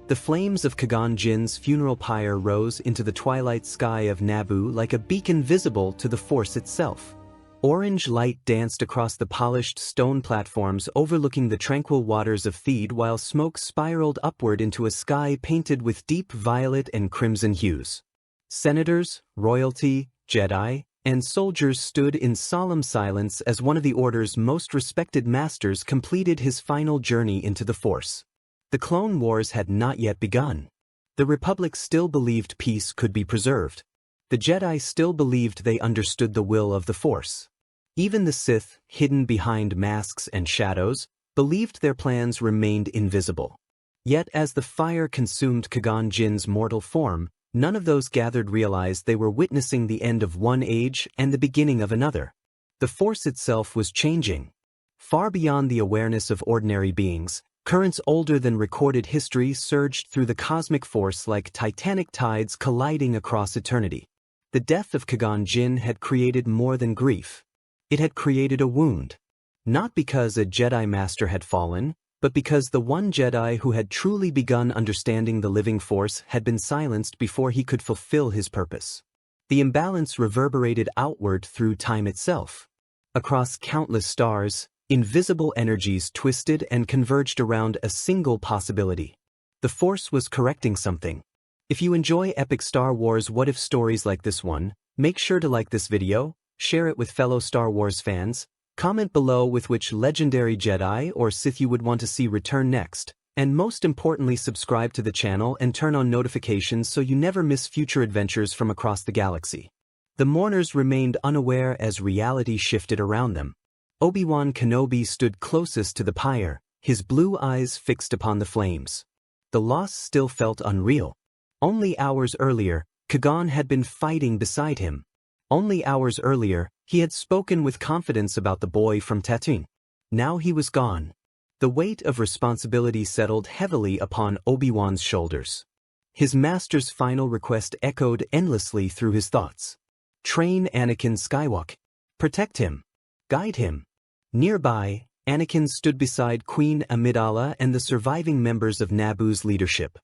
The flames of Qui-Gon Jinn's funeral pyre rose into the twilight sky of Naboo like a beacon visible to the Force itself. Orange light danced across the polished stone platforms overlooking the tranquil waters of Theed, while smoke spiraled upward into a sky painted with deep violet and crimson hues. Senators, royalty, Jedi, and soldiers stood in solemn silence as one of the Order's most respected masters completed his final journey into the Force. The Clone Wars had not yet begun. The Republic still believed peace could be preserved. The Jedi still believed they understood the will of the Force. Even the Sith, hidden behind masks and shadows, believed their plans remained invisible. Yet as the fire consumed Qui-Gon Jinn's mortal form, none of those gathered realized they were witnessing the end of one age and the beginning of another. The Force itself was changing. Far beyond the awareness of ordinary beings, currents older than recorded history surged through the cosmic force like titanic tides colliding across eternity. The death of Qui-Gon Jinn had created more than grief. It had created a wound. Not because a Jedi Master had fallen, but because the one Jedi who had truly begun understanding the living Force had been silenced before he could fulfill his purpose. The imbalance reverberated outward through time itself. Across countless stars, invisible energies twisted and converged around a single possibility. The Force was correcting something. If you enjoy epic Star Wars what-if stories like this one, make sure to like this video, share it with fellow Star Wars fans, comment below with which legendary Jedi or Sith you would want to see return next, and most importantly subscribe to the channel and turn on notifications so you never miss future adventures from across the galaxy. The mourners remained unaware as reality shifted around them. Obi-Wan Kenobi stood closest to the pyre, his blue eyes fixed upon the flames. The loss still felt unreal. Only hours earlier, Qui-Gon had been fighting beside him. Only hours earlier, he had spoken with confidence about the boy from Tatooine. Now he was gone. The weight of responsibility settled heavily upon Obi-Wan's shoulders. His master's final request echoed endlessly through his thoughts. Train Anakin Skywalker. Protect him. Guide him. Nearby, Anakin stood beside Queen Amidala and the surviving members of Naboo's leadership.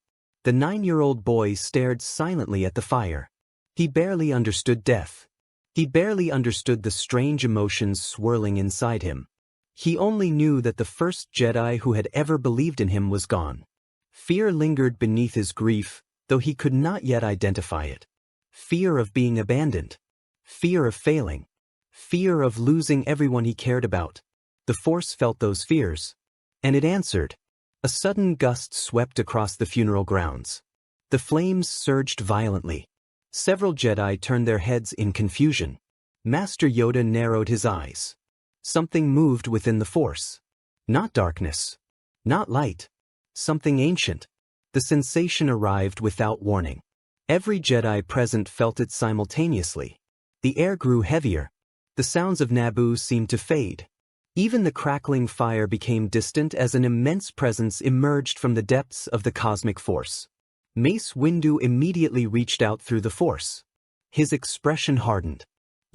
The 9-year-old boy stared silently at the fire. He barely understood death. He barely understood the strange emotions swirling inside him. He only knew that the first Jedi who had ever believed in him was gone. Fear lingered beneath his grief, though he could not yet identify it. Fear of being abandoned. Fear of failing. Fear of losing everyone he cared about. The Force felt those fears. And it answered. A sudden gust swept across the funeral grounds. The flames surged violently. Several Jedi turned their heads in confusion. Master Yoda narrowed his eyes. Something moved within the Force. Not darkness. Not light. Something ancient. The sensation arrived without warning. Every Jedi present felt it simultaneously. The air grew heavier. The sounds of Naboo seemed to fade. Even the crackling fire became distant as an immense presence emerged from the depths of the cosmic force. Mace Windu immediately reached out through the Force. His expression hardened.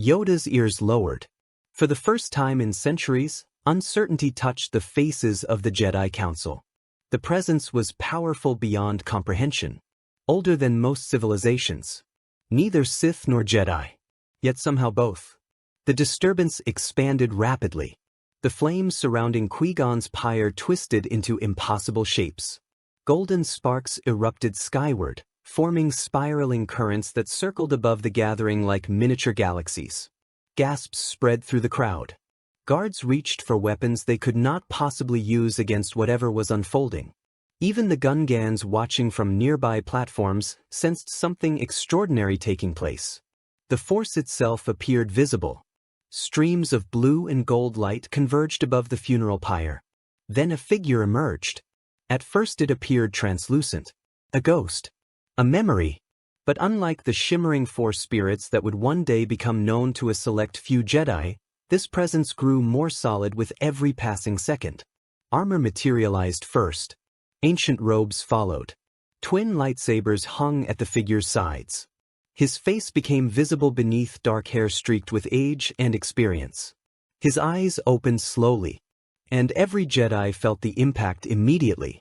Yoda's ears lowered. For the first time in centuries, uncertainty touched the faces of the Jedi Council. The presence was powerful beyond comprehension. Older than most civilizations. Neither Sith nor Jedi. Yet somehow both. The disturbance expanded rapidly. The flames surrounding Qui-Gon's pyre twisted into impossible shapes. Golden sparks erupted skyward, forming spiraling currents that circled above the gathering like miniature galaxies. Gasps spread through the crowd. Guards reached for weapons they could not possibly use against whatever was unfolding. Even the Gungans watching from nearby platforms sensed something extraordinary taking place. The Force itself appeared visible. Streams of blue and gold light converged above the funeral pyre. Then a figure emerged. At first it appeared translucent. A ghost. A memory. But unlike the shimmering Force spirits that would one day become known to a select few Jedi, this presence grew more solid with every passing second. Armor materialized first. Ancient robes followed. Twin lightsabers hung at the figure's sides. His face became visible beneath dark hair streaked with age and experience. His eyes opened slowly. And every Jedi felt the impact immediately.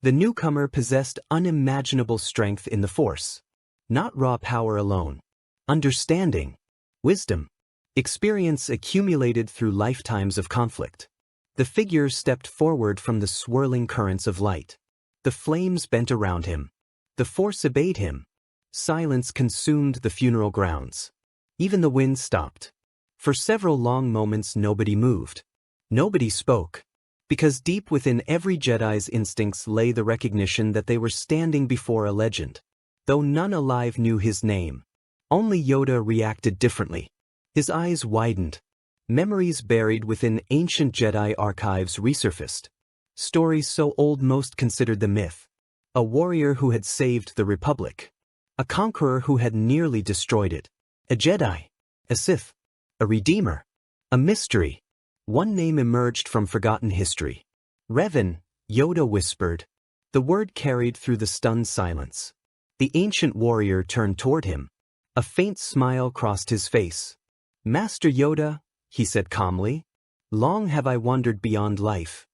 The newcomer possessed unimaginable strength in the Force. Not raw power alone. Understanding, wisdom, experience accumulated through lifetimes of conflict. The figure stepped forward from the swirling currents of light. The flames bent around him. The Force obeyed him. Silence consumed the funeral grounds. Even the wind stopped. For several long moments nobody moved. Nobody spoke. Because deep within every Jedi's instincts lay the recognition that they were standing before a legend. Though none alive knew his name. Only Yoda reacted differently. His eyes widened. Memories buried within ancient Jedi archives resurfaced. Stories so old most considered them myth. A warrior who had saved the Republic. A conqueror who had nearly destroyed it. A Jedi. A Sith. A Redeemer. A mystery. One name emerged from forgotten history. Revan, Yoda whispered. The word carried through the stunned silence. The ancient warrior turned toward him. A faint smile crossed his face. Master Yoda, he said calmly. Long have I wandered beyond life.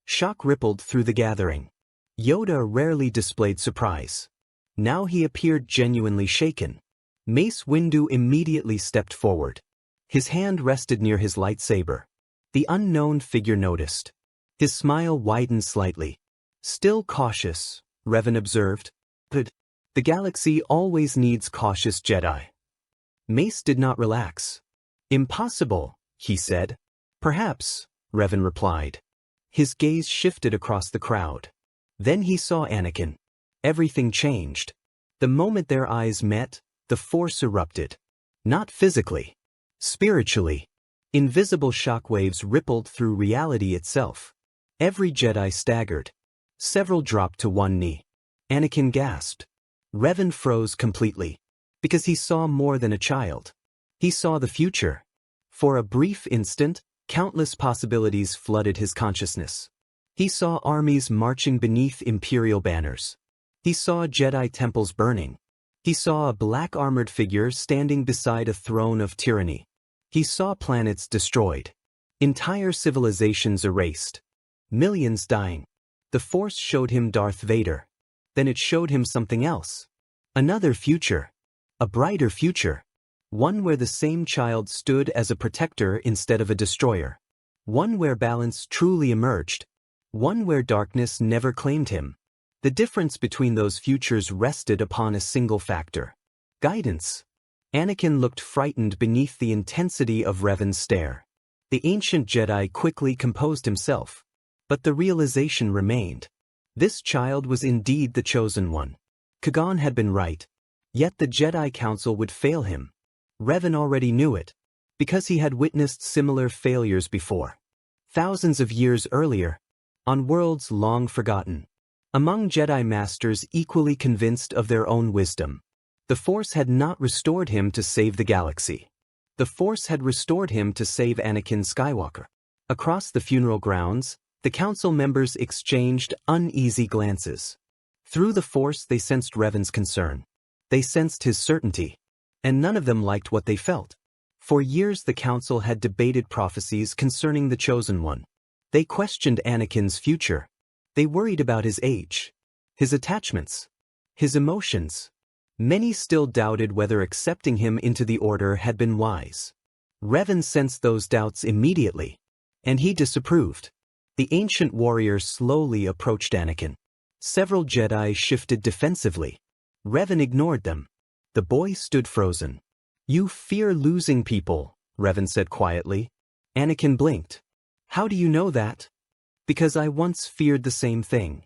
Shock rippled through the gathering. Yoda rarely displayed surprise. Now he appeared genuinely shaken. Mace Windu immediately stepped forward. His hand rested near his lightsaber. The unknown figure noticed. His smile widened slightly. Still cautious, Revan observed. But the galaxy always needs cautious Jedi. Mace did not relax. Impossible, he said. Perhaps, Revan replied. His gaze shifted across the crowd. Then he saw Anakin. Everything changed. The moment their eyes met, the Force erupted. Not physically. Spiritually. Invisible shockwaves rippled through reality itself. Every Jedi staggered. Several dropped to one knee. Anakin gasped. Revan froze completely. Because he saw more than a child. He saw the future. For a brief instant, countless possibilities flooded his consciousness. He saw armies marching beneath Imperial banners. He saw Jedi temples burning. He saw a black-armored figure standing beside a throne of tyranny. He saw planets destroyed. Entire civilizations erased. Millions dying. The Force showed him Darth Vader. Then it showed him something else. Another future. A brighter future. One where the same child stood as a protector instead of a destroyer. One where balance truly emerged. One where darkness never claimed him. The difference between those futures rested upon a single factor. Guidance. Anakin looked frightened beneath the intensity of Revan's stare. The ancient Jedi quickly composed himself. But the realization remained. This child was indeed the chosen one. Qui-Gon had been right. Yet the Jedi Council would fail him. Revan already knew it. Because he had witnessed similar failures before. Thousands of years earlier. On worlds long forgotten. Among Jedi Masters equally convinced of their own wisdom. The Force had not restored him to save the galaxy. The Force had restored him to save Anakin Skywalker. Across the funeral grounds, the council members exchanged uneasy glances. Through the Force they sensed Revan's concern. They sensed his certainty. And none of them liked what they felt. For years the council had debated prophecies concerning the Chosen One. They questioned Anakin's future. They worried about his age, his attachments, his emotions. Many still doubted whether accepting him into the Order had been wise. Revan sensed those doubts immediately. And he disapproved. The ancient warrior slowly approached Anakin. Several Jedi shifted defensively. Revan ignored them. The boy stood frozen. You fear losing people, Revan said quietly. Anakin blinked. How do you know that? Because I once feared the same thing.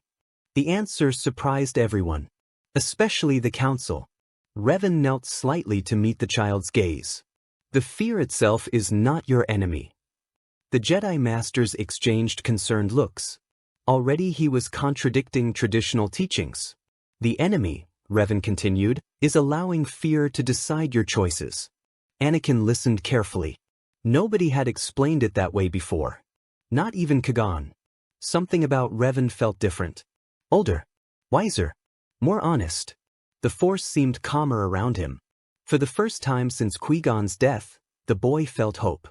The answer surprised everyone. Especially the council. Revan knelt slightly to meet the child's gaze. The fear itself is not your enemy. The Jedi Masters exchanged concerned looks. Already he was contradicting traditional teachings. The enemy, Revan continued, is allowing fear to decide your choices. Anakin listened carefully. Nobody had explained it that way before. Not even Qui-Gon. Something about Revan felt different. Older. Wiser. More honest. The Force seemed calmer around him. For the first time since Qui-Gon's death, the boy felt hope.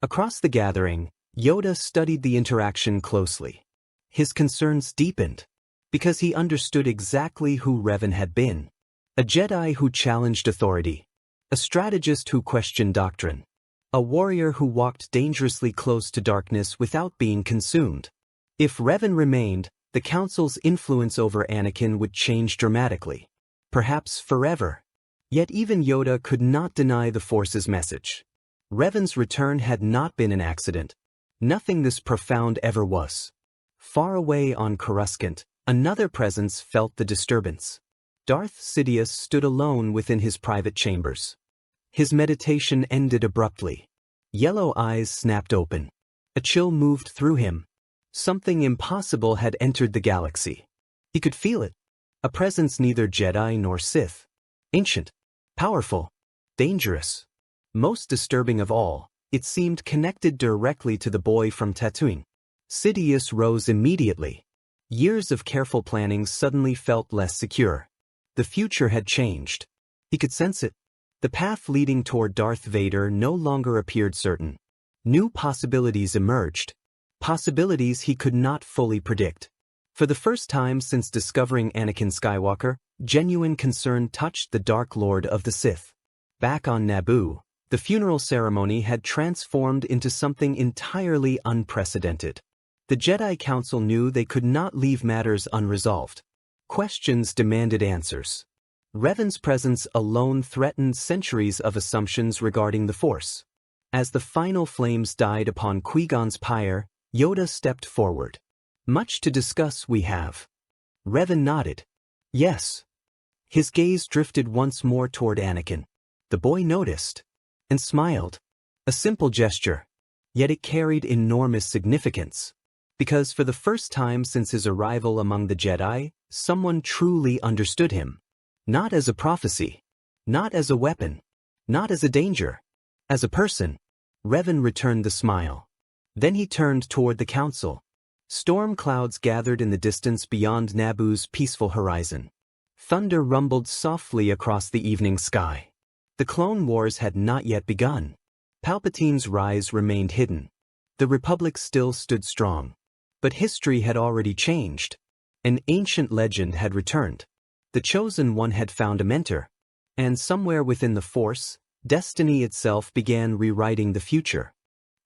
Across the gathering, Yoda studied the interaction closely. His concerns deepened. because he understood exactly who Revan had been. A Jedi who challenged authority. A strategist who questioned doctrine. A warrior who walked dangerously close to darkness without being consumed. If Revan remained, the Council's influence over Anakin would change dramatically. Perhaps forever. Yet even Yoda could not deny the Force's message. Revan's return had not been an accident. Nothing this profound ever was. Far away on Coruscant, another presence felt the disturbance. Darth Sidious stood alone within his private chambers. His meditation ended abruptly. Yellow eyes snapped open. A chill moved through him. Something impossible had entered the galaxy. He could feel it. A presence neither Jedi nor Sith. Ancient. Powerful. Dangerous. Most disturbing of all, it seemed connected directly to the boy from Tatooine. Sidious rose immediately. Years of careful planning suddenly felt less secure. The future had changed. He could sense it. The path leading toward Darth Vader no longer appeared certain. New possibilities emerged. Possibilities he could not fully predict. For the first time since discovering Anakin Skywalker, genuine concern touched the Dark Lord of the Sith. Back on Naboo, the funeral ceremony had transformed into something entirely unprecedented. The Jedi Council knew they could not leave matters unresolved. Questions demanded answers. Revan's presence alone threatened centuries of assumptions regarding the Force. As the final flames died upon Qui-Gon's pyre, Yoda stepped forward. Much to discuss we have. Revan nodded. Yes. His gaze drifted once more toward Anakin. The boy noticed. And smiled. A simple gesture. Yet it carried enormous significance. Because for the first time since his arrival among the Jedi, someone truly understood him. Not as a prophecy. Not as a weapon. Not as a danger. As a person. Revan returned the smile. Then he turned toward the Council. Storm clouds gathered in the distance beyond Naboo's peaceful horizon. Thunder rumbled softly across the evening sky. The Clone Wars had not yet begun. Palpatine's rise remained hidden. The Republic still stood strong. But history had already changed. An ancient legend had returned. The Chosen One had found a mentor. And somewhere within the Force, destiny itself began rewriting the future.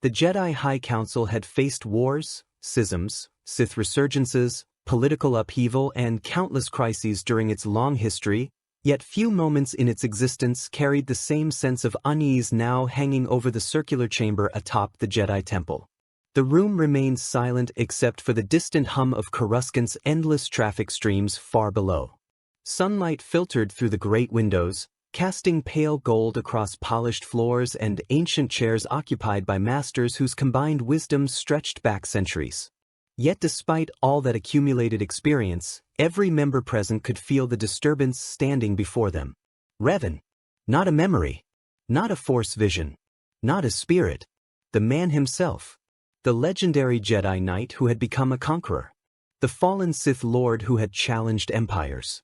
The Jedi High Council had faced wars, schisms, Sith resurgences, political upheaval, and countless crises during its long history, yet few moments in its existence carried the same sense of unease now hanging over the circular chamber atop the Jedi Temple. The room remained silent except for the distant hum of Coruscant's endless traffic streams far below. Sunlight filtered through the great windows, casting pale gold across polished floors and ancient chairs occupied by masters whose combined wisdom stretched back centuries. Yet despite all that accumulated experience, every member present could feel the disturbance standing before them. Revan. Not a memory. Not a Force vision. Not a spirit. The man himself. The legendary Jedi Knight who had become a conqueror. The fallen Sith Lord who had challenged empires.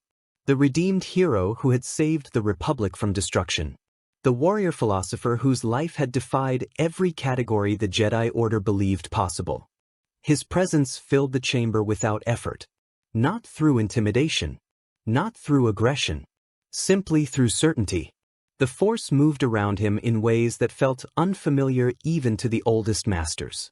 The redeemed hero who had saved the Republic from destruction. The warrior philosopher whose life had defied every category the Jedi Order believed possible. His presence filled the chamber without effort. Not through intimidation. Not through aggression. Simply through certainty. The Force moved around him in ways that felt unfamiliar even to the oldest masters.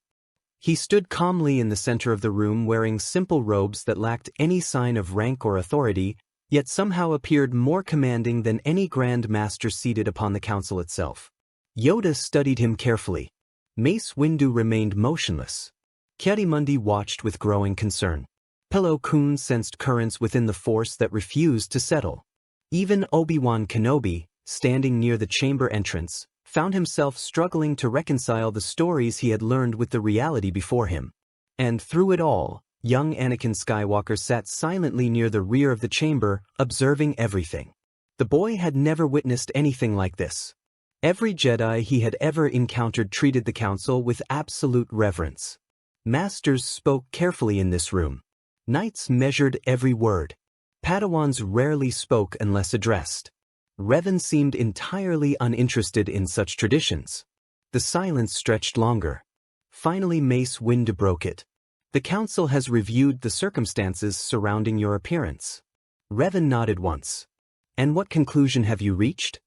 He stood calmly in the center of the room wearing simple robes that lacked any sign of rank or authority, yet somehow appeared more commanding than any Grand Master seated upon the Council itself. Yoda studied him carefully. Mace Windu remained motionless. Ki-Adi-Mundi watched with growing concern. Pelo Koon sensed currents within the Force that refused to settle. Even Obi-Wan Kenobi, standing near the chamber entrance, found himself struggling to reconcile the stories he had learned with the reality before him. And through it all, young Anakin Skywalker sat silently near the rear of the chamber, observing everything. The boy had never witnessed anything like this. Every Jedi he had ever encountered treated the Council with absolute reverence. Masters spoke carefully in this room. Knights measured every word. Padawans rarely spoke unless addressed. Revan seemed entirely uninterested in such traditions. The silence stretched longer. Finally Mace Windu broke it. The Council has reviewed the circumstances surrounding your appearance. Revan nodded once. And what conclusion have you reached?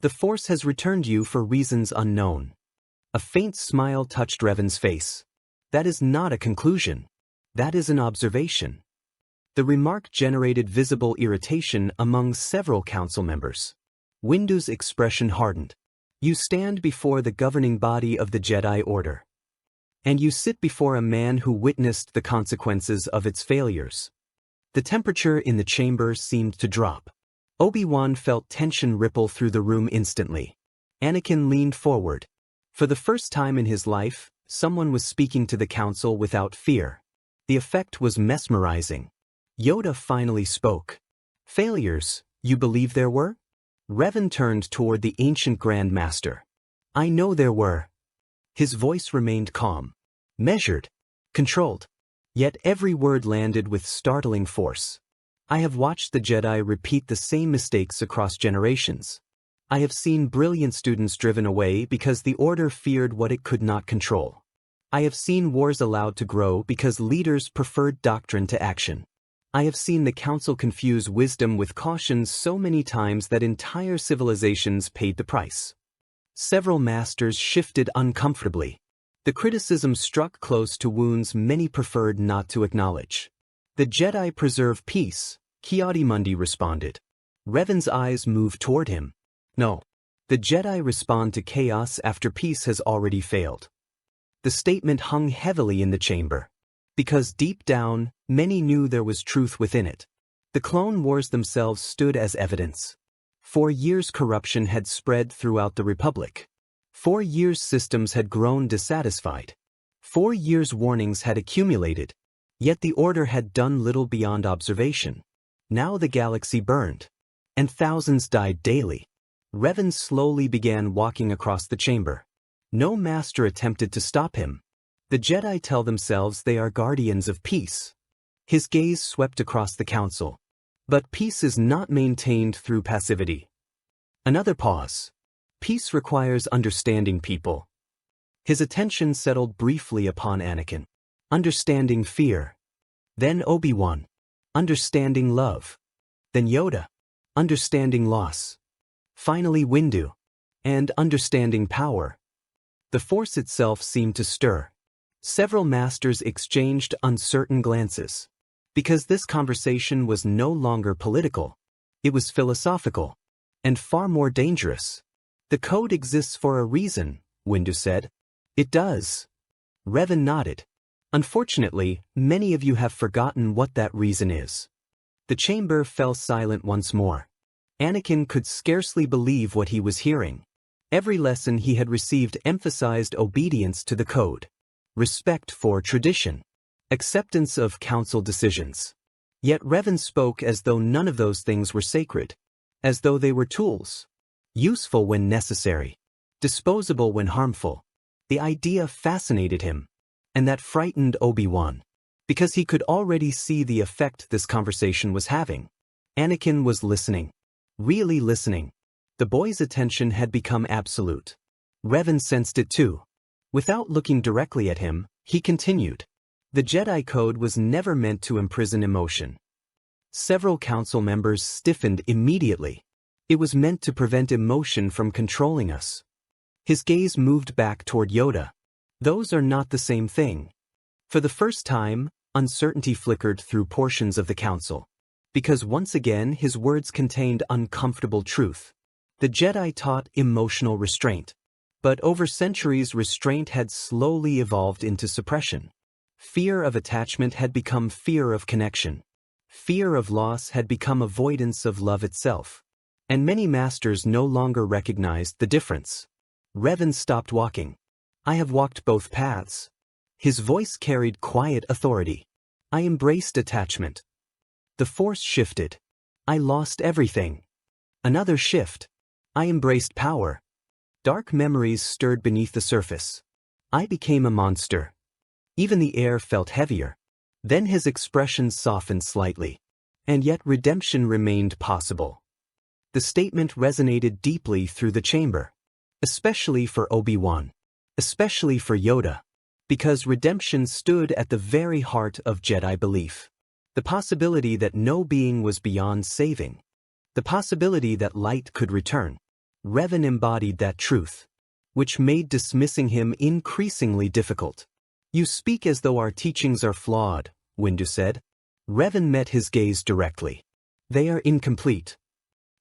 The Force has returned you for reasons unknown. A faint smile touched Revan's face. That is not a conclusion. That is an observation. The remark generated visible irritation among several council members. Windu's expression hardened. You stand before the governing body of the Jedi Order. And you sit before a man who witnessed the consequences of its failures. The temperature in the chamber seemed to drop. Obi-Wan felt tension ripple through the room instantly. Anakin leaned forward. For the first time in his life, someone was speaking to the council without fear. The effect was mesmerizing. Yoda finally spoke. Failures, you believe there were? Revan turned toward the ancient Grand Master. I know there were. His voice remained calm, measured, controlled. Yet every word landed with startling force. I have watched the Jedi repeat the same mistakes across generations. I have seen brilliant students driven away because the Order feared what it could not control. I have seen wars allowed to grow because leaders preferred doctrine to action. I have seen the Council confuse wisdom with caution so many times that entire civilizations paid the price. Several masters shifted uncomfortably. The criticism struck close to wounds many preferred not to acknowledge. The Jedi preserve peace, Ki-Adi-Mundi responded. Revan's eyes moved toward him. No. The Jedi respond to chaos after peace has already failed. The statement hung heavily in the chamber. Because deep down, many knew there was truth within it. The Clone Wars themselves stood as evidence. For years corruption had spread throughout the Republic. For years systems had grown dissatisfied. For years warnings had accumulated. Yet the Order had done little beyond observation. Now the galaxy burned. And thousands died daily. Revan slowly began walking across the chamber. No master attempted to stop him. The Jedi tell themselves they are guardians of peace. His gaze swept across the council. But peace is not maintained through passivity. Another pause. Peace requires understanding people. His attention settled briefly upon Anakin. Understanding fear. Then Obi-Wan. Understanding love. Then Yoda. Understanding loss. Finally Windu. And understanding power. The Force itself seemed to stir. Several masters exchanged uncertain glances. Because this conversation was no longer political. It was philosophical. And far more dangerous. The code exists for a reason, Windu said. It does. Revan nodded. Unfortunately, many of you have forgotten what that reason is. The chamber fell silent once more. Anakin could scarcely believe what he was hearing. Every lesson he had received emphasized obedience to the code. Respect for tradition. Acceptance of council decisions. Yet Revan spoke as though none of those things were sacred. As though they were tools. Useful when necessary. Disposable when harmful. The idea fascinated him. And that frightened Obi-Wan. Because he could already see the effect this conversation was having. Anakin was listening. Really listening. The boy's attention had become absolute. Revan sensed it too. Without looking directly at him, he continued. The Jedi Code was never meant to imprison emotion. Several council members stiffened immediately. It was meant to prevent emotion from controlling us. His gaze moved back toward Yoda. Those are not the same thing. For the first time, uncertainty flickered through portions of the council. Because once again his words contained uncomfortable truth. The Jedi taught emotional restraint. But over centuries restraint had slowly evolved into suppression. Fear of attachment had become fear of connection. Fear of loss had become avoidance of love itself. And many masters no longer recognized the difference. Revan stopped walking. I have walked both paths. His voice carried quiet authority. I embraced attachment. The Force shifted. I lost everything. Another shift. I embraced power. Dark memories stirred beneath the surface. I became a monster. Even the air felt heavier. Then his expression softened slightly. And yet redemption remained possible. The statement resonated deeply through the chamber. Especially for Obi-Wan. Especially for Yoda. Because redemption stood at the very heart of Jedi belief. The possibility that no being was beyond saving. The possibility that light could return. Revan embodied that truth, which made dismissing him increasingly difficult. "You speak as though our teachings are flawed," Windu said. Revan met his gaze directly. "They are incomplete."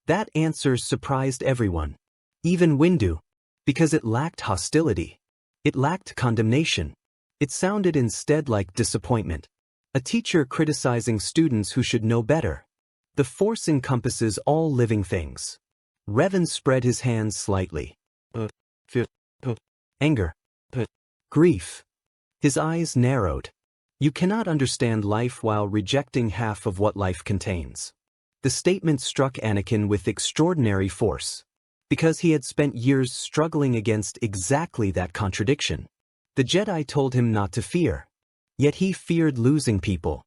That answer surprised everyone, even Windu, because it lacked hostility. It lacked condemnation. It sounded instead like disappointment. A teacher criticizing students who should know better. The Force encompasses all living things. Revan spread his hands slightly. Anger. Grief. His eyes narrowed. You cannot understand life while rejecting half of what life contains. The statement struck Anakin with extraordinary force, because he had spent years struggling against exactly that contradiction. The Jedi told him not to fear, yet he feared losing people.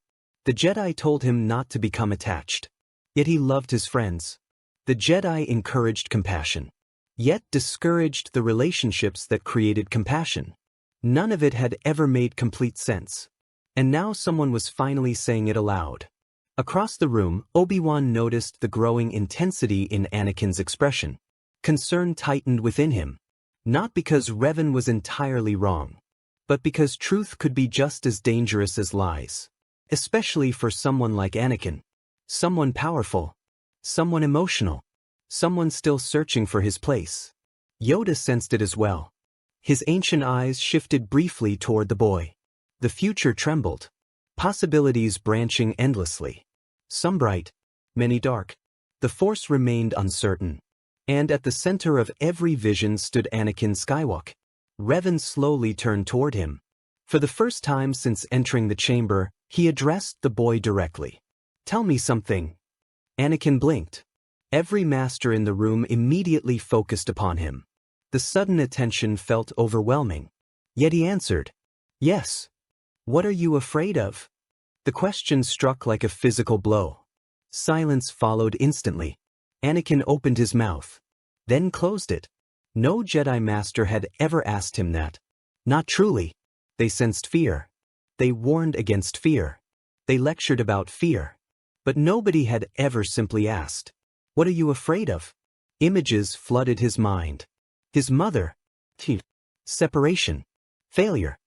The Jedi told him not to become attached, yet he loved his friends. The Jedi encouraged compassion, yet discouraged the relationships that created compassion. None of it had ever made complete sense. And now someone was finally saying it aloud. Across the room, Obi-Wan noticed the growing intensity in Anakin's expression. Concern tightened within him. Not because Revan was entirely wrong, but because truth could be just as dangerous as lies. Especially for someone like Anakin. Someone powerful. Someone emotional. Someone still searching for his place. Yoda sensed it as well. His ancient eyes shifted briefly toward the boy. The future trembled. Possibilities branching endlessly. Some bright, many dark. The Force remained uncertain. And at the center of every vision stood Anakin Skywalker. Revan slowly turned toward him. For the first time since entering the chamber, he addressed the boy directly. "Tell me something." Anakin blinked. Every master in the room immediately focused upon him. The sudden attention felt overwhelming. Yet he answered, "Yes." "What are you afraid of?" The question struck like a physical blow. Silence followed instantly. Anakin opened his mouth, then closed it. No Jedi Master had ever asked him that. Not truly. They sensed fear. They warned against fear. They lectured about fear. But nobody had ever simply asked, "What are you afraid of?" Images flooded his mind. His mother. Separation. Failure.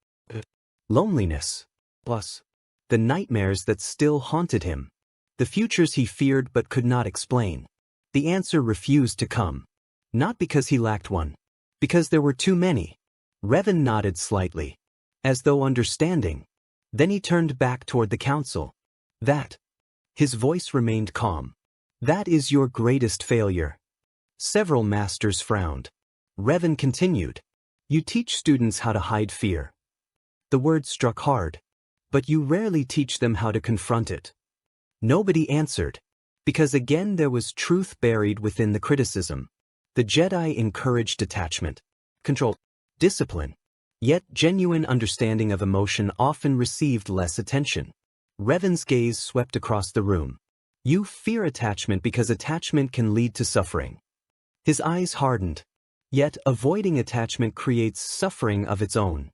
Loneliness. Plus, the nightmares that still haunted him. The futures he feared but could not explain. The answer refused to come. Not because he lacked one. Because there were too many. Revan nodded slightly, as though understanding. Then he turned back toward the council. "That." His voice remained calm. "That is your greatest failure." Several masters frowned. Revan continued. "You teach students how to hide fear." The word struck hard. "But you rarely teach them how to confront it." Nobody answered. Because again there was truth buried within the criticism. The Jedi encouraged detachment, control, discipline. Yet genuine understanding of emotion often received less attention. Revan's gaze swept across the room. "You fear attachment because attachment can lead to suffering." His eyes hardened. Yet avoiding attachment creates suffering of its own.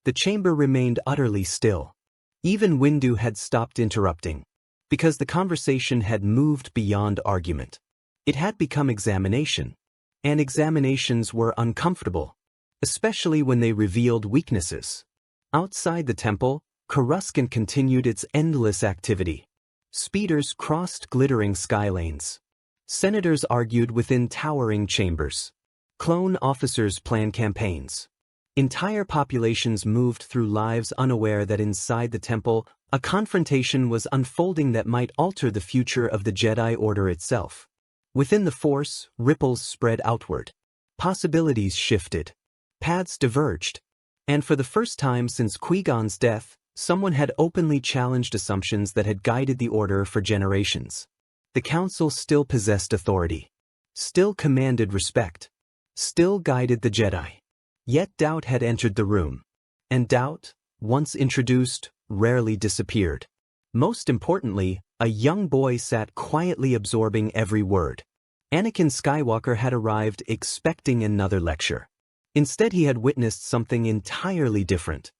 The chamber remained utterly still. Even Windu had stopped interrupting. Because the conversation had moved beyond argument. It had become examination. And examinations were uncomfortable, especially when they revealed weaknesses. Outside the temple, Coruscant continued its endless activity. Speeders crossed glittering skylanes. Senators argued within towering chambers. Clone officers planned campaigns. Entire populations moved through lives unaware that inside the temple, a confrontation was unfolding that might alter the future of the Jedi Order itself. Within the Force, ripples spread outward. Possibilities shifted. Paths diverged. And for the first time since Qui-Gon's death, someone had openly challenged assumptions that had guided the Order for generations. The Council still possessed authority. Still commanded respect. Still guided the Jedi. Yet doubt had entered the room. And doubt, once introduced, rarely disappeared. Most importantly, a young boy sat quietly absorbing every word. Anakin Skywalker had arrived expecting another lecture. Instead he had witnessed something entirely different.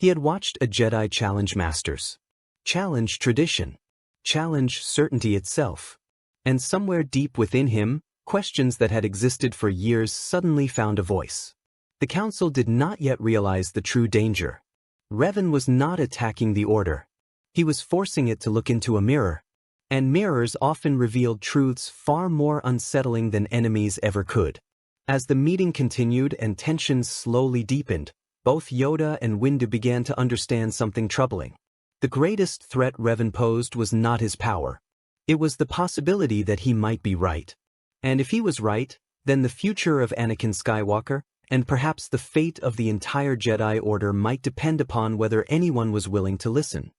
He had watched a Jedi challenge masters, challenge tradition, challenge certainty itself. And somewhere deep within him, questions that had existed for years suddenly found a voice. The Council did not yet realize the true danger. Revan was not attacking the Order. He was forcing it to look into a mirror. And mirrors often revealed truths far more unsettling than enemies ever could. As the meeting continued and tensions slowly deepened, both Yoda and Windu began to understand something troubling. The greatest threat Revan posed was not his power. It was the possibility that he might be right. And if he was right, then the future of Anakin Skywalker, and perhaps the fate of the entire Jedi Order, might depend upon whether anyone was willing to listen.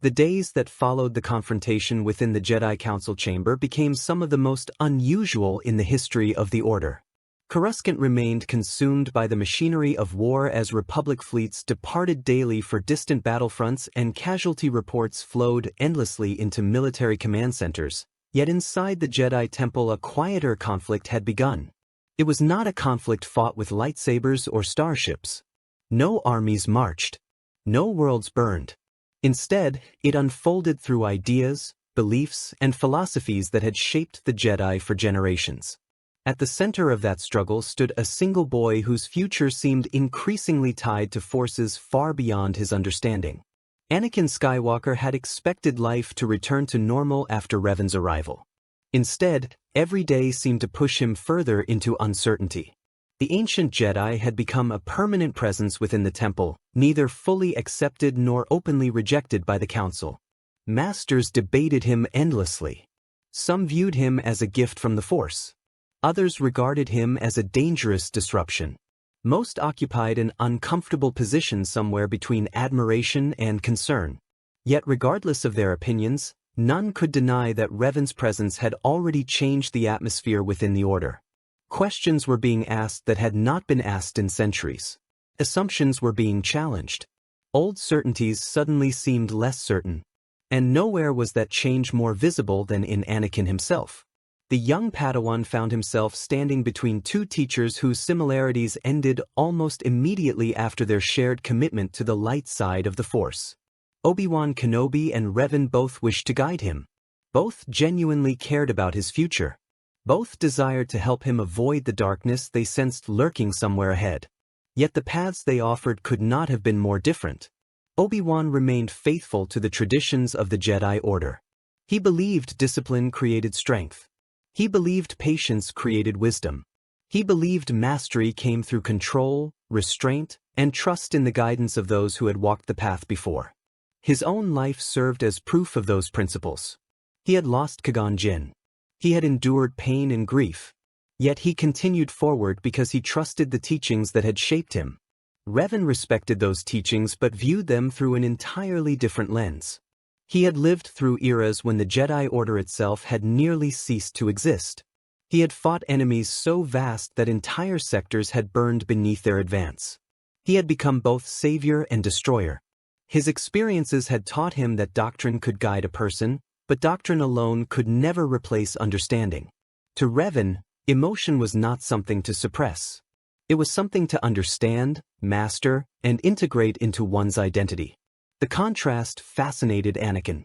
The days that followed the confrontation within the Jedi Council chamber became some of the most unusual in the history of the Order. Coruscant remained consumed by the machinery of war as Republic fleets departed daily for distant battlefronts and casualty reports flowed endlessly into military command centers, yet inside the Jedi Temple a quieter conflict had begun. It was not a conflict fought with lightsabers or starships. No armies marched. No worlds burned. Instead, it unfolded through ideas, beliefs, and philosophies that had shaped the Jedi for generations. At the center of that struggle stood a single boy whose future seemed increasingly tied to forces far beyond his understanding. Anakin Skywalker had expected life to return to normal after Revan's arrival. Instead, every day seemed to push him further into uncertainty. The ancient Jedi had become a permanent presence within the temple, neither fully accepted nor openly rejected by the Council. Masters debated him endlessly. Some viewed him as a gift from the Force. Others regarded him as a dangerous disruption. Most occupied an uncomfortable position somewhere between admiration and concern. Yet regardless of their opinions, none could deny that Revan's presence had already changed the atmosphere within the Order. Questions were being asked that had not been asked in centuries. Assumptions were being challenged. Old certainties suddenly seemed less certain. And nowhere was that change more visible than in Anakin himself. The young Padawan found himself standing between two teachers whose similarities ended almost immediately after their shared commitment to the light side of the Force. Obi-Wan Kenobi and Revan both wished to guide him. Both genuinely cared about his future. Both desired to help him avoid the darkness they sensed lurking somewhere ahead. Yet the paths they offered could not have been more different. Obi-Wan remained faithful to the traditions of the Jedi Order. He believed discipline created strength. He believed patience created wisdom. He believed mastery came through control, restraint, and trust in the guidance of those who had walked the path before. His own life served as proof of those principles. He had lost Qui-Gon Jinn. He had endured pain and grief. Yet he continued forward because he trusted the teachings that had shaped him. Revan respected those teachings but viewed them through an entirely different lens. He had lived through eras when the Jedi Order itself had nearly ceased to exist. He had fought enemies so vast that entire sectors had burned beneath their advance. He had become both savior and destroyer. His experiences had taught him that doctrine could guide a person, but doctrine alone could never replace understanding. To Revan, emotion was not something to suppress. It was something to understand, master, and integrate into one's identity. The contrast fascinated Anakin.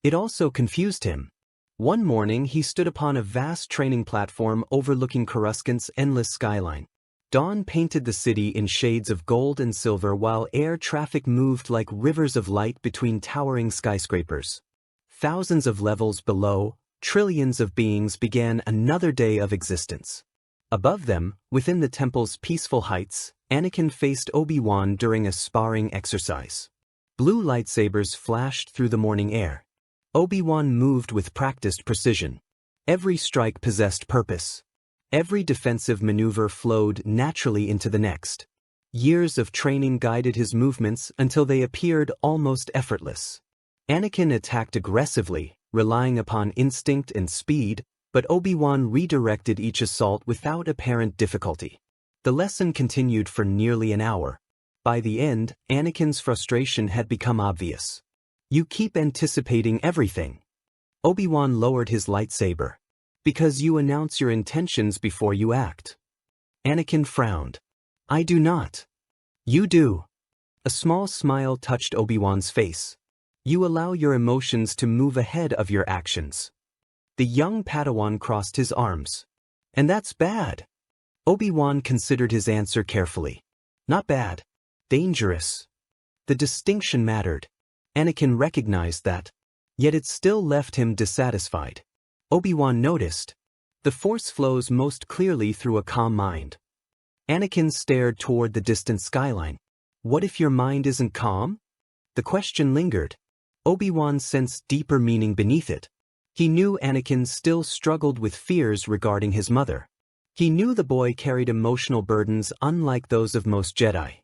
It also confused him. One morning he stood upon a vast training platform overlooking Coruscant's endless skyline. Dawn painted the city in shades of gold and silver while air traffic moved like rivers of light between towering skyscrapers. Thousands of levels below, trillions of beings began another day of existence. Above them, within the temple's peaceful heights, Anakin faced Obi-Wan during a sparring exercise. Blue lightsabers flashed through the morning air. Obi-Wan moved with practiced precision. Every strike possessed purpose. Every defensive maneuver flowed naturally into the next. Years of training guided his movements until they appeared almost effortless. Anakin attacked aggressively, relying upon instinct and speed, but Obi-Wan redirected each assault without apparent difficulty. The lesson continued for nearly an hour. By the end, Anakin's frustration had become obvious. "You keep anticipating everything." Obi-Wan lowered his lightsaber. "Because you announce your intentions before you act." Anakin frowned. "I do not." "You do." A small smile touched Obi-Wan's face. You allow your emotions to move ahead of your actions. The young Padawan crossed his arms. And that's bad. Obi-Wan considered his answer carefully. Not bad. Dangerous. The distinction mattered. Anakin recognized that. Yet it still left him dissatisfied. Obi-Wan noticed. The Force flows most clearly through a calm mind. Anakin stared toward the distant skyline. What if your mind isn't calm? The question lingered. Obi-Wan sensed deeper meaning beneath it. He knew Anakin still struggled with fears regarding his mother. He knew the boy carried emotional burdens unlike those of most Jedi.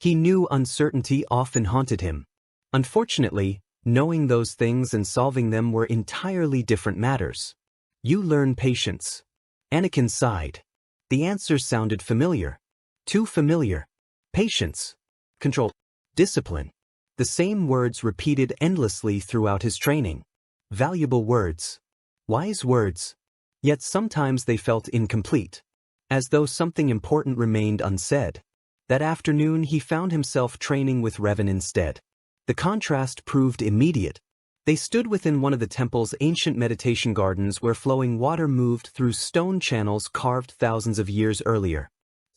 He knew uncertainty often haunted him. Unfortunately, knowing those things and solving them were entirely different matters. You learn patience. Anakin sighed. The answer sounded familiar. Too familiar. Patience. Control. Discipline. The same words repeated endlessly throughout his training. Valuable words. Wise words. Yet sometimes they felt incomplete. As though something important remained unsaid. That afternoon he found himself training with Revan instead. The contrast proved immediate. They stood within one of the temple's ancient meditation gardens where flowing water moved through stone channels carved thousands of years earlier.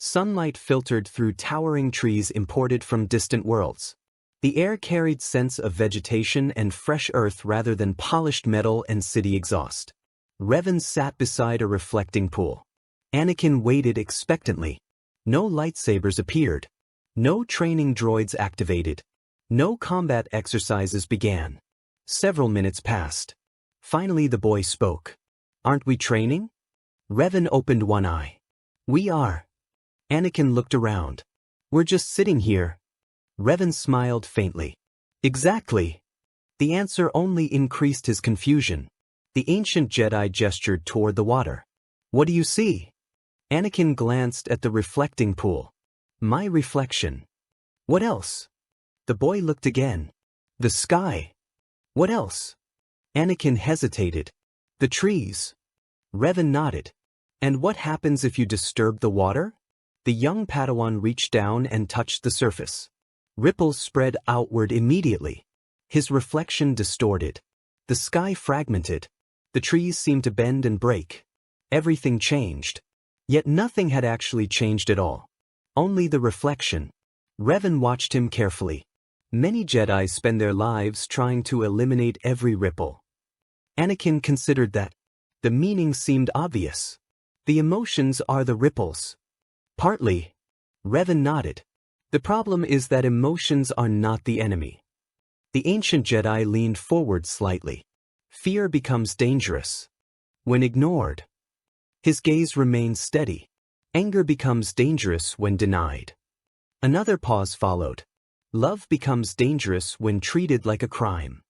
Sunlight filtered through towering trees imported from distant worlds. The air carried scents of vegetation and fresh earth rather than polished metal and city exhaust. Revan sat beside a reflecting pool. Anakin waited expectantly. No lightsabers appeared. No training droids activated. No combat exercises began. Several minutes passed. Finally the boy spoke. Aren't we training? Revan opened one eye. We are. Anakin looked around. We're just sitting here. Revan smiled faintly. Exactly. The answer only increased his confusion. The ancient Jedi gestured toward the water. What do you see? Anakin glanced at the reflecting pool. My reflection. What else? The boy looked again. The sky. What else? Anakin hesitated. The trees. Revan nodded. And what happens if you disturb the water? The young Padawan reached down and touched the surface. Ripples spread outward immediately. His reflection distorted. The sky fragmented. The trees seemed to bend and break. Everything changed. Yet nothing had actually changed at all. Only the reflection. Revan watched him carefully. Many Jedi spend their lives trying to eliminate every ripple. Anakin considered that. The meaning seemed obvious. The emotions are the ripples. Partly. Revan nodded. The problem is that emotions are not the enemy. The ancient Jedi leaned forward slightly. Fear becomes dangerous when ignored. His gaze remained steady. Anger becomes dangerous when denied. Another pause followed. Love becomes dangerous when treated like a crime.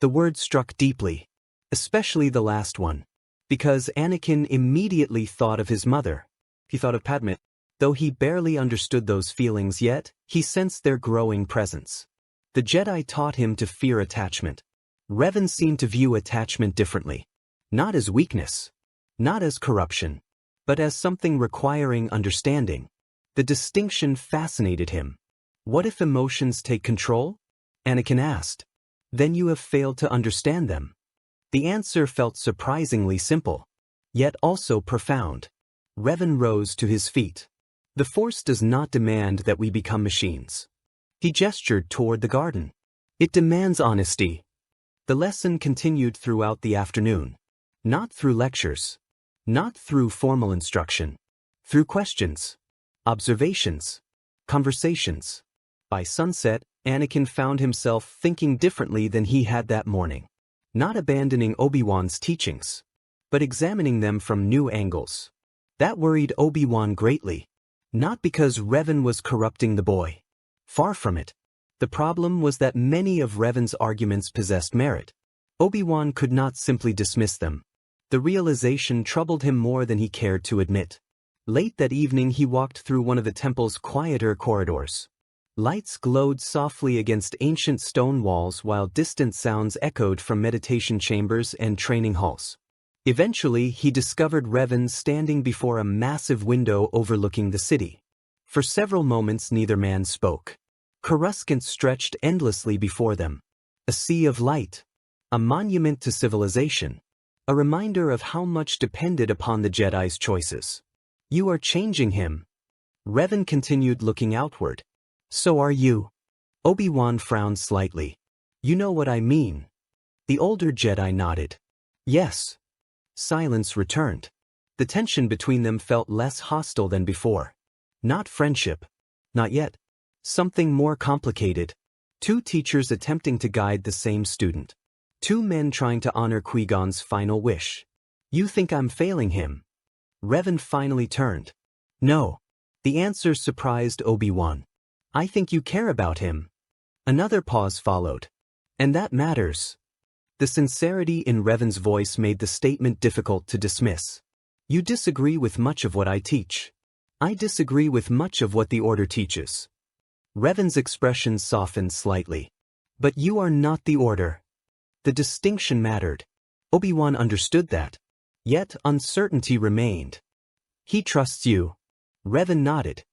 The word struck deeply, especially the last one, because Anakin immediately thought of his mother. He thought of Padme. Though he barely understood those feelings yet, he sensed their growing presence. The Jedi taught him to fear attachment. Revan seemed to view attachment differently. Not as weakness. Not as corruption. But as something requiring understanding. The distinction fascinated him. What if emotions take control? Anakin asked. Then you have failed to understand them. The answer felt surprisingly simple, yet also profound. Revan rose to his feet. The Force does not demand that we become machines. He gestured toward the garden. It demands honesty. The lesson continued throughout the afternoon. Not through lectures. Not through formal instruction. Through questions. Observations. Conversations. By sunset, Anakin found himself thinking differently than he had that morning. Not abandoning Obi-Wan's teachings, but examining them from new angles. That worried Obi-Wan greatly. Not because Revan was corrupting the boy. Far from it. The problem was that many of Revan's arguments possessed merit. Obi-Wan could not simply dismiss them. The realization troubled him more than he cared to admit. Late that evening he walked through one of the temple's quieter corridors. Lights glowed softly against ancient stone walls while distant sounds echoed from meditation chambers and training halls. Eventually, he discovered Revan standing before a massive window overlooking the city. For several moments neither man spoke. Coruscant stretched endlessly before them. A sea of light. A monument to civilization. A reminder of how much depended upon the Jedi's choices. You are changing him. Revan continued looking outward. So are you. Obi-Wan frowned slightly. You know what I mean. The older Jedi nodded. Yes. Silence returned. The tension between them felt less hostile than before. Not friendship. Not yet. Something more complicated. Two teachers attempting to guide the same student. Two men trying to honor Qui-Gon's final wish. You think I'm failing him? Revan finally turned. No. The answer surprised Obi-Wan. I think you care about him. Another pause followed. And that matters. The sincerity in Revan's voice made the statement difficult to dismiss. You disagree with much of what I teach. I disagree with much of what the Order teaches. Revan's expression softened slightly. But you are not the Order. The distinction mattered. Obi-Wan understood that. Yet uncertainty remained. He trusts you. Revan nodded.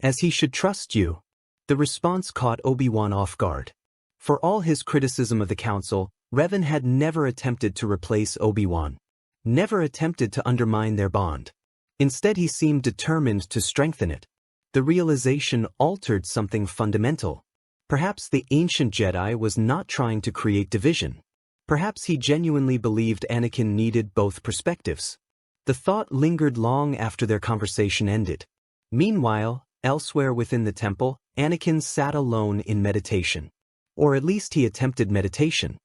As he should trust you. The response caught Obi-Wan off guard. For all his criticism of the Council, Revan had never attempted to replace Obi-Wan. Never attempted to undermine their bond. Instead he seemed determined to strengthen it. The realization altered something fundamental. Perhaps the ancient Jedi was not trying to create division. Perhaps he genuinely believed Anakin needed both perspectives. The thought lingered long after their conversation ended. Meanwhile, elsewhere within the temple, Anakin sat alone in meditation. Or at least he attempted meditation.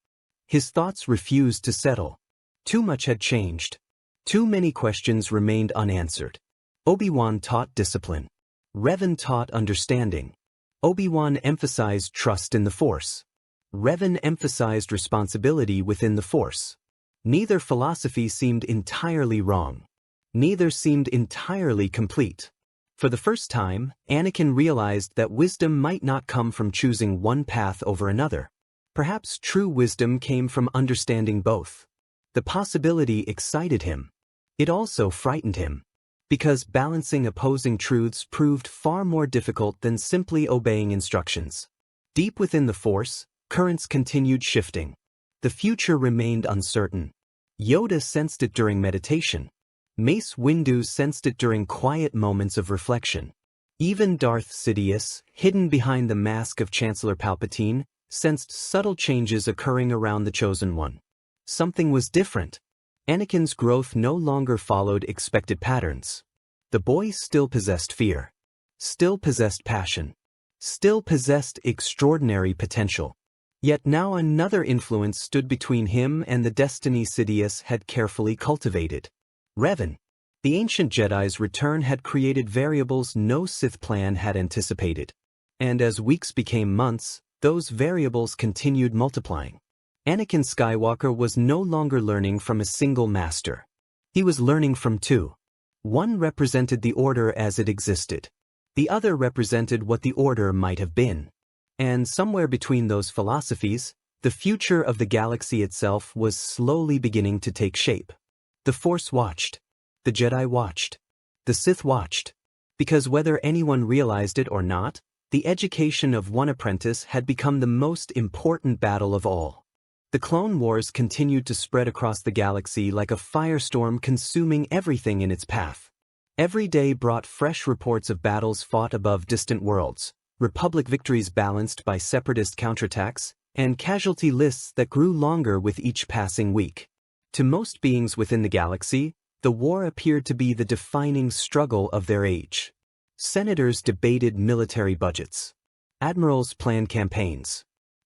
His thoughts refused to settle. Too much had changed. Too many questions remained unanswered. Obi-Wan taught discipline. Revan taught understanding. Obi-Wan emphasized trust in the Force. Revan emphasized responsibility within the Force. Neither philosophy seemed entirely wrong. Neither seemed entirely complete. For the first time, Anakin realized that wisdom might not come from choosing one path over another. Perhaps true wisdom came from understanding both. The possibility excited him. It also frightened him. Because balancing opposing truths proved far more difficult than simply obeying instructions. Deep within the Force, currents continued shifting. The future remained uncertain. Yoda sensed it during meditation. Mace Windu sensed it during quiet moments of reflection. Even Darth Sidious, hidden behind the mask of Chancellor Palpatine, sensed subtle changes occurring around the Chosen One. Something was different. Anakin's growth no longer followed expected patterns. The boy still possessed fear. Still possessed passion. Still possessed extraordinary potential. Yet now another influence stood between him and the destiny Sidious had carefully cultivated. Revan. The ancient Jedi's return had created variables no Sith plan had anticipated. And as weeks became months, those variables continued multiplying. Anakin Skywalker was no longer learning from a single master. He was learning from two. One represented the Order as it existed. The other represented what the Order might have been. And somewhere between those philosophies, the future of the galaxy itself was slowly beginning to take shape. The Force watched. The Jedi watched. The Sith watched. Because whether anyone realized it or not, the education of one apprentice had become the most important battle of all. The Clone Wars continued to spread across the galaxy like a firestorm consuming everything in its path. Every day brought fresh reports of battles fought above distant worlds, Republic victories balanced by Separatist counterattacks, and casualty lists that grew longer with each passing week. To most beings within the galaxy, the war appeared to be the defining struggle of their age. Senators debated military budgets. Admirals planned campaigns.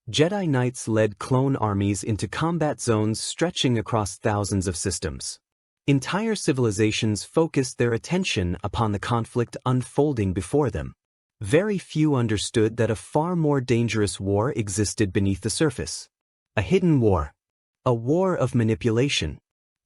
Jedi Knights led clone armies into combat zones stretching across thousands of systems. Entire civilizations focused their attention upon the conflict unfolding before them. Very few understood that a far more dangerous war existed beneath the surface. A hidden war. A war of manipulation.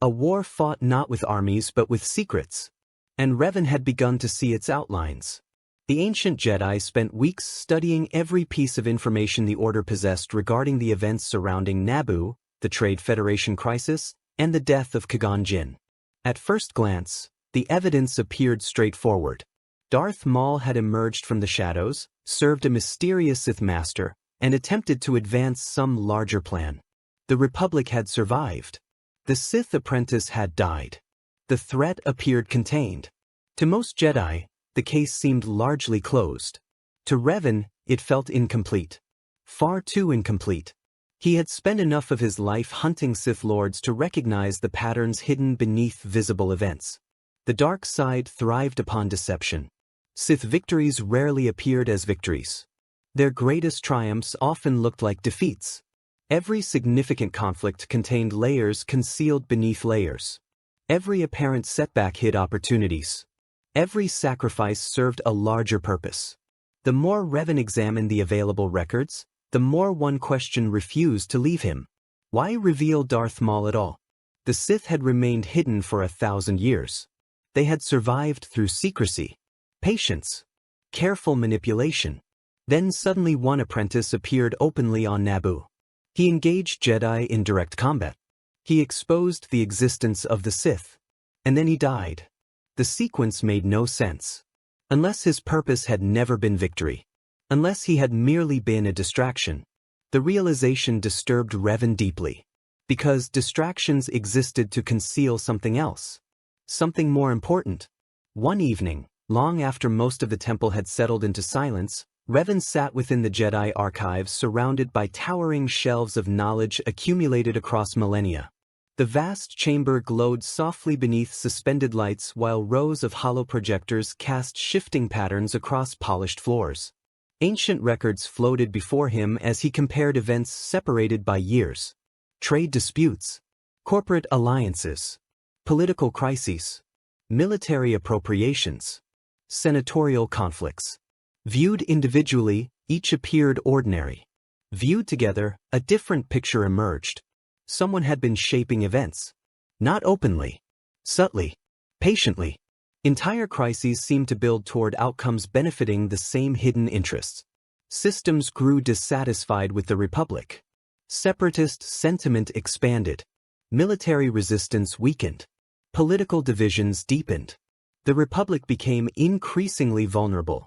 A war fought not with armies but with secrets. And Revan had begun to see its outlines. The ancient Jedi spent weeks studying every piece of information the Order possessed regarding the events surrounding Naboo, the Trade Federation crisis, and the death of Qui-Gon Jinn. At first glance, the evidence appeared straightforward. Darth Maul had emerged from the shadows, served a mysterious Sith master, and attempted to advance some larger plan. The Republic had survived. The Sith apprentice had died. The threat appeared contained. To most Jedi, the case seemed largely closed. To Revan, it felt incomplete. Far too incomplete. He had spent enough of his life hunting Sith Lords to recognize the patterns hidden beneath visible events. The dark side thrived upon deception. Sith victories rarely appeared as victories. Their greatest triumphs often looked like defeats. Every significant conflict contained layers concealed beneath layers. Every apparent setback hid opportunities. Every sacrifice served a larger purpose. The more Revan examined the available records, the more one question refused to leave him. Why reveal Darth Maul at all? The Sith had remained hidden for 1,000 years. They had survived through secrecy, patience, careful manipulation. Then suddenly one apprentice appeared openly on Naboo. He engaged Jedi in direct combat. He exposed the existence of the Sith. And then he died. The sequence made no sense. Unless his purpose had never been victory. Unless he had merely been a distraction. The realization disturbed Revan deeply. Because distractions existed to conceal something else. Something more important. One evening, long after most of the temple had settled into silence, Revan sat within the Jedi archives surrounded by towering shelves of knowledge accumulated across millennia. The vast chamber glowed softly beneath suspended lights while rows of hollow projectors cast shifting patterns across polished floors. Ancient records floated before him as he compared events separated by years. Trade disputes, corporate alliances, political crises, military appropriations, senatorial conflicts. Viewed individually, each appeared ordinary. Viewed together, a different picture emerged. Someone had been shaping events. Not openly. Subtly. Patiently. Entire crises seemed to build toward outcomes benefiting the same hidden interests. Systems grew dissatisfied with the Republic. Separatist sentiment expanded. Military resistance weakened. Political divisions deepened. The Republic became increasingly vulnerable.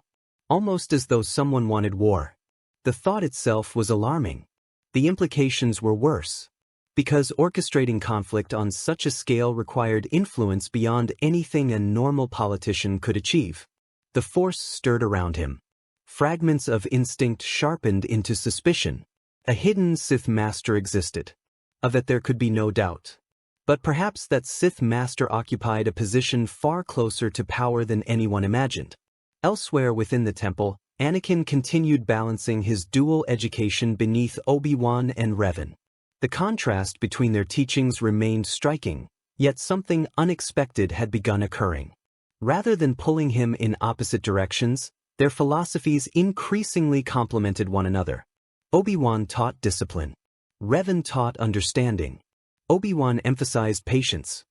Almost as though someone wanted war. The thought itself was alarming. The implications were worse. Because orchestrating conflict on such a scale required influence beyond anything a normal politician could achieve. The force stirred around him. Fragments of instinct sharpened into suspicion. A hidden Sith master existed. Of it there could be no doubt. But perhaps that Sith master occupied a position far closer to power than anyone imagined. Elsewhere within the temple, Anakin continued balancing his dual education beneath Obi-Wan and Revan. The contrast between their teachings remained striking, yet something unexpected had begun occurring. Rather than pulling him in opposite directions, their philosophies increasingly complemented one another. Obi-Wan taught discipline. Revan taught understanding. Obi-Wan emphasized patience.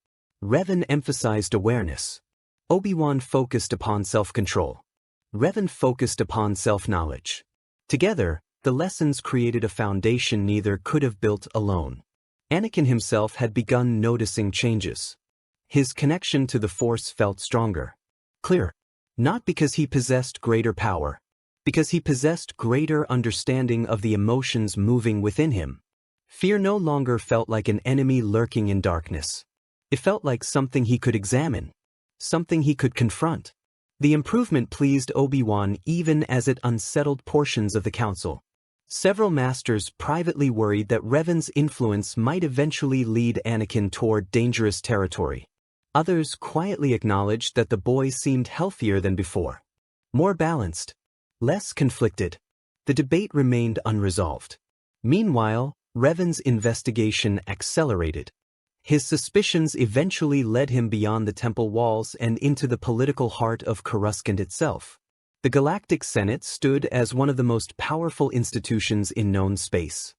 Revan emphasized awareness. Obi-Wan focused upon self-control. Revan focused upon self-knowledge. Together, the lessons created a foundation neither could have built alone. Anakin himself had begun noticing changes. His connection to the Force felt stronger. Clearer. Not because he possessed greater power. Because he possessed greater understanding of the emotions moving within him. Fear no longer felt like an enemy lurking in darkness. It felt like something he could examine. Something he could confront. The improvement pleased Obi-Wan even as it unsettled portions of the Council. Several masters privately worried that Revan's influence might eventually lead Anakin toward dangerous territory. Others quietly acknowledged that the boy seemed healthier than before. More balanced. Less conflicted. The debate remained unresolved. Meanwhile, Revan's investigation accelerated. His suspicions eventually led him beyond the temple walls and into the political heart of Coruscant itself. The Galactic Senate stood as one of the most powerful institutions in known space.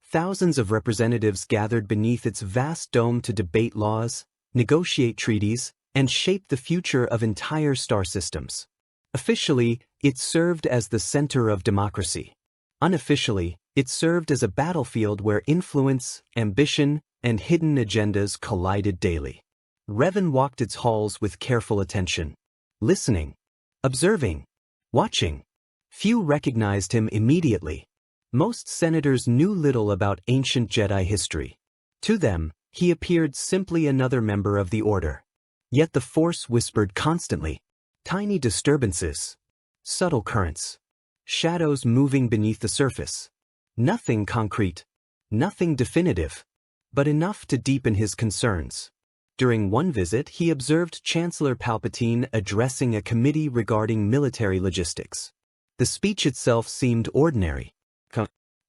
Thousands of representatives gathered beneath its vast dome to debate laws, negotiate treaties, and shape the future of entire star systems. Officially, it served as the center of democracy. Unofficially, it served as a battlefield where influence, ambition, and hidden agendas collided daily. Revan walked its halls with careful attention. Listening. observing, watching. Few recognized him immediately. Most senators knew little about ancient Jedi history. To them, he appeared simply another member of the Order. Yet the Force whispered constantly. Tiny disturbances. Subtle currents. Shadows moving beneath the surface. Nothing concrete. Nothing definitive. But enough to deepen his concerns. During one visit, he observed Chancellor Palpatine addressing a committee regarding military logistics. The speech itself seemed ordinary.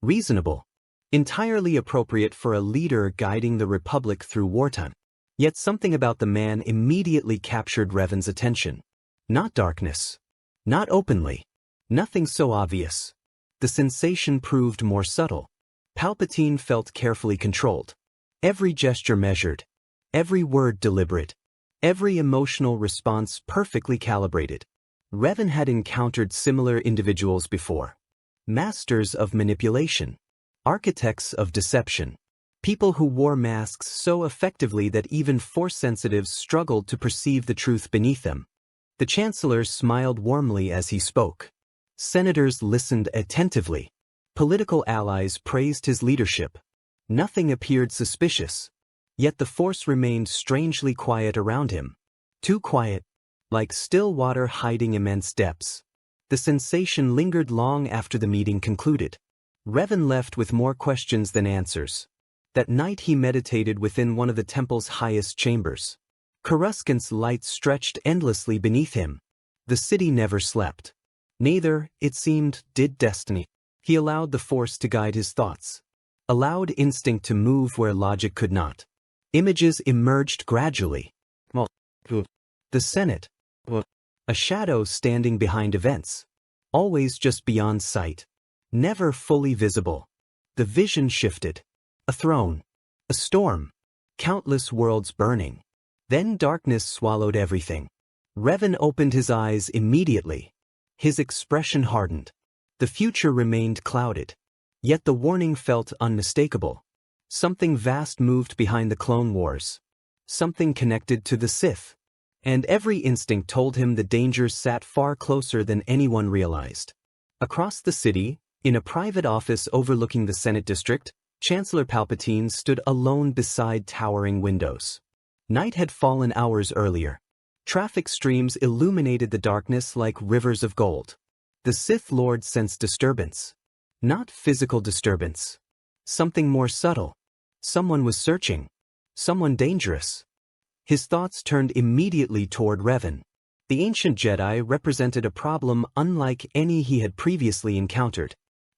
Reasonable. Entirely appropriate for a leader guiding the Republic through wartime. Yet something about the man immediately captured Revan's attention. Not darkness. Not openly. Nothing so obvious. The sensation proved more subtle. Palpatine felt carefully controlled. Every gesture measured. Every word deliberate. Every emotional response perfectly calibrated. Revan had encountered similar individuals before. Masters of manipulation. Architects of deception. People who wore masks so effectively that even Force sensitives struggled to perceive the truth beneath them. The Chancellor smiled warmly as he spoke. Senators listened attentively. Political allies praised his leadership. Nothing appeared suspicious. Yet the Force remained strangely quiet around him. Too quiet, like still water hiding immense depths. The sensation lingered long after the meeting concluded. Revan left with more questions than answers. That night he meditated within one of the temple's highest chambers. Coruscant's light stretched endlessly beneath him. The city never slept. Neither, it seemed, did destiny. He allowed the Force to guide his thoughts. Allowed instinct to move where logic could not. Images emerged gradually. The Senate. A shadow standing behind events. Always just beyond sight. Never fully visible. The vision shifted. A throne. A storm. Countless worlds burning. Then darkness swallowed everything. Revan opened his eyes immediately. His expression hardened. The future remained clouded. Yet the warning felt unmistakable. Something vast moved behind the Clone Wars. Something connected to the Sith. And every instinct told him the dangers sat far closer than anyone realized. Across the city, in a private office overlooking the Senate district, Chancellor Palpatine stood alone beside towering windows. Night had fallen hours earlier. Traffic streams illuminated the darkness like rivers of gold. The Sith Lord sensed disturbance. Not physical disturbance. Something more subtle. Someone was searching. Someone dangerous. His thoughts turned immediately toward Revan. The ancient Jedi represented a problem unlike any he had previously encountered.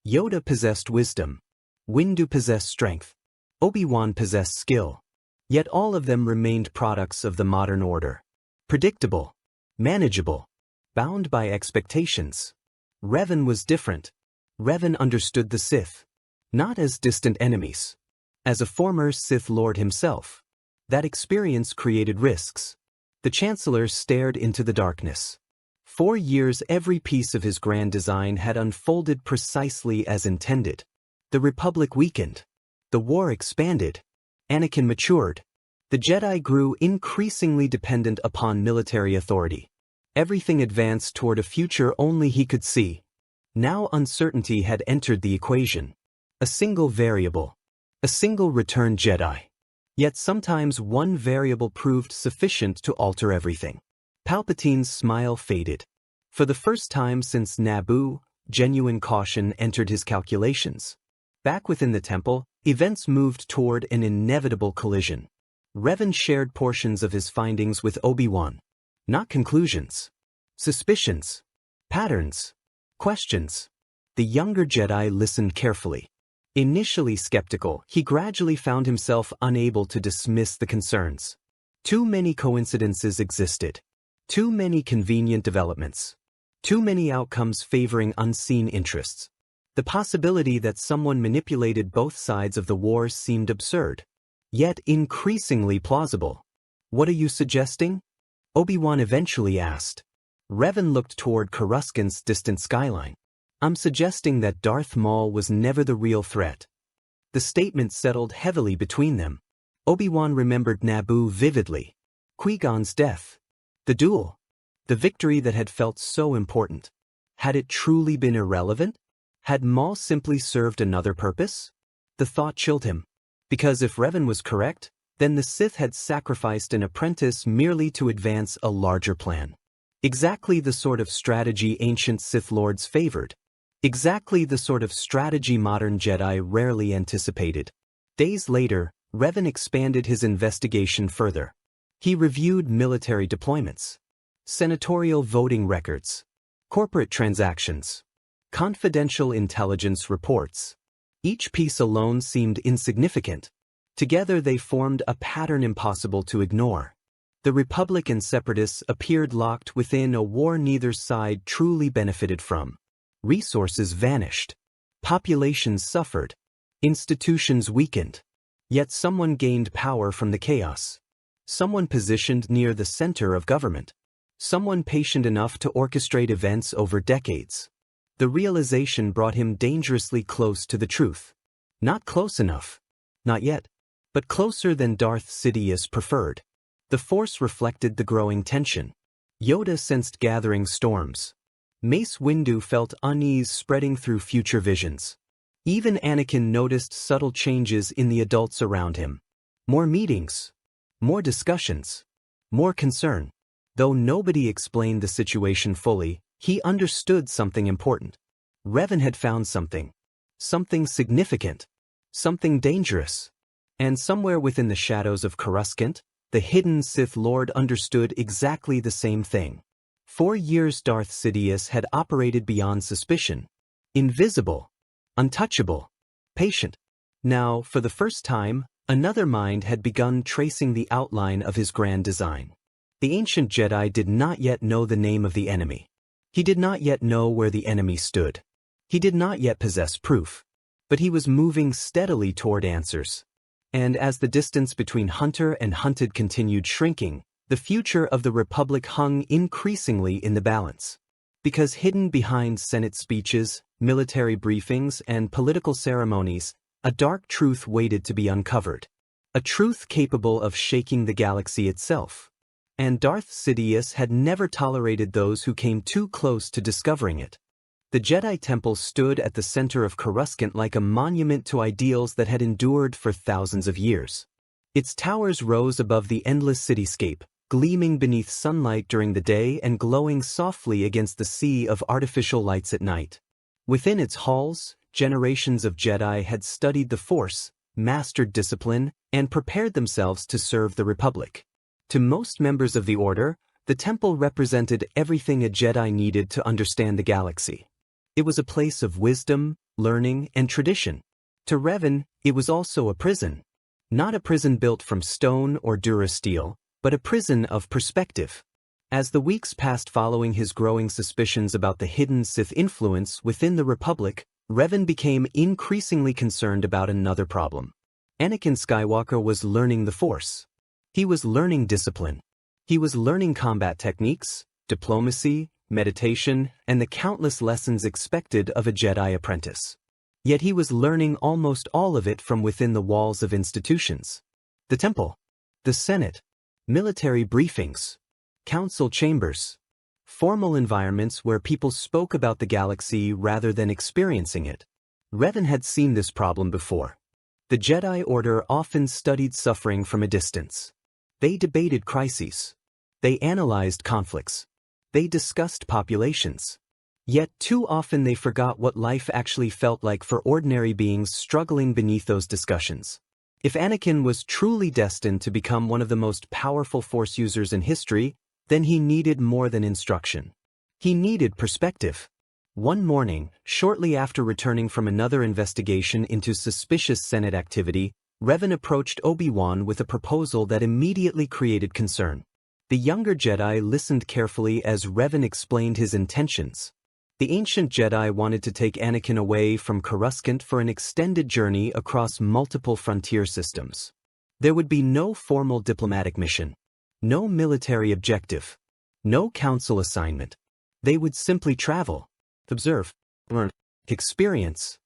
Yoda possessed wisdom. Windu possessed strength. Obi-Wan possessed skill. Yet all of them remained products of the modern order. Predictable. Manageable. Bound by expectations. Revan was different. Revan understood the Sith. Not as distant enemies. As a former Sith Lord himself. That experience created risks. The Chancellor stared into the darkness. For years every piece of his grand design had unfolded precisely as intended. The Republic weakened. The war expanded. Anakin matured. The Jedi grew increasingly dependent upon military authority. Everything advanced toward a future only he could see. Now uncertainty had entered the equation. A single variable. A single returned Jedi. Yet sometimes one variable proved sufficient to alter everything. Palpatine's smile faded. For the first time since Naboo, genuine caution entered his calculations. Back within the temple, events moved toward an inevitable collision. Revan shared portions of his findings with Obi-Wan. Not conclusions. Suspicions. Patterns. Questions. The younger Jedi listened carefully. Initially skeptical, he gradually found himself unable to dismiss the concerns. Too many coincidences existed. Too many convenient developments. Too many outcomes favoring unseen interests. The possibility that someone manipulated both sides of the war seemed absurd, yet increasingly plausible. "What are you suggesting?" Obi-Wan eventually asked. Revan looked toward Coruscant's distant skyline. "I'm suggesting that Darth Maul was never the real threat." The statement settled heavily between them. Obi-Wan remembered Naboo vividly. Qui-Gon's death. The duel. The victory that had felt so important. Had it truly been irrelevant? Had Maul simply served another purpose? The thought chilled him. Because if Revan was correct, then the Sith had sacrificed an apprentice merely to advance a larger plan. Exactly the sort of strategy ancient Sith lords favored. Exactly the sort of strategy modern Jedi rarely anticipated. Days later, Revan expanded his investigation further. He reviewed military deployments, senatorial voting records, corporate transactions, confidential intelligence reports. Each piece alone seemed insignificant. Together they formed a pattern impossible to ignore. The Republic and Separatists appeared locked within a war neither side truly benefited from. Resources vanished. Populations suffered. Institutions weakened. Yet someone gained power from the chaos. Someone positioned near the center of government. Someone patient enough to orchestrate events over decades. The realization brought him dangerously close to the truth. Not close enough. Not yet. But closer than Darth Sidious preferred. The Force reflected the growing tension. Yoda sensed gathering storms. Mace Windu felt unease spreading through future visions. Even Anakin noticed subtle changes in the adults around him. More meetings. More discussions. More concern. Though nobody explained the situation fully, he understood something important. Revan had found something. Something significant. Something dangerous. And somewhere within the shadows of Coruscant, the hidden Sith Lord understood exactly the same thing. For years Darth Sidious had operated beyond suspicion. Invisible. Untouchable. Patient. Now, for the first time, another mind had begun tracing the outline of his grand design. The ancient Jedi did not yet know the name of the enemy. He did not yet know where the enemy stood. He did not yet possess proof. But he was moving steadily toward answers. And as the distance between hunter and hunted continued shrinking, the future of the Republic hung increasingly in the balance. Because hidden behind Senate speeches, military briefings, and political ceremonies, a dark truth waited to be uncovered. A truth capable of shaking the galaxy itself. And Darth Sidious had never tolerated those who came too close to discovering it. The Jedi Temple stood at the center of Coruscant like a monument to ideals that had endured for thousands of years. Its towers rose above the endless cityscape, gleaming beneath sunlight during the day and glowing softly against the sea of artificial lights at night. Within its halls, generations of Jedi had studied the Force, mastered discipline, and prepared themselves to serve the Republic. To most members of the Order, the temple represented everything a Jedi needed to understand the galaxy. It was a place of wisdom, learning, and tradition. To Revan, it was also a prison. Not a prison built from stone or durasteel, but a prison of perspective. As the weeks passed following his growing suspicions about the hidden Sith influence within the Republic, Revan became increasingly concerned about another problem. Anakin Skywalker was learning the Force. He was learning discipline. He was learning combat techniques, diplomacy, meditation, and the countless lessons expected of a Jedi apprentice. Yet he was learning almost all of it from within the walls of institutions. The temple, the Senate, military briefings, council chambers, formal environments where people spoke about the galaxy rather than experiencing it. Revan had seen this problem before. The Jedi Order often studied suffering from a distance. They debated crises. They analyzed conflicts. They discussed populations. Yet too often they forgot what life actually felt like for ordinary beings struggling beneath those discussions. If Anakin was truly destined to become one of the most powerful Force users in history, then he needed more than instruction. He needed perspective. One morning, shortly after returning from another investigation into suspicious Senate activity, Revan approached Obi-Wan with a proposal that immediately created concern. The younger Jedi listened carefully as Revan explained his intentions. The ancient Jedi wanted to take Anakin away from Coruscant for an extended journey across multiple frontier systems. There would be no formal diplomatic mission, no military objective, no council assignment. They would simply travel, observe, learn, experience.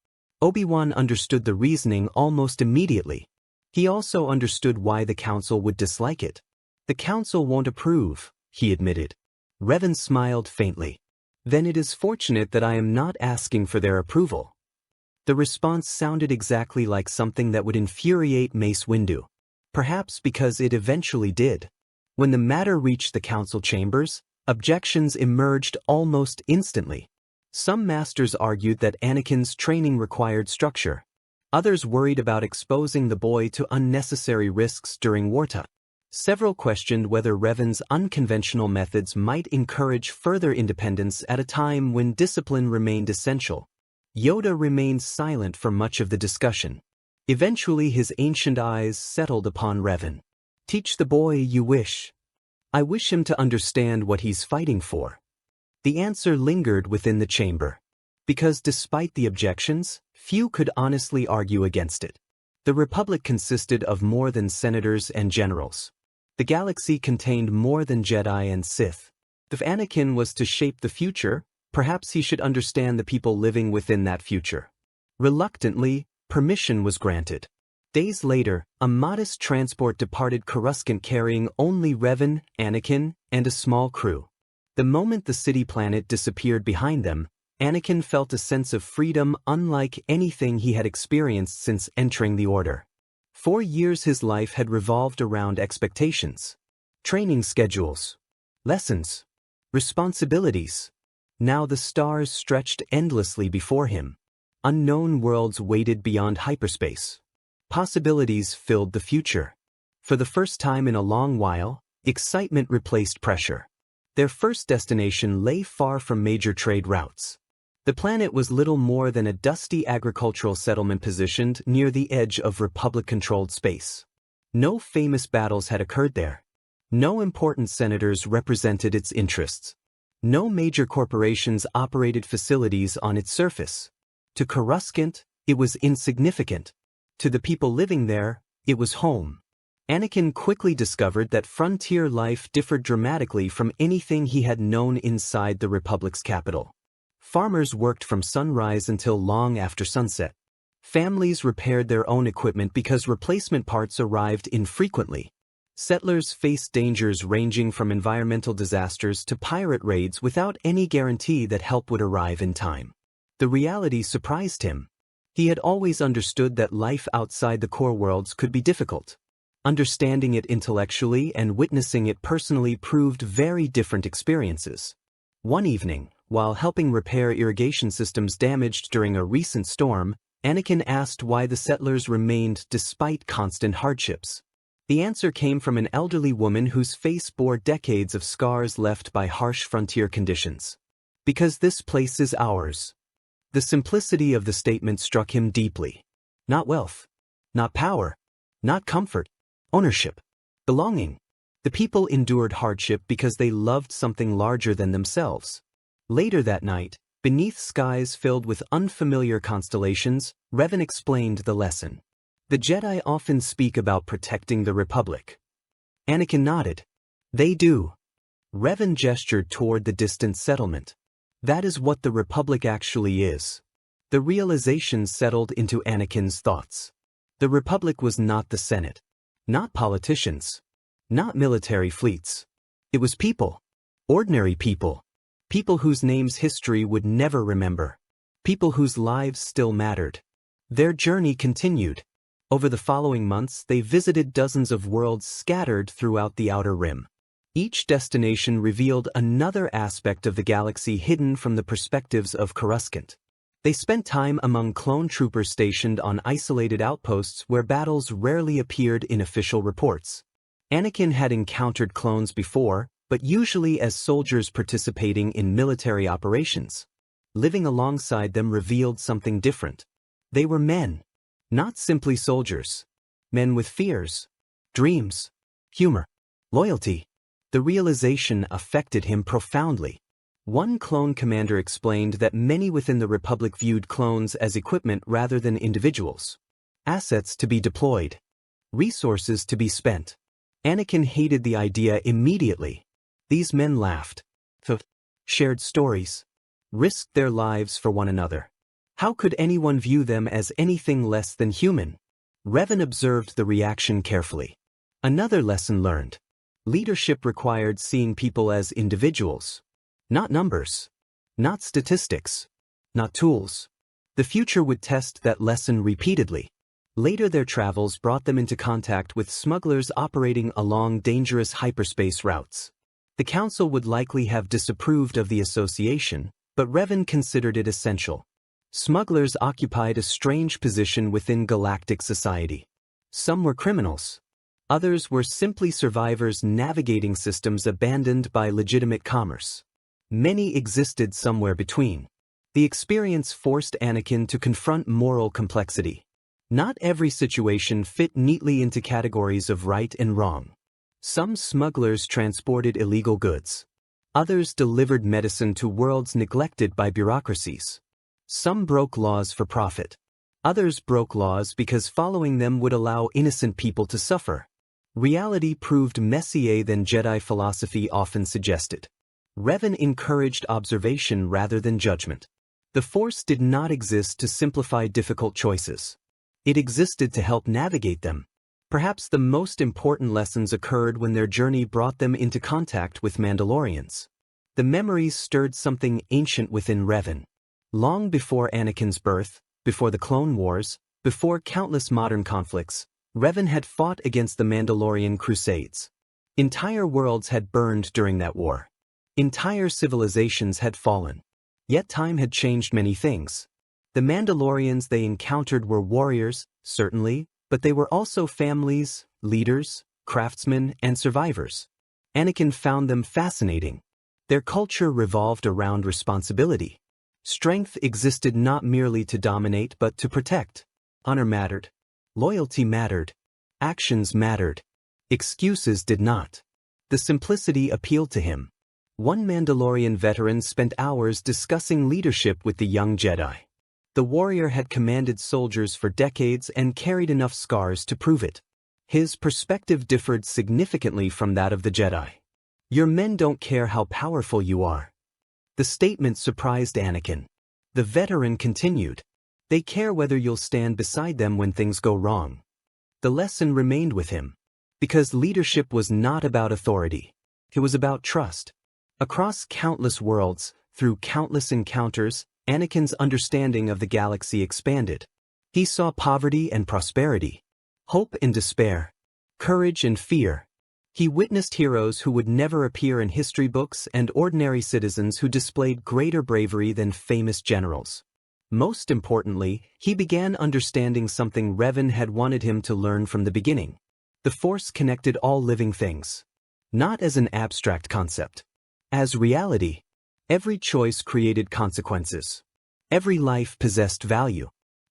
Obi-Wan understood the reasoning almost immediately. He also understood why the council would dislike it. The council won't approve, he admitted. Revan smiled faintly. Then it is fortunate that I am not asking for their approval. The response sounded exactly like something that would infuriate Mace Windu. Perhaps because it eventually did. When the matter reached the council chambers, objections emerged almost instantly. Some masters argued that Anakin's training required structure. Others worried about exposing the boy to unnecessary risks during wartime. Several questioned whether Revan's unconventional methods might encourage further independence at a time when discipline remained essential. Yoda remained silent for much of the discussion. Eventually his ancient eyes settled upon Revan. "Teach the boy you wish. I wish him to understand what he's fighting for." The answer lingered within the chamber. Because despite the objections, few could honestly argue against it. The Republic consisted of more than senators and generals. The galaxy contained more than Jedi and Sith. If Anakin was to shape the future, perhaps he should understand the people living within that future. Reluctantly, permission was granted. Days later, a modest transport departed Coruscant carrying only Revan, Anakin, and a small crew. The moment the city planet disappeared behind them, Anakin felt a sense of freedom unlike anything he had experienced since entering the Order. 4 years his life had revolved around expectations, training schedules, lessons, responsibilities. Now the stars stretched endlessly before him. Unknown worlds waited beyond hyperspace. Possibilities filled the future. For the first time in a long while, excitement replaced pressure. Their first destination lay far from major trade routes. The planet was little more than a dusty agricultural settlement positioned near the edge of Republic-controlled space. No famous battles had occurred there. No important senators represented its interests. No major corporations operated facilities on its surface. To Coruscant, it was insignificant. To the people living there, it was home. Anakin quickly discovered that frontier life differed dramatically from anything he had known inside the Republic's capital. Farmers worked from sunrise until long after sunset. Families repaired their own equipment because replacement parts arrived infrequently. Settlers faced dangers ranging from environmental disasters to pirate raids without any guarantee that help would arrive in time. The reality surprised him. He had always understood that life outside the core worlds could be difficult. Understanding it intellectually and witnessing it personally proved very different experiences. One evening, while helping repair irrigation systems damaged during a recent storm, Anakin asked why the settlers remained despite constant hardships. The answer came from an elderly woman whose face bore decades of scars left by harsh frontier conditions. "Because this place is ours." The simplicity of the statement struck him deeply. Not wealth, not power, not comfort, ownership, belonging. The people endured hardship because they loved something larger than themselves. Later that night, beneath skies filled with unfamiliar constellations, Revan explained the lesson. The Jedi often speak about protecting the Republic. Anakin nodded. "They do." Revan gestured toward the distant settlement. "That is what the Republic actually is." The realization settled into Anakin's thoughts. The Republic was not the Senate, not politicians, not military fleets. It was people. Ordinary people. People whose names history would never remember. People whose lives still mattered. Their journey continued. Over the following months, they visited dozens of worlds scattered throughout the Outer Rim. Each destination revealed another aspect of the galaxy hidden from the perspectives of Coruscant. They spent time among clone troopers stationed on isolated outposts where battles rarely appeared in official reports. Anakin had encountered clones before, but usually as soldiers participating in military operations. Living alongside them revealed something different. They were men, not simply soldiers. Men with fears, dreams, humor, loyalty. The realization affected him profoundly. One clone commander explained that many within the Republic viewed clones as equipment rather than individuals. Assets to be deployed. Resources to be spent. Anakin hated the idea immediately. These men laughed, shared stories, risked their lives for one another. How could anyone view them as anything less than human? Revan observed the reaction carefully. Another lesson learned. Leadership required seeing people as individuals. Not numbers. Not statistics. Not tools. The future would test that lesson repeatedly. Later their travels brought them into contact with smugglers operating along dangerous hyperspace routes. The Council would likely have disapproved of the association, but Revan considered it essential. Smugglers occupied a strange position within galactic society. Some were criminals. Others were simply survivors navigating systems abandoned by legitimate commerce. Many existed somewhere between. The experience forced Anakin to confront moral complexity. Not every situation fit neatly into categories of right and wrong. Some smugglers transported illegal goods. Others delivered medicine to worlds neglected by bureaucracies. Some broke laws for profit. Others broke laws because following them would allow innocent people to suffer. Reality proved messier than Jedi philosophy often suggested. Revan encouraged observation rather than judgment. The Force did not exist to simplify difficult choices. It existed to help navigate them. Perhaps the most important lessons occurred when their journey brought them into contact with Mandalorians. The memories stirred something ancient within Revan. Long before Anakin's birth, before the Clone Wars, before countless modern conflicts, Revan had fought against the Mandalorian Crusades. Entire worlds had burned during that war. Entire civilizations had fallen. Yet time had changed many things. The Mandalorians they encountered were warriors, certainly, but they were also families, leaders, craftsmen, and survivors. Anakin found them fascinating. Their culture revolved around responsibility. Strength existed not merely to dominate but to protect. Honor mattered. Loyalty mattered. Actions mattered. Excuses did not. The simplicity appealed to him. One Mandalorian veteran spent hours discussing leadership with the young Jedi. The warrior had commanded soldiers for decades and carried enough scars to prove it. His perspective differed significantly from that of the Jedi. Your men don't care how powerful you are. The statement surprised Anakin. The veteran continued. They care whether you'll stand beside them when things go wrong. The lesson remained with him. Because leadership was not about authority. It was about trust. Across countless worlds, through countless encounters, Anakin's understanding of the galaxy expanded. He saw poverty and prosperity, hope and despair, courage and fear. He witnessed heroes who would never appear in history books and ordinary citizens who displayed greater bravery than famous generals. Most importantly, he began understanding something Revan had wanted him to learn from the beginning. The Force connected all living things. Not as an abstract concept. As reality. Every choice created consequences. Every life possessed value.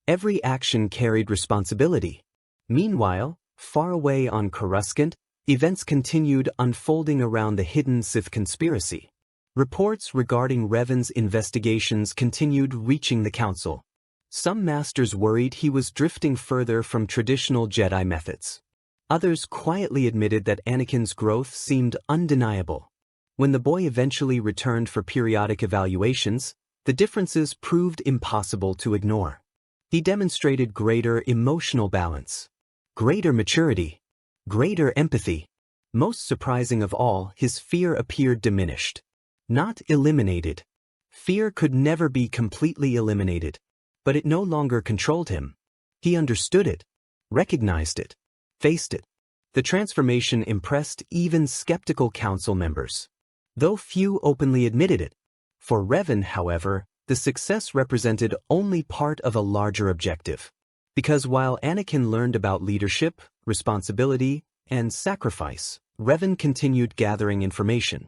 Every action carried responsibility. Meanwhile, far away on Coruscant, events continued unfolding around the hidden Sith conspiracy. Reports regarding Revan's investigations continued reaching the Council. Some masters worried he was drifting further from traditional Jedi methods. Others quietly admitted that Anakin's growth seemed undeniable. When the boy eventually returned for periodic evaluations, the differences proved impossible to ignore. He demonstrated greater emotional balance, greater maturity, greater empathy. Most surprising of all, his fear appeared diminished. Not eliminated. Fear could never be completely eliminated, but it no longer controlled him. He understood it, recognized it, faced it. The transformation impressed even skeptical council members, though few openly admitted it. For Revan, however, the success represented only part of a larger objective. Because while Anakin learned about leadership, responsibility, and sacrifice, Revan continued gathering information.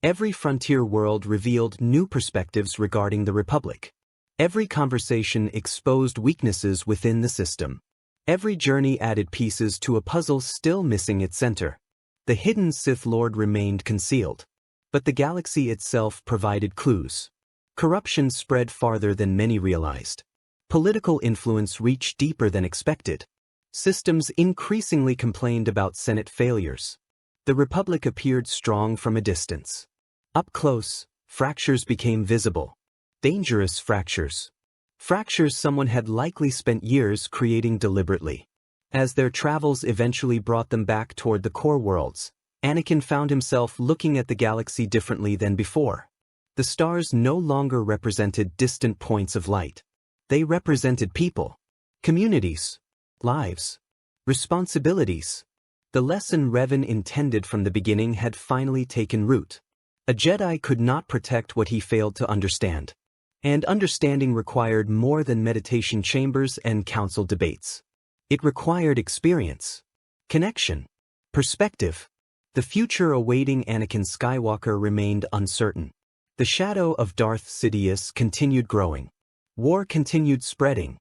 Every frontier world revealed new perspectives regarding the Republic. Every conversation exposed weaknesses within the system. Every journey added pieces to a puzzle still missing its center. The hidden Sith Lord remained concealed. But the galaxy itself provided clues. Corruption spread farther than many realized. Political influence reached deeper than expected. Systems increasingly complained about Senate failures. The Republic appeared strong from a distance. Up close, fractures became visible. Dangerous fractures. Fractures someone had likely spent years creating deliberately. As their travels eventually brought them back toward the core worlds, Anakin found himself looking at the galaxy differently than before. The stars no longer represented distant points of light. They represented people, communities, lives, responsibilities. The lesson Revan intended from the beginning had finally taken root. A Jedi could not protect what he failed to understand. And understanding required more than meditation chambers and council debates. It required experience, connection, perspective. The future awaiting Anakin Skywalker remained uncertain. The shadow of Darth Sidious continued growing. War continued spreading.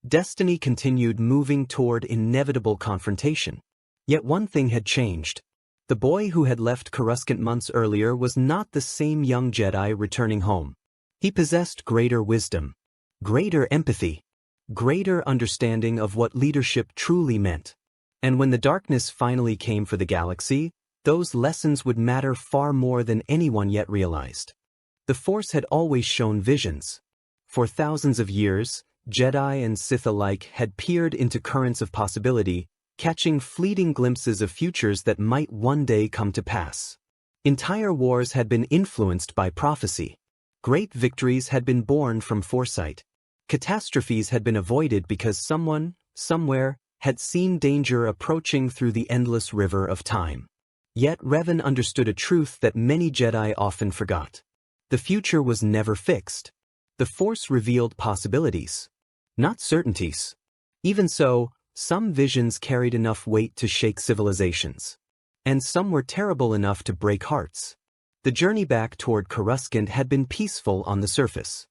Destiny continued moving toward inevitable confrontation. Yet one thing had changed. The boy who had left Coruscant months earlier was not the same young Jedi returning home. He possessed greater wisdom, greater empathy, greater understanding of what leadership truly meant. And when the darkness finally came for the galaxy, those lessons would matter far more than anyone yet realized. The Force had always shown visions. For thousands of years, Jedi and Sith alike had peered into currents of possibility, catching fleeting glimpses of futures that might one day come to pass. Entire wars had been influenced by prophecy. Great victories had been born from foresight. Catastrophes had been avoided because someone, somewhere, had seen danger approaching through the endless river of time. Yet Revan understood a truth that many Jedi often forgot. The future was never fixed. The Force revealed possibilities, not certainties. Even so, some visions carried enough weight to shake civilizations. And some were terrible enough to break hearts. The journey back toward Coruscant had been peaceful on the surface.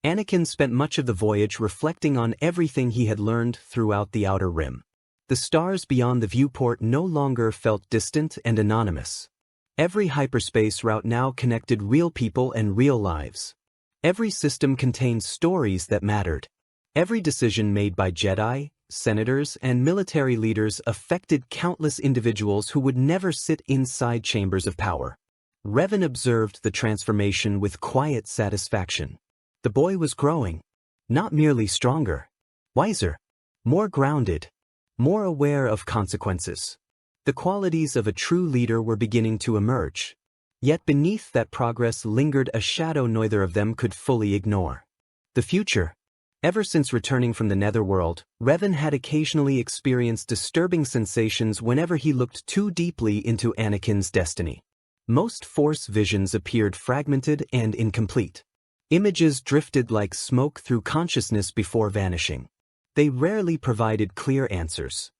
Anakin spent much of the voyage reflecting on everything he had learned throughout the Outer Rim. The stars beyond the viewport no longer felt distant and anonymous. Every hyperspace route now connected real people and real lives. Every system contained stories that mattered. Every decision made by Jedi, senators, and military leaders affected countless individuals who would never sit inside chambers of power. Revan observed the transformation with quiet satisfaction. The boy was growing, not merely stronger, wiser, more grounded, more aware of consequences. The qualities of a true leader were beginning to emerge. Yet beneath that progress lingered a shadow neither of them could fully ignore. The future. Ever since returning from the Netherworld, Revan had occasionally experienced disturbing sensations whenever he looked too deeply into Anakin's destiny. Most Force visions appeared fragmented and incomplete. Images drifted like smoke through consciousness before vanishing. They rarely provided clear answers.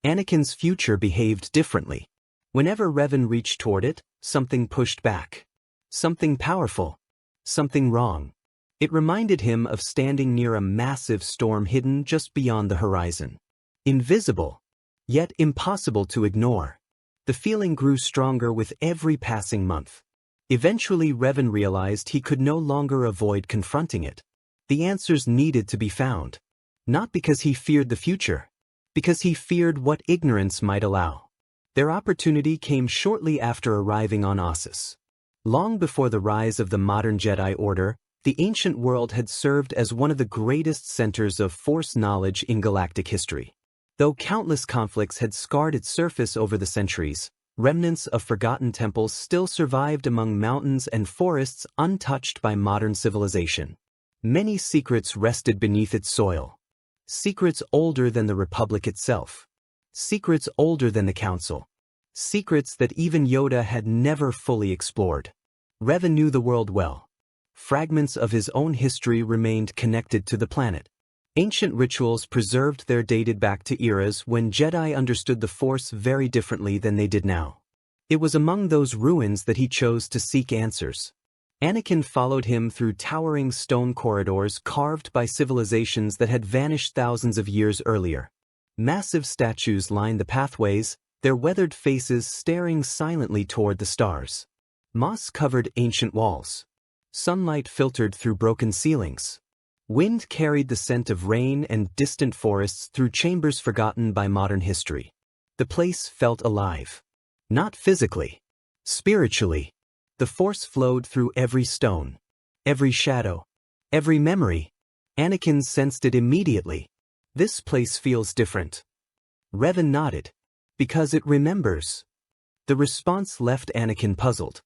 Anakin's future behaved differently. Whenever Revan reached toward it, something pushed back. Something powerful. Something wrong. It reminded him of standing near a massive storm hidden just beyond the horizon. Invisible, yet impossible to ignore. The feeling grew stronger with every passing month. Eventually Revan realized he could no longer avoid confronting it. The answers needed to be found. Not because he feared the future, because he feared what ignorance might allow. Their opportunity came shortly after arriving on Ossus. Long before the rise of the modern Jedi Order, the ancient world had served as one of the greatest centers of Force knowledge in galactic history. Though countless conflicts had scarred its surface over the centuries, remnants of forgotten temples still survived among mountains and forests untouched by modern civilization. Many secrets rested beneath its soil. Secrets older than the Republic itself. Secrets older than the Council. Secrets that even Yoda had never fully explored. Revan knew the world well. Fragments of his own history remained connected to the planet. Ancient rituals preserved there dated back to eras when Jedi understood the Force very differently than they did now. It was among those ruins that he chose to seek answers. Anakin followed him through towering stone corridors carved by civilizations that had vanished thousands of years earlier. Massive statues lined the pathways, their weathered faces staring silently toward the stars. Moss covered ancient walls. Sunlight filtered through broken ceilings. Wind carried the scent of rain and distant forests through chambers forgotten by modern history. The place felt alive. Not physically. Spiritually. The Force flowed through every stone. Every shadow. Every memory. Anakin sensed it immediately. This place feels different. Revan nodded. Because it remembers. The response left Anakin puzzled.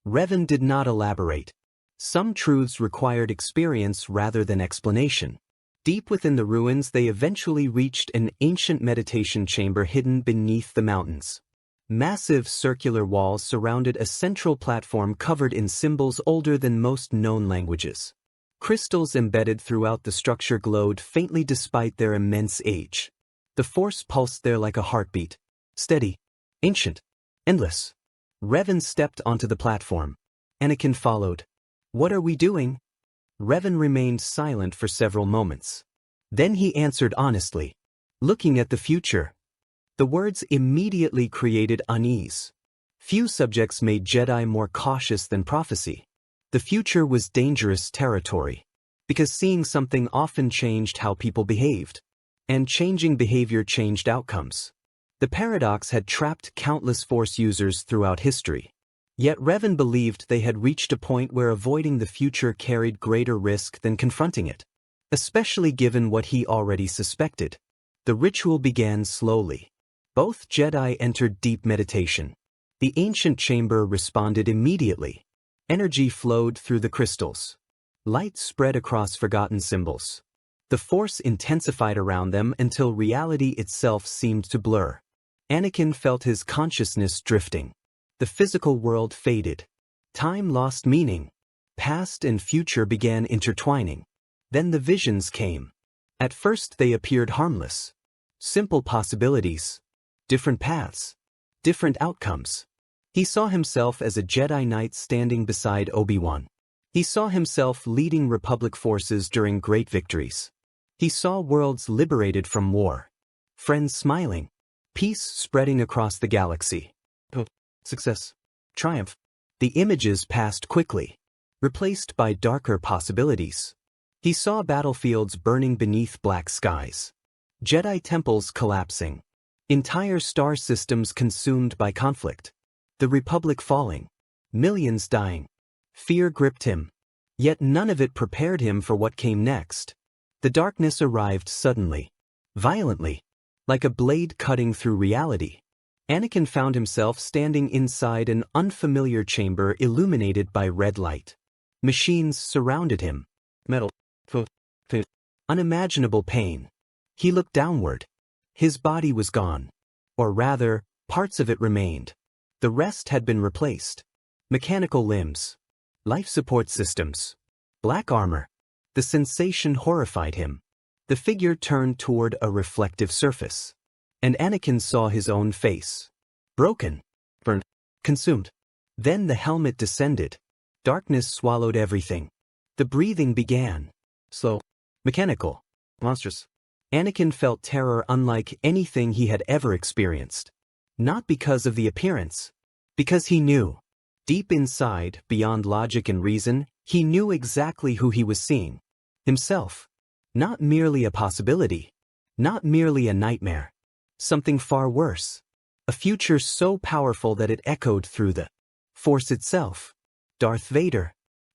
Revan did not elaborate. Some truths required experience rather than explanation. Deep within the ruins they eventually reached an ancient meditation chamber hidden beneath the mountains. Massive circular walls surrounded a central platform covered in symbols older than most known languages. Crystals embedded throughout the structure glowed faintly despite their immense age. The force pulsed there like a heartbeat. Steady, ancient, endless. Revan stepped onto the platform. Anakin followed. "What are we doing?" Revan remained silent for several moments. Then he answered honestly. "Looking at the future." The words immediately created unease. Few subjects made Jedi more cautious than prophecy. The future was dangerous territory, because seeing something often changed how people behaved, and changing behavior changed outcomes. The paradox had trapped countless Force users throughout history. Yet Revan believed they had reached a point where avoiding the future carried greater risk than confronting it, especially given what he already suspected. The ritual began slowly. Both Jedi entered deep meditation. The ancient chamber responded immediately. Energy flowed through the crystals. Light spread across forgotten symbols. The Force intensified around them until reality itself seemed to blur. Anakin felt his consciousness drifting. The physical world faded. Time lost meaning. Past and future began intertwining. Then the visions came. At first they appeared harmless. Simple possibilities. Different paths. Different outcomes. He saw himself as a Jedi Knight standing beside Obi-Wan. He saw himself leading Republic forces during great victories. He saw worlds liberated from war. Friends smiling. Peace spreading across the galaxy. Success. Triumph. The images passed quickly, replaced by darker possibilities. He saw battlefields burning beneath black skies. Jedi temples collapsing. Entire star systems consumed by conflict. The Republic falling. Millions dying. Fear gripped him. Yet none of it prepared him for what came next. The darkness arrived suddenly. Violently. Like a blade cutting through reality. Anakin found himself standing inside an unfamiliar chamber illuminated by red light. Machines surrounded him. Metal. Unimaginable pain. He looked downward. His body was gone. Or rather, parts of it remained. The rest had been replaced. Mechanical limbs. Life support systems. Black armor. The sensation horrified him. The figure turned toward a reflective surface. And Anakin saw his own face. Broken. Burned. Consumed. Then the helmet descended. Darkness swallowed everything. The breathing began. Slow. Mechanical. Monstrous. Anakin felt terror unlike anything he had ever experienced. Not because of the appearance. Because he knew. Deep inside, beyond logic and reason, he knew exactly who he was seeing. Himself. Not merely a possibility. Not merely a nightmare. Something far worse. A future so powerful that it echoed through the Force itself. Darth Vader.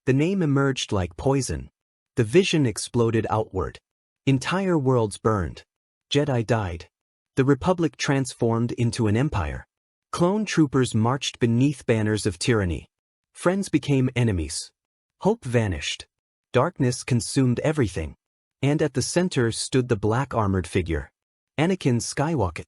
The name emerged like poison. The vision exploded outward. Entire worlds burned. Jedi died. The Republic transformed into an empire. Clone troopers marched beneath banners of tyranny. Friends became enemies. Hope vanished. Darkness consumed everything. And at the center stood the black-armored figure. Anakin Skywalker.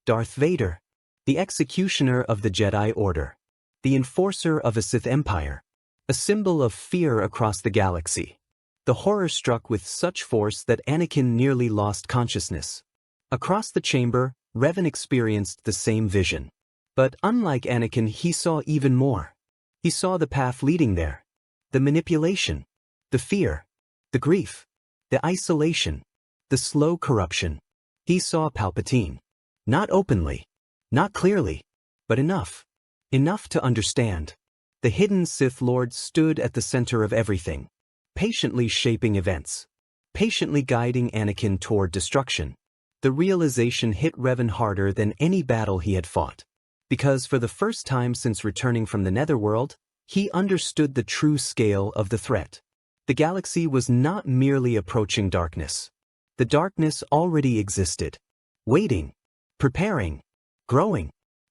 Darth Vader. The executioner of the Jedi Order. The enforcer of a Sith empire. A symbol of fear across the galaxy. The horror struck with such force that Anakin nearly lost consciousness. Across the chamber, Revan experienced the same vision. But unlike Anakin, he saw even more. He saw the path leading there. The manipulation. The fear. The grief. The isolation. The slow corruption. He saw Palpatine. Not openly. Not clearly. But enough. Enough to understand. The hidden Sith Lord stood at the center of everything. Patiently shaping events. Patiently guiding Anakin toward destruction. The realization hit Revan harder than any battle he had fought. Because for the first time since returning from the Netherworld, he understood the true scale of the threat. The galaxy was not merely approaching darkness. The darkness already existed. Waiting. Preparing. Growing.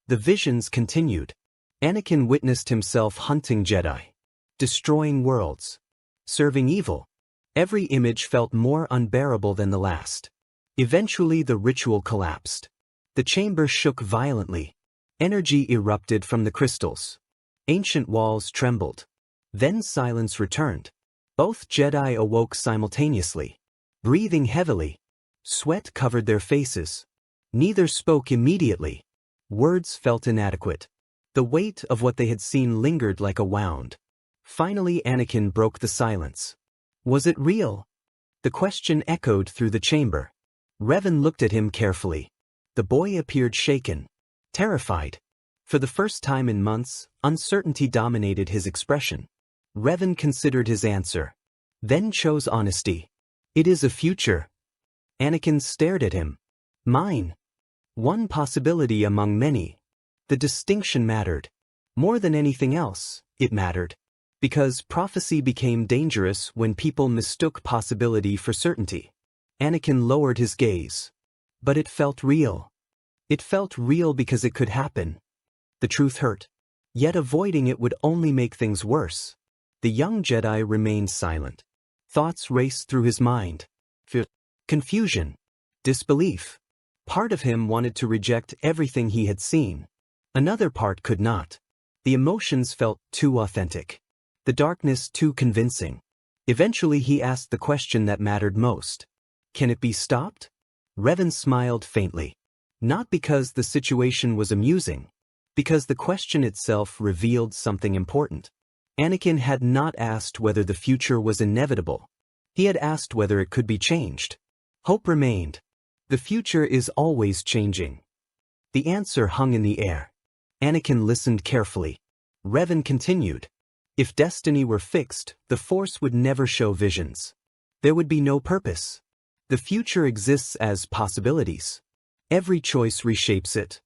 The visions continued. Anakin witnessed himself hunting Jedi, destroying worlds, serving evil. Every image felt more unbearable than the last. Eventually the ritual collapsed. The chamber shook violently. Energy erupted from the crystals. Ancient walls trembled. Then silence returned. Both Jedi awoke simultaneously, breathing heavily. Sweat covered their faces. Neither spoke immediately. Words felt inadequate. The weight of what they had seen lingered like a wound. Finally Anakin broke the silence. Was it real? The question echoed through the chamber. Revan looked at him carefully. The boy appeared shaken, terrified. For the first time in months, uncertainty dominated his expression. Revan considered his answer, then chose honesty. It is a future. Anakin stared at him. Mine. One possibility among many. The distinction mattered. More than anything else, it mattered. Because prophecy became dangerous when people mistook possibility for certainty. Anakin lowered his gaze. But it felt real. It felt real because it could happen. The truth hurt. Yet avoiding it would only make things worse. The young Jedi remained silent. Thoughts raced through his mind. Fear, confusion, disbelief. Part of him wanted to reject everything he had seen. Another part could not. The emotions felt too authentic. The darkness too convincing. Eventually he asked the question that mattered most. Can it be stopped? Revan smiled faintly. Not because the situation was amusing. Because the question itself revealed something important. Anakin had not asked whether the future was inevitable. He had asked whether it could be changed. Hope remained. The future is always changing. The answer hung in the air. Anakin listened carefully. Revan continued. If destiny were fixed, the Force would never show visions. There would be no purpose. The future exists as possibilities. Every choice reshapes it.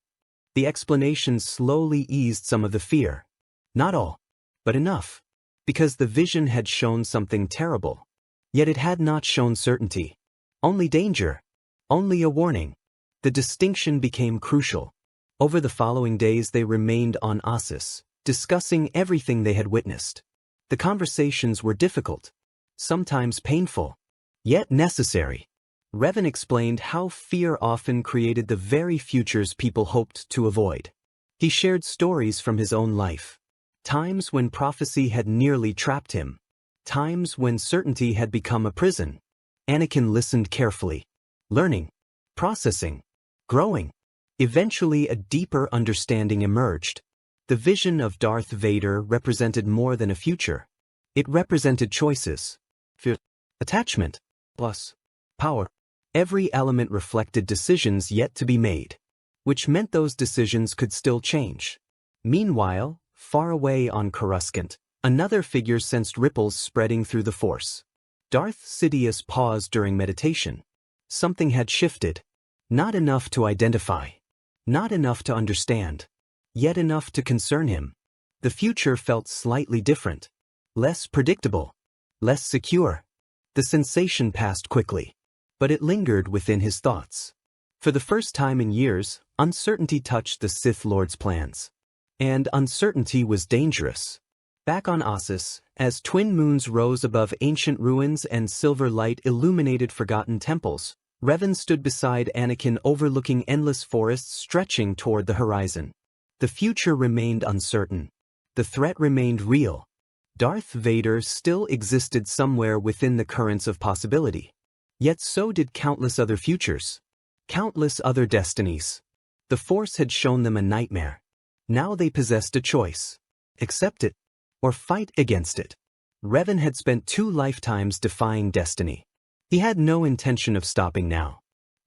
The explanation slowly eased some of the fear. Not all, but enough. Because the vision had shown something terrible. Yet it had not shown certainty. Only danger. Only a warning. The distinction became crucial. Over the following days they remained on Ossus, discussing everything they had witnessed. The conversations were difficult, sometimes painful, yet necessary. Revan explained how fear often created the very futures people hoped to avoid. He shared stories from his own life. Times when prophecy had nearly trapped him. Times when certainty had become a prison. Anakin listened carefully, learning, processing, growing. Eventually a deeper understanding emerged. The vision of Darth Vader represented more than a future. It represented choices. Fear, attachment, plus power. Every element reflected decisions yet to be made, which meant those decisions could still change. Meanwhile, far away on Coruscant, another figure sensed ripples spreading through the Force. Darth Sidious paused during meditation. Something had shifted. Not enough to identify. Not enough to understand. Yet enough to concern him. The future felt slightly different. Less predictable. Less secure. The sensation passed quickly. But it lingered within his thoughts. For the first time in years, uncertainty touched the Sith Lord's plans. And uncertainty was dangerous. Back on Ossus, as twin moons rose above ancient ruins and silver light illuminated forgotten temples, Revan stood beside Anakin overlooking endless forests stretching toward the horizon. The future remained uncertain. The threat remained real. Darth Vader still existed somewhere within the currents of possibility. Yet so did countless other futures. Countless other destinies. The Force had shown them a nightmare. Now they possessed a choice. Accept it, or fight against it. Revan had spent 2 lifetimes defying destiny. He had no intention of stopping now.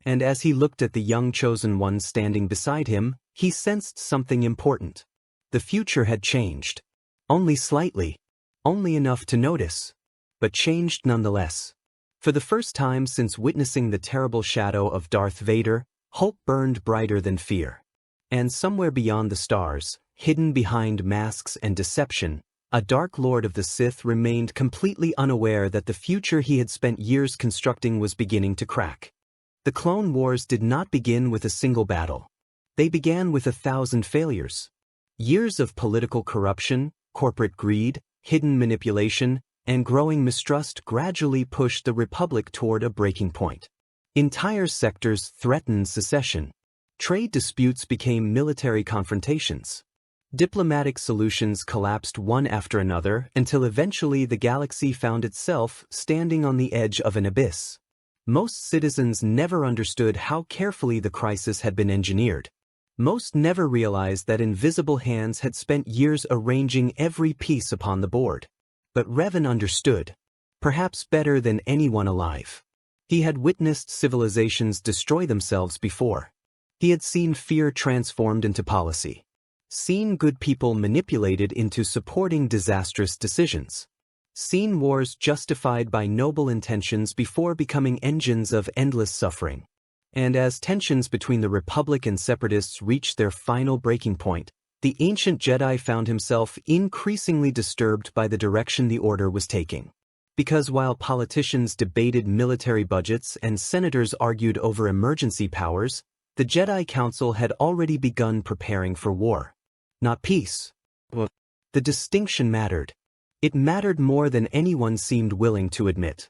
And as he looked at the young chosen one standing beside him, he sensed something important. The future had changed. Only slightly. Only enough to notice. But changed nonetheless. For the first time since witnessing the terrible shadow of Darth Vader, hope burned brighter than fear. And somewhere beyond the stars, hidden behind masks and deception, a Dark Lord of the Sith remained completely unaware that the future he had spent years constructing was beginning to crack. The Clone Wars did not begin with a single battle. They began with 1,000 failures. Years of political corruption, corporate greed, hidden manipulation, and growing mistrust gradually pushed the Republic toward a breaking point. Entire sectors threatened secession. Trade disputes became military confrontations. Diplomatic solutions collapsed one after another until eventually the galaxy found itself standing on the edge of an abyss. Most citizens never understood how carefully the crisis had been engineered. Most never realized that invisible hands had spent years arranging every piece upon the board. But Revan understood, perhaps better than anyone alive. He had witnessed civilizations destroy themselves before. He had seen fear transformed into policy. Seen good people manipulated into supporting disastrous decisions. Seen wars justified by noble intentions before becoming engines of endless suffering. And as tensions between the Republic and Separatists reached their final breaking point, the ancient Jedi found himself increasingly disturbed by the direction the Order was taking. Because while politicians debated military budgets and senators argued over emergency powers, the Jedi Council had already begun preparing for war. Not peace. The distinction mattered. It mattered more than anyone seemed willing to admit.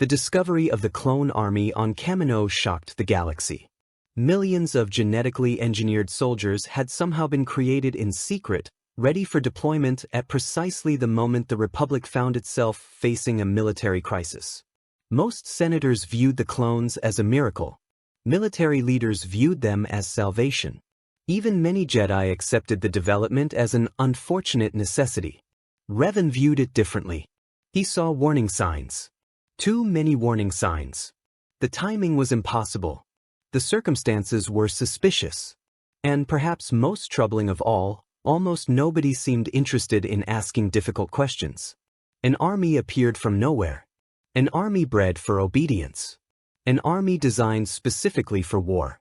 The discovery of the clone army on Kamino shocked the galaxy. Millions of genetically engineered soldiers had somehow been created in secret, ready for deployment at precisely the moment the Republic found itself facing a military crisis. Most senators viewed the clones as a miracle. Military leaders viewed them as salvation. Even many Jedi accepted the development as an unfortunate necessity. Revan viewed it differently. He saw warning signs. Too many warning signs. The timing was impossible. The circumstances were suspicious. And perhaps most troubling of all, almost nobody seemed interested in asking difficult questions. An army appeared from nowhere. An army bred for obedience. An army designed specifically for war.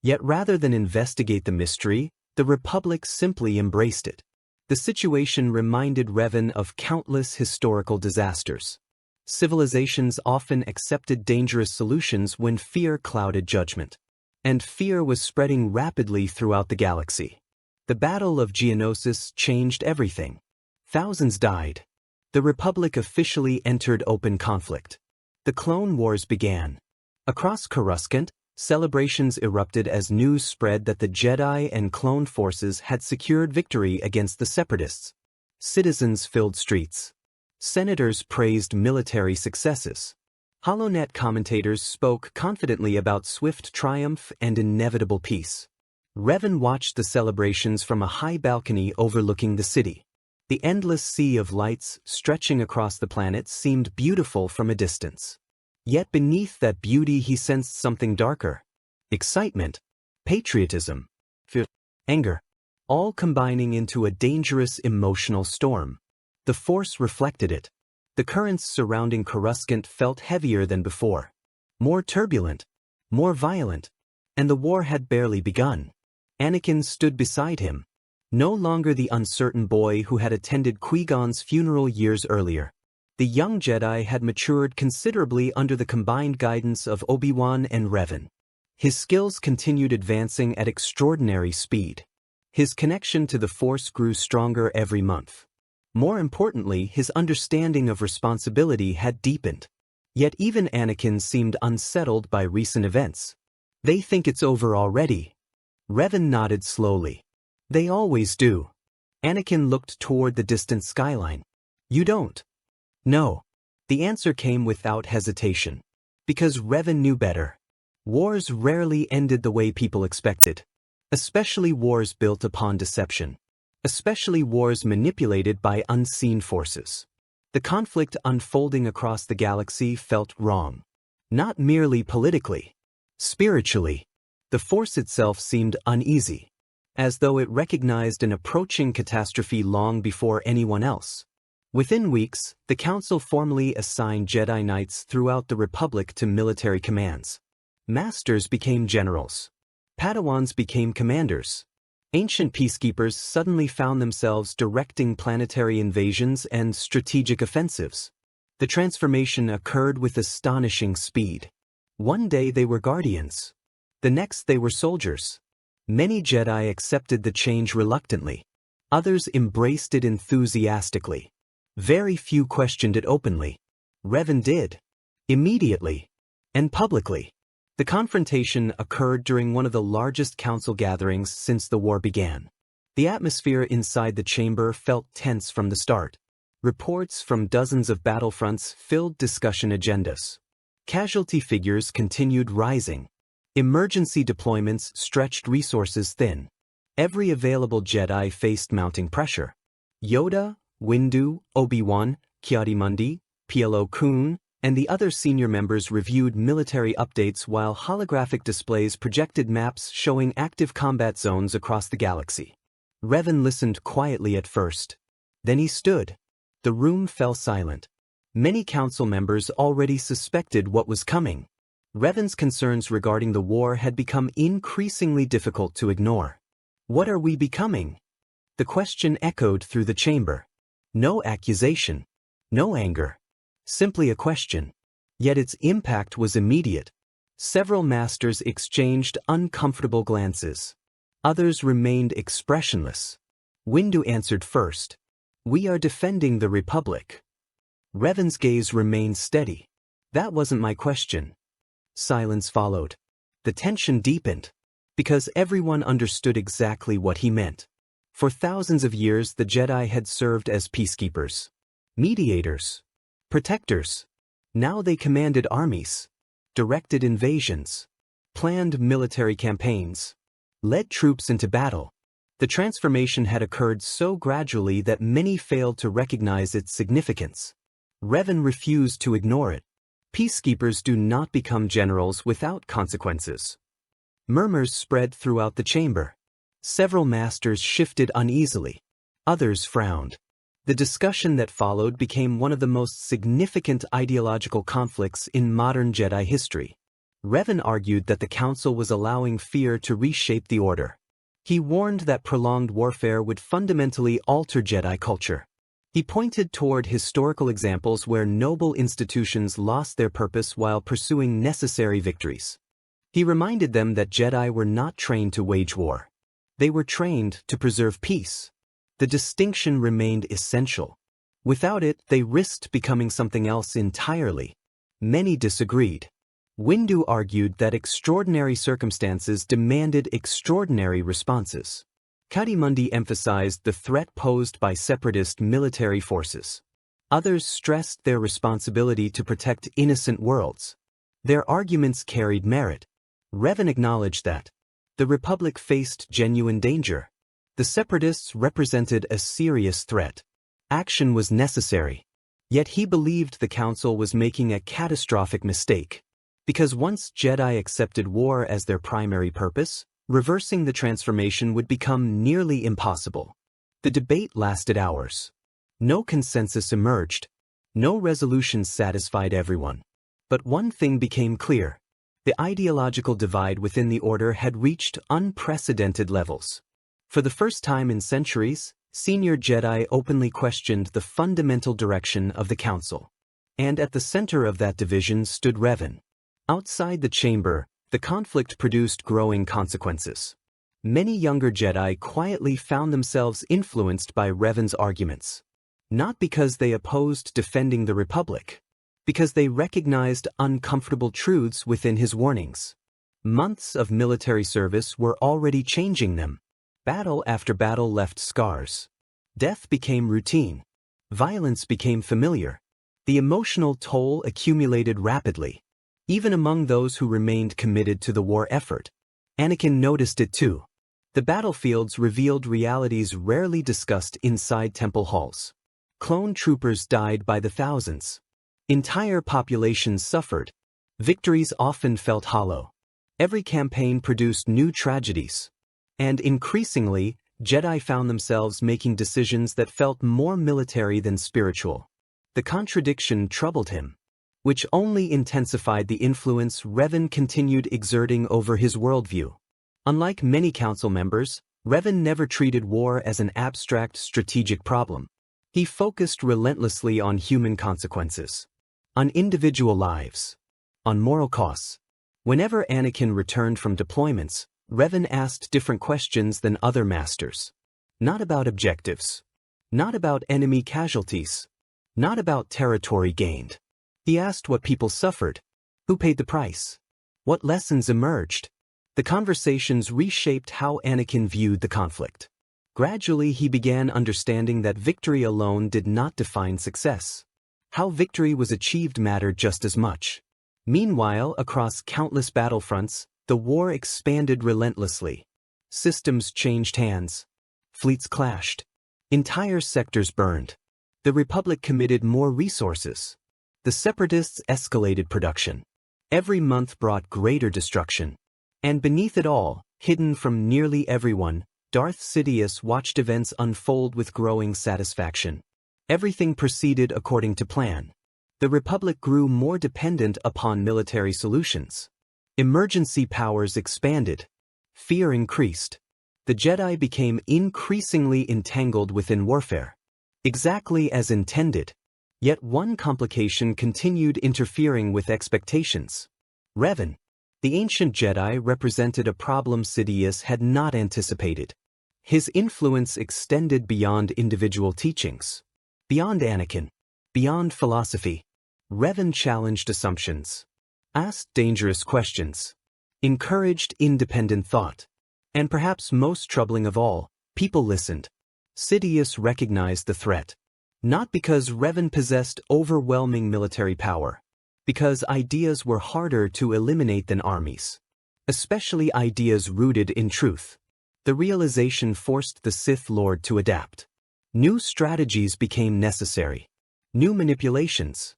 Yet rather than investigate the mystery, the Republic simply embraced it. The situation reminded Revan of countless historical disasters. Civilizations often accepted dangerous solutions when fear clouded judgment. And fear was spreading rapidly throughout the galaxy. The Battle of Geonosis changed everything. Thousands died. The Republic officially entered open conflict. The Clone Wars began. Across Coruscant, celebrations erupted as news spread that the Jedi and clone forces had secured victory against the Separatists. Citizens filled streets. Senators praised military successes. HoloNet commentators spoke confidently about swift triumph and inevitable peace. Revan watched the celebrations from a high balcony overlooking the city. The endless sea of lights stretching across the planet seemed beautiful from a distance. Yet beneath that beauty he sensed something darker. Excitement, patriotism, fear, anger, all combining into a dangerous emotional storm. The Force reflected it. The currents surrounding Coruscant felt heavier than before. More turbulent, more violent, and the war had barely begun. Anakin stood beside him. No longer the uncertain boy who had attended Qui-Gon's funeral years earlier. The young Jedi had matured considerably under the combined guidance of Obi-Wan and Revan. His skills continued advancing at extraordinary speed. His connection to the Force grew stronger every month. More importantly, his understanding of responsibility had deepened. Yet even Anakin seemed unsettled by recent events. They think it's over already. Revan nodded slowly. They always do. Anakin looked toward the distant skyline. You don't? No. The answer came without hesitation. Because Revan knew better. Wars rarely ended the way people expected. Especially wars built upon deception. Especially wars manipulated by unseen forces. The conflict unfolding across the galaxy felt wrong. Not merely politically. Spiritually. The Force itself seemed uneasy. As though it recognized an approaching catastrophe long before anyone else. Within weeks, the Council formally assigned Jedi Knights throughout the Republic to military commands. Masters became generals. Padawans became commanders. Ancient peacekeepers suddenly found themselves directing planetary invasions and strategic offensives. The transformation occurred with astonishing speed. One day they were guardians. The next they were soldiers. Many Jedi accepted the change reluctantly. Others embraced it enthusiastically. Very few questioned it openly. Revan did. Immediately. And publicly. The confrontation occurred during one of the largest council gatherings since the war began. The atmosphere inside the chamber felt tense from the start. Reports from dozens of battlefronts filled discussion agendas. Casualty figures continued rising. Emergency deployments stretched resources thin. Every available Jedi faced mounting pressure. Yoda, Windu, Obi-Wan, Ki-Adi-Mundi, Plo Koon, and the other senior members reviewed military updates while holographic displays projected maps showing active combat zones across the galaxy. Revan listened quietly at first. Then he stood. The room fell silent. Many council members already suspected what was coming. Revan's concerns regarding the war had become increasingly difficult to ignore. What are we becoming? The question echoed through the chamber. No accusation. No anger. Simply a question. Yet its impact was immediate. Several masters exchanged uncomfortable glances. Others remained expressionless. Windu answered first. We are defending the Republic. Revan's gaze remained steady. That wasn't my question. Silence followed. The tension deepened. Because everyone understood exactly what he meant. For thousands of years the Jedi had served as peacekeepers. Mediators. Protectors. Now they commanded armies. Directed invasions. Planned military campaigns. Led troops into battle. The transformation had occurred so gradually that many failed to recognize its significance. Revan refused to ignore it. Peacekeepers do not become generals without consequences. Murmurs spread throughout the chamber. Several masters shifted uneasily. Others frowned. The discussion that followed became one of the most significant ideological conflicts in modern Jedi history. Revan argued that the Council was allowing fear to reshape the Order. He warned that prolonged warfare would fundamentally alter Jedi culture. He pointed toward historical examples where noble institutions lost their purpose while pursuing necessary victories. He reminded them that Jedi were not trained to wage war. They were trained to preserve peace. The distinction remained essential. Without it, they risked becoming something else entirely. Many disagreed. Windu argued that extraordinary circumstances demanded extraordinary responses. Ki-Adi-Mundi emphasized the threat posed by separatist military forces. Others stressed their responsibility to protect innocent worlds. Their arguments carried merit. Revan acknowledged that the Republic faced genuine danger. The separatists represented a serious threat. Action was necessary. Yet he believed the Council was making a catastrophic mistake. Because once Jedi accepted war as their primary purpose, reversing the transformation would become nearly impossible. The debate lasted hours. No consensus emerged. No resolution satisfied everyone. But one thing became clear. The ideological divide within the Order had reached unprecedented levels. For the first time in centuries, senior Jedi openly questioned the fundamental direction of the Council. And at the center of that division stood Revan. Outside the chamber, the conflict produced growing consequences. Many younger Jedi quietly found themselves influenced by Revan's arguments. Not because they opposed defending the Republic. Because they recognized uncomfortable truths within his warnings. Months of military service were already changing them. Battle after battle left scars. Death became routine. Violence became familiar. The emotional toll accumulated rapidly. Even among those who remained committed to the war effort. Anakin noticed it too. The battlefields revealed realities rarely discussed inside temple halls. Clone troopers died by the thousands. Entire populations suffered. Victories often felt hollow. Every campaign produced new tragedies. And increasingly, Jedi found themselves making decisions that felt more military than spiritual. The contradiction troubled him, which only intensified the influence Revan continued exerting over his worldview. Unlike many council members, Revan never treated war as an abstract strategic problem. He focused relentlessly on human consequences. On individual lives. On moral costs. Whenever Anakin returned from deployments, Revan asked different questions than other masters. Not about objectives. Not about enemy casualties. Not about territory gained. He asked what people suffered. Who paid the price? What lessons emerged? The conversations reshaped how Anakin viewed the conflict. Gradually he began understanding that victory alone did not define success. How victory was achieved mattered just as much. Meanwhile, across countless battlefronts, the war expanded relentlessly. Systems changed hands. Fleets clashed. Entire sectors burned. The Republic committed more resources. The Separatists escalated production. Every month brought greater destruction. And beneath it all, hidden from nearly everyone, Darth Sidious watched events unfold with growing satisfaction. Everything proceeded according to plan. The Republic grew more dependent upon military solutions. Emergency powers expanded. Fear increased. The Jedi became increasingly entangled within warfare. Exactly as intended. Yet one complication continued interfering with expectations. Revan, the ancient Jedi, represented a problem Sidious had not anticipated. His influence extended beyond individual teachings. Beyond Anakin. Beyond philosophy. Revan challenged assumptions. Asked dangerous questions. Encouraged independent thought. And perhaps most troubling of all, people listened. Sidious recognized the threat. Not because Revan possessed overwhelming military power. Because ideas were harder to eliminate than armies. Especially ideas rooted in truth. The realization forced the Sith Lord to adapt. New strategies became necessary. New manipulations.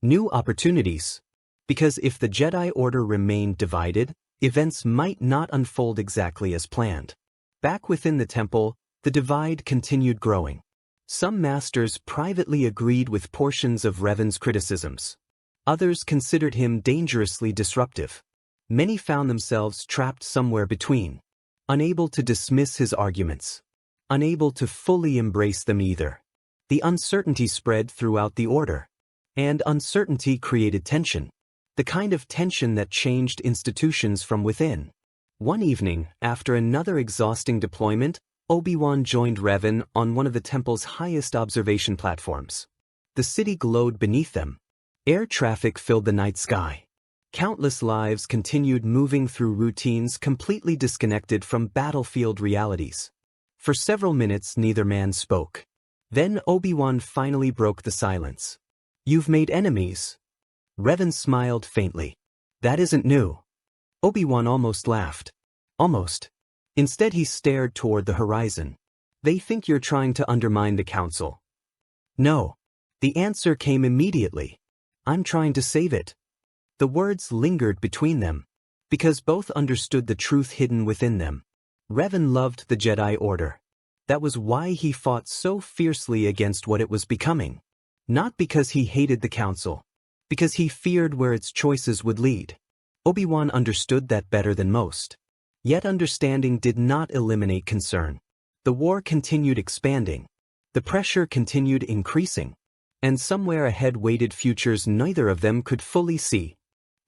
New opportunities. Because if the Jedi Order remained divided, events might not unfold exactly as planned. Back within the temple, the divide continued growing. Some masters privately agreed with portions of Revan's criticisms. Others considered him dangerously disruptive. Many found themselves trapped somewhere between, unable to dismiss his arguments, unable to fully embrace them either. The uncertainty spread throughout the Order, and uncertainty created tension, the kind of tension that changed institutions from within. One evening, after another exhausting deployment, Obi-Wan joined Revan on one of the temple's highest observation platforms. The city glowed beneath them. Air traffic filled the night sky. Countless lives continued moving through routines completely disconnected from battlefield realities. For several minutes neither man spoke. Then Obi-Wan finally broke the silence. "You've made enemies." Revan smiled faintly. "That isn't new." Obi-Wan almost laughed. Almost. Instead he stared toward the horizon. "They think you're trying to undermine the Council." "No." The answer came immediately. "I'm trying to save it." The words lingered between them, because both understood the truth hidden within them. Revan loved the Jedi Order. That was why he fought so fiercely against what it was becoming. Not because he hated the Council. Because he feared where its choices would lead. Obi-Wan understood that better than most. Yet understanding did not eliminate concern. The war continued expanding. The pressure continued increasing. And somewhere ahead waited futures neither of them could fully see.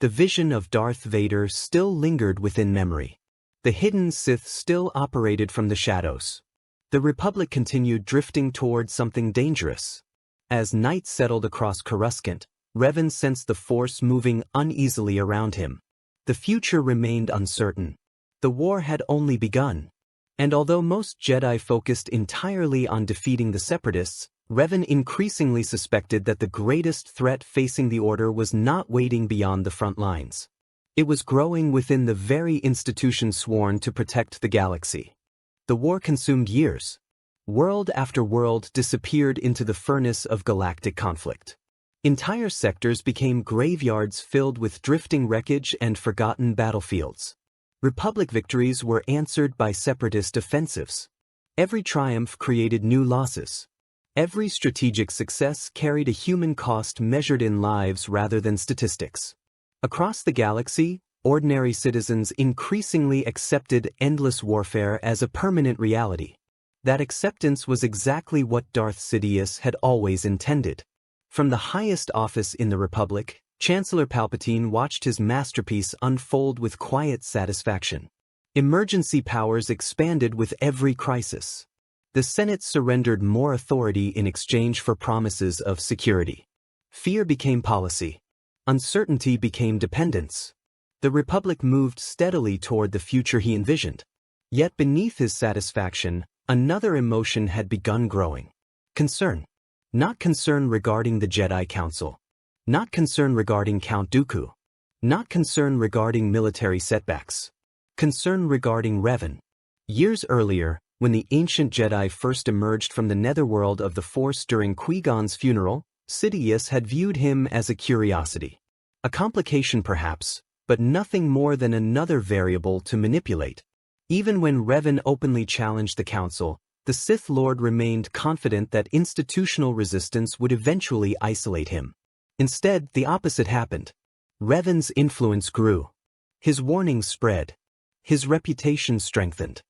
The vision of Darth Vader still lingered within memory. The hidden Sith still operated from the shadows. The Republic continued drifting toward something dangerous. As night settled across Coruscant, Revan sensed the Force moving uneasily around him. The future remained uncertain. The war had only begun. And although most Jedi focused entirely on defeating the Separatists, Revan increasingly suspected that the greatest threat facing the Order was not waiting beyond the front lines. It was growing within the very institution sworn to protect the galaxy. The war consumed years. World after world disappeared into the furnace of galactic conflict. Entire sectors became graveyards filled with drifting wreckage and forgotten battlefields. Republic victories were answered by Separatist offensives. Every triumph created new losses. Every strategic success carried a human cost measured in lives rather than statistics. Across the galaxy, ordinary citizens increasingly accepted endless warfare as a permanent reality. That acceptance was exactly what Darth Sidious had always intended. From the highest office in the Republic, Chancellor Palpatine watched his masterpiece unfold with quiet satisfaction. Emergency powers expanded with every crisis. The Senate surrendered more authority in exchange for promises of security. Fear became policy. Uncertainty became dependence. The Republic moved steadily toward the future he envisioned. Yet beneath his satisfaction, another emotion had begun growing. Concern. Not concern regarding the Jedi Council. Not concern regarding Count Dooku. Not concern regarding military setbacks. Concern regarding Revan. Years earlier, when the ancient Jedi first emerged from the netherworld of the Force during Qui-Gon's funeral, Sidious had viewed him as a curiosity. A complication perhaps, but nothing more than another variable to manipulate. Even when Revan openly challenged the Council, the Sith Lord remained confident that institutional resistance would eventually isolate him. Instead, the opposite happened. Revan's influence grew. His warnings spread. His reputation strengthened.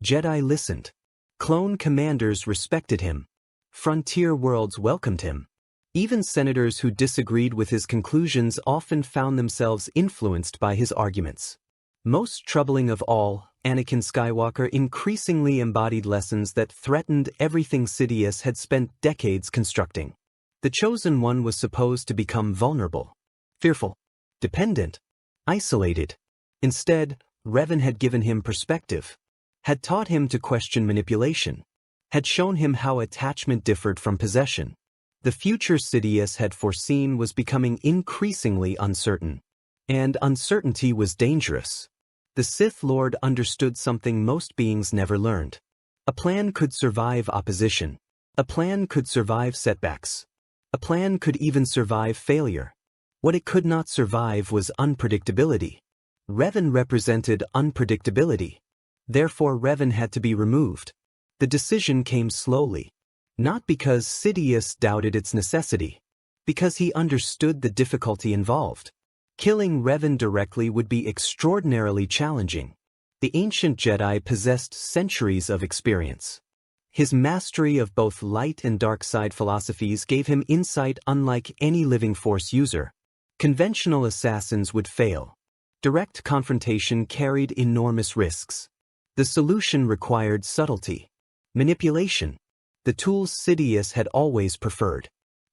Jedi listened. Clone commanders respected him. Frontier worlds welcomed him. Even senators who disagreed with his conclusions often found themselves influenced by his arguments. Most troubling of all, Anakin Skywalker increasingly embodied lessons that threatened everything Sidious had spent decades constructing. The Chosen One was supposed to become vulnerable, fearful, dependent, isolated. Instead, Revan had given him perspective, had taught him to question manipulation, had shown him how attachment differed from possession. The future Sidious had foreseen was becoming increasingly uncertain. And uncertainty was dangerous. The Sith Lord understood something most beings never learned. A plan could survive opposition. A plan could survive setbacks. A plan could even survive failure. What it could not survive was unpredictability. Revan represented unpredictability. Therefore, Revan had to be removed. The decision came slowly. Not because Sidious doubted its necessity. Because he understood the difficulty involved. Killing Revan directly would be extraordinarily challenging. The ancient Jedi possessed centuries of experience. His mastery of both light and dark side philosophies gave him insight unlike any living Force user. Conventional assassins would fail. Direct confrontation carried enormous risks. The solution required subtlety, manipulation, the tools Sidious had always preferred.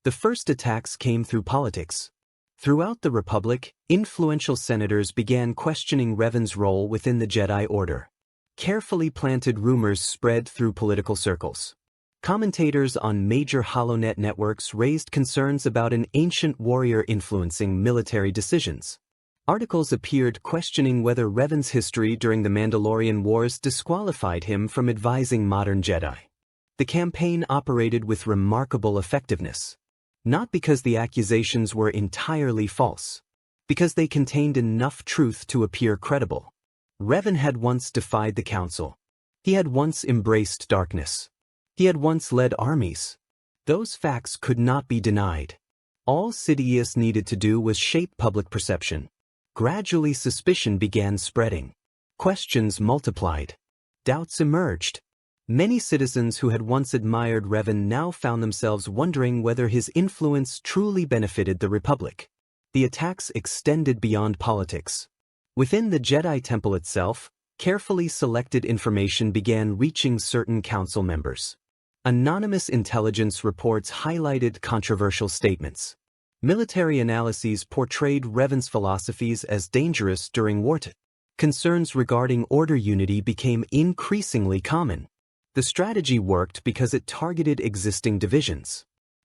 The first attacks came through politics. Throughout the Republic, influential senators began questioning Revan's role within the Jedi Order. Carefully planted rumors spread through political circles. Commentators on major HoloNet networks raised concerns about an ancient warrior influencing military decisions. Articles appeared questioning whether Revan's history during the Mandalorian Wars disqualified him from advising modern Jedi. The campaign operated with remarkable effectiveness. Not because the accusations were entirely false. Because they contained enough truth to appear credible. Revan had once defied the Council. He had once embraced darkness. He had once led armies. Those facts could not be denied. All Sidious needed to do was shape public perception. Gradually suspicion began spreading. Questions multiplied. Doubts emerged. Many citizens who had once admired Revan now found themselves wondering whether his influence truly benefited the Republic. The attacks extended beyond politics. Within the Jedi Temple itself, carefully selected information began reaching certain council members. Anonymous intelligence reports highlighted controversial statements. Military analyses portrayed Revan's philosophies as dangerous during wartime. Concerns regarding order unity became increasingly common. The strategy worked because it targeted existing divisions.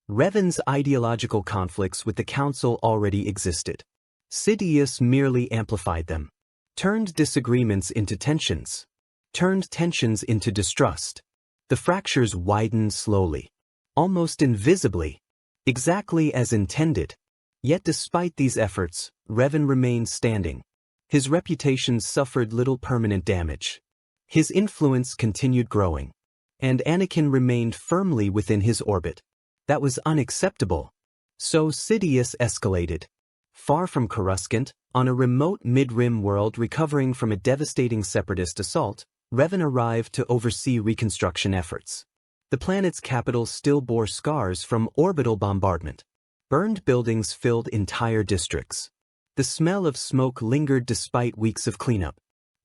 Revan's ideological conflicts with the Council already existed. Sidious merely amplified them. Turned disagreements into tensions. Turned tensions into distrust. The fractures widened slowly. Almost invisibly. Exactly as intended. Yet despite these efforts, Revan remained standing. His reputation suffered little permanent damage. His influence continued growing. And Anakin remained firmly within his orbit. That was unacceptable. So Sidious escalated. Far from Coruscant, on a remote mid-rim world recovering from a devastating separatist assault, Revan arrived to oversee reconstruction efforts. The planet's capital still bore scars from orbital bombardment. Burned buildings filled entire districts. The smell of smoke lingered despite weeks of cleanup.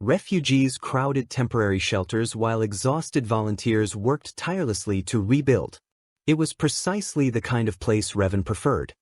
Refugees crowded temporary shelters while exhausted volunteers worked tirelessly to rebuild. It was precisely the kind of place Revan preferred.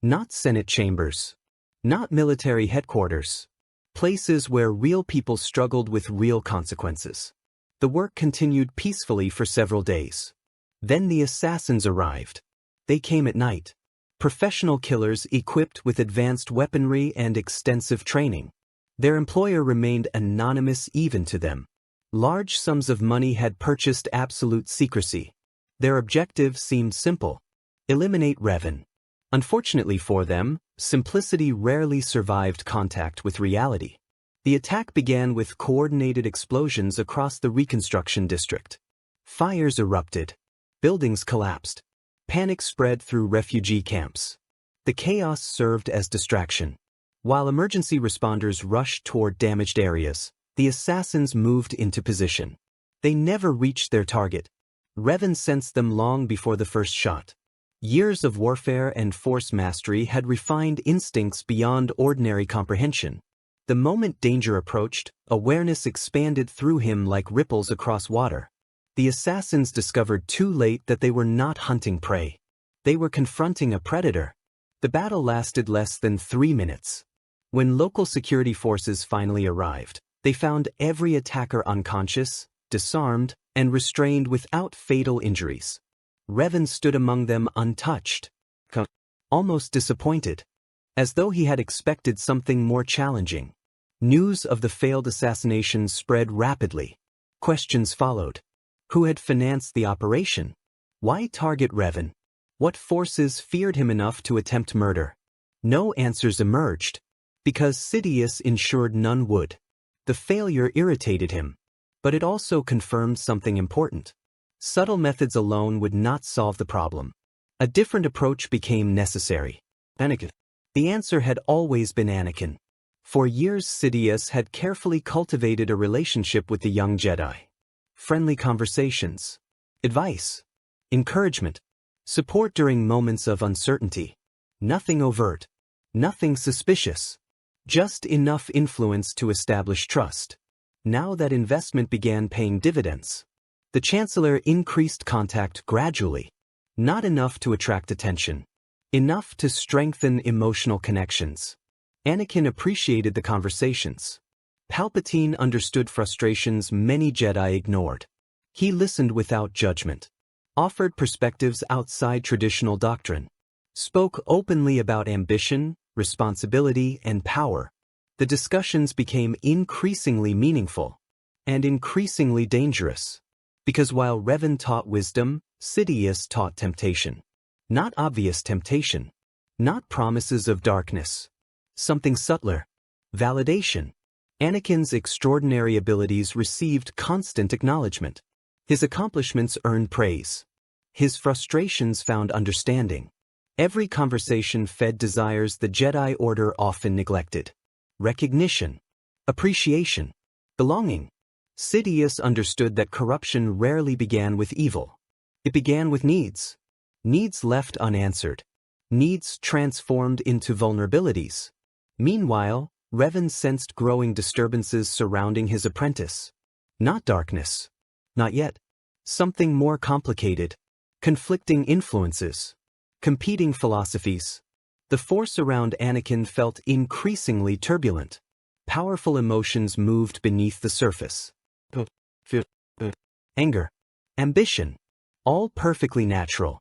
Not Senate chambers. Not military headquarters. Places where real people struggled with real consequences. The work continued peacefully for several days. Then the assassins arrived. They came at night. Professional killers equipped with advanced weaponry and extensive training. Their employer remained anonymous even to them. Large sums of money had purchased absolute secrecy. Their objective seemed simple: eliminate Revan. Unfortunately for them, simplicity rarely survived contact with reality. The attack began with coordinated explosions across the reconstruction district. Fires erupted. Buildings collapsed. Panic spread through refugee camps. The chaos served as distraction. While emergency responders rushed toward damaged areas, the assassins moved into position. They never reached their target. Revan sensed them long before the first shot. Years of warfare and force mastery had refined instincts beyond ordinary comprehension. The moment danger approached, awareness expanded through him like ripples across water. The assassins discovered too late that they were not hunting prey. They were confronting a predator. The battle lasted less than 3 minutes. When local security forces finally arrived, they found every attacker unconscious, disarmed, and restrained without fatal injuries. Revan stood among them untouched, almost disappointed, as though he had expected something more challenging. News of the failed assassination spread rapidly. Questions followed. Who had financed the operation? Why target Revan? What forces feared him enough to attempt murder? No answers emerged, because Sidious ensured none would. The failure irritated him, but it also confirmed something important. Subtle methods alone would not solve the problem. A different approach became necessary. Anakin. The answer had always been Anakin. For years Sidious had carefully cultivated a relationship with the young Jedi. Friendly conversations, advice, encouragement, support during moments of uncertainty. Nothing overt, nothing suspicious, just enough influence to establish trust. Now that investment began paying dividends. The Chancellor increased contact gradually, not enough to attract attention, enough to strengthen emotional connections. Anakin appreciated the conversations. Palpatine understood frustrations many Jedi ignored. He listened without judgment, offered perspectives outside traditional doctrine, spoke openly about ambition, responsibility, and power. The discussions became increasingly meaningful and increasingly dangerous. Because while Revan taught wisdom, Sidious taught temptation. Not obvious temptation. Not promises of darkness. Something subtler. Validation. Anakin's extraordinary abilities received constant acknowledgement. His accomplishments earned praise. His frustrations found understanding. Every conversation fed desires the Jedi Order often neglected. Recognition. Appreciation. Belonging. Sidious understood that corruption rarely began with evil. It began with needs. Needs left unanswered. Needs transformed into vulnerabilities. Meanwhile, Revan sensed growing disturbances surrounding his apprentice. Not darkness. Not yet. Something more complicated. Conflicting influences. Competing philosophies. The force around Anakin felt increasingly turbulent. Powerful emotions moved beneath the surface. Fear, anger, ambition. All perfectly natural.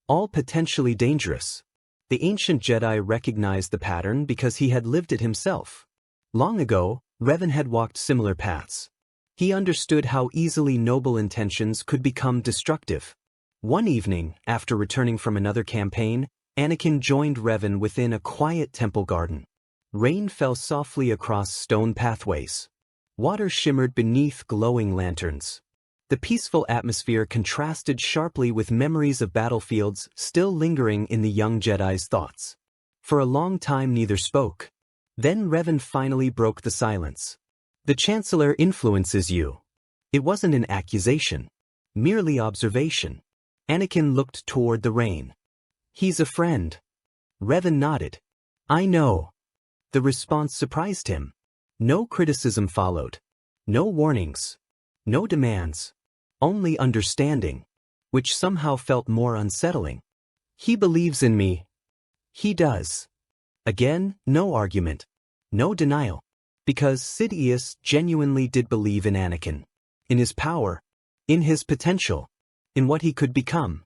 All potentially dangerous. The ancient Jedi recognized the pattern because he had lived it himself. Long ago, Revan had walked similar paths. He understood how easily noble intentions could become destructive. One evening, after returning from another campaign, Anakin joined Revan within a quiet temple garden. Rain fell softly across stone pathways. Water shimmered beneath glowing lanterns. The peaceful atmosphere contrasted sharply with memories of battlefields still lingering in the young Jedi's thoughts. For a long time neither spoke. Then Revan finally broke the silence. The Chancellor influences you. It wasn't an accusation. Merely observation. Anakin looked toward the rain. He's a friend. Revan nodded. I know. The response surprised him. No criticism followed. No warnings. No demands. Only understanding, which somehow felt more unsettling. He believes in me. He does. Again, no argument. No denial. Because Sidious genuinely did believe in Anakin. In his power. In his potential. In what he could become.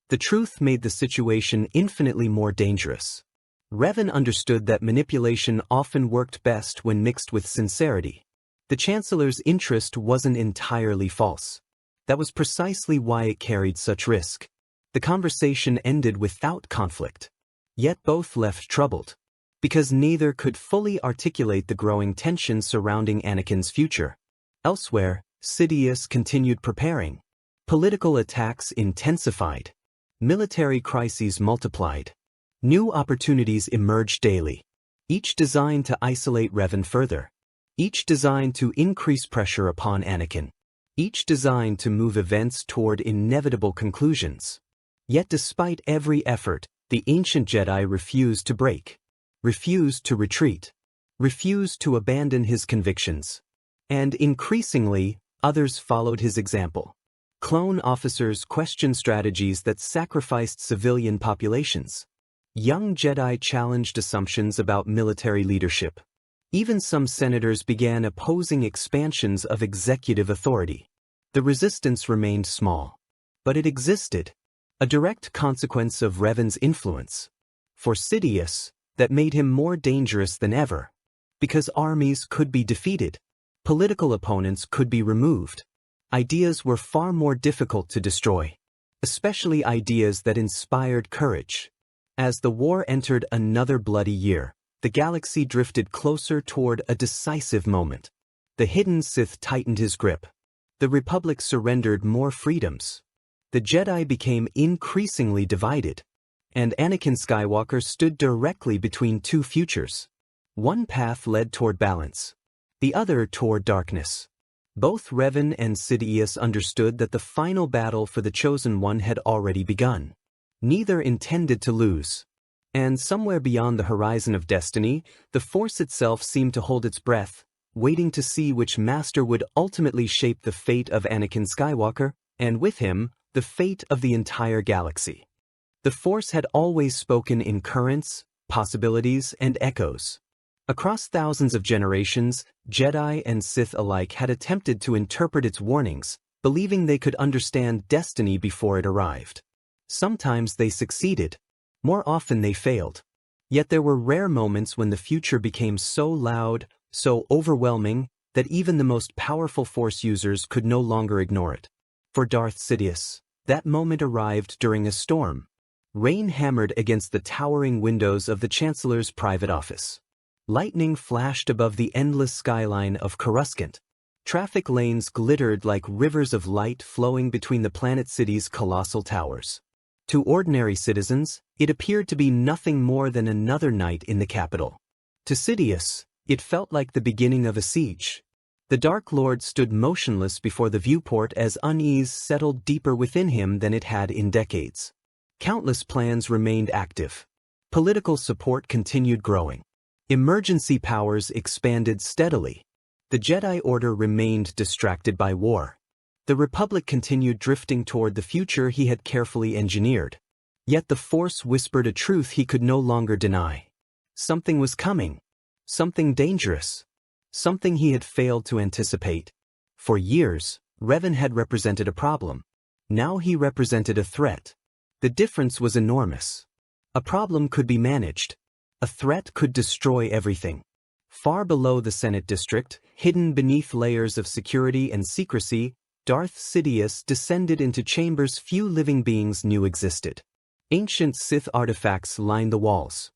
The truth made the situation infinitely more dangerous. Revan understood that manipulation often worked best when mixed with sincerity. The Chancellor's interest wasn't entirely false. That was precisely why it carried such risk. The conversation ended without conflict. Yet both left troubled. Because neither could fully articulate the growing tension surrounding Anakin's future. Elsewhere, Sidious continued preparing. Political attacks intensified. Military crises multiplied. New opportunities emerged daily. Each designed to isolate Revan further. Each designed to increase pressure upon Anakin. Each designed to move events toward inevitable conclusions. Yet despite every effort, the ancient Jedi refused to break. Refused to retreat. Refused to abandon his convictions. And increasingly, others followed his example. Clone officers questioned strategies that sacrificed civilian populations. Young Jedi challenged assumptions about military leadership. Even some senators began opposing expansions of executive authority. The resistance remained small. But it existed. A direct consequence of Revan's influence. For Sidious, that made him more dangerous than ever. Because armies could be defeated. Political opponents could be removed. Ideas were far more difficult to destroy. Especially ideas that inspired courage. As the war entered another bloody year, the galaxy drifted closer toward a decisive moment. The hidden Sith tightened his grip. The Republic surrendered more freedoms. The Jedi became increasingly divided. And Anakin Skywalker stood directly between two futures. One path led toward balance. The other toward darkness. Both Revan and Sidious understood that the final battle for the Chosen One had already begun. Neither intended to lose. And somewhere beyond the horizon of destiny, the Force itself seemed to hold its breath, waiting to see which master would ultimately shape the fate of Anakin Skywalker, and with him, the fate of the entire galaxy. The Force had always spoken in currents, possibilities, and echoes. Across thousands of generations, Jedi and Sith alike had attempted to interpret its warnings, believing they could understand destiny before it arrived. Sometimes they succeeded. More often they failed. Yet there were rare moments when the future became so loud, so overwhelming, that even the most powerful Force users could no longer ignore it. For Darth Sidious, that moment arrived during a storm. Rain hammered against the towering windows of the Chancellor's private office. Lightning flashed above the endless skyline of Coruscant. Traffic lanes glittered like rivers of light flowing between the planet city's colossal towers. To ordinary citizens, it appeared to be nothing more than another night in the capital. To Sidious, it felt like the beginning of a siege. The Dark Lord stood motionless before the viewport as unease settled deeper within him than it had in decades. Countless plans remained active. Political support continued growing. Emergency powers expanded steadily. The Jedi Order remained distracted by war. The Republic continued drifting toward the future he had carefully engineered. Yet the Force whispered a truth he could no longer deny. Something was coming. Something dangerous. Something he had failed to anticipate. For years, Revan had represented a problem. Now he represented a threat. The difference was enormous. A problem could be managed. A threat could destroy everything. Far below the Senate district, hidden beneath layers of security and secrecy, Darth Sidious descended into chambers few living beings knew existed. Ancient Sith artifacts lined the walls.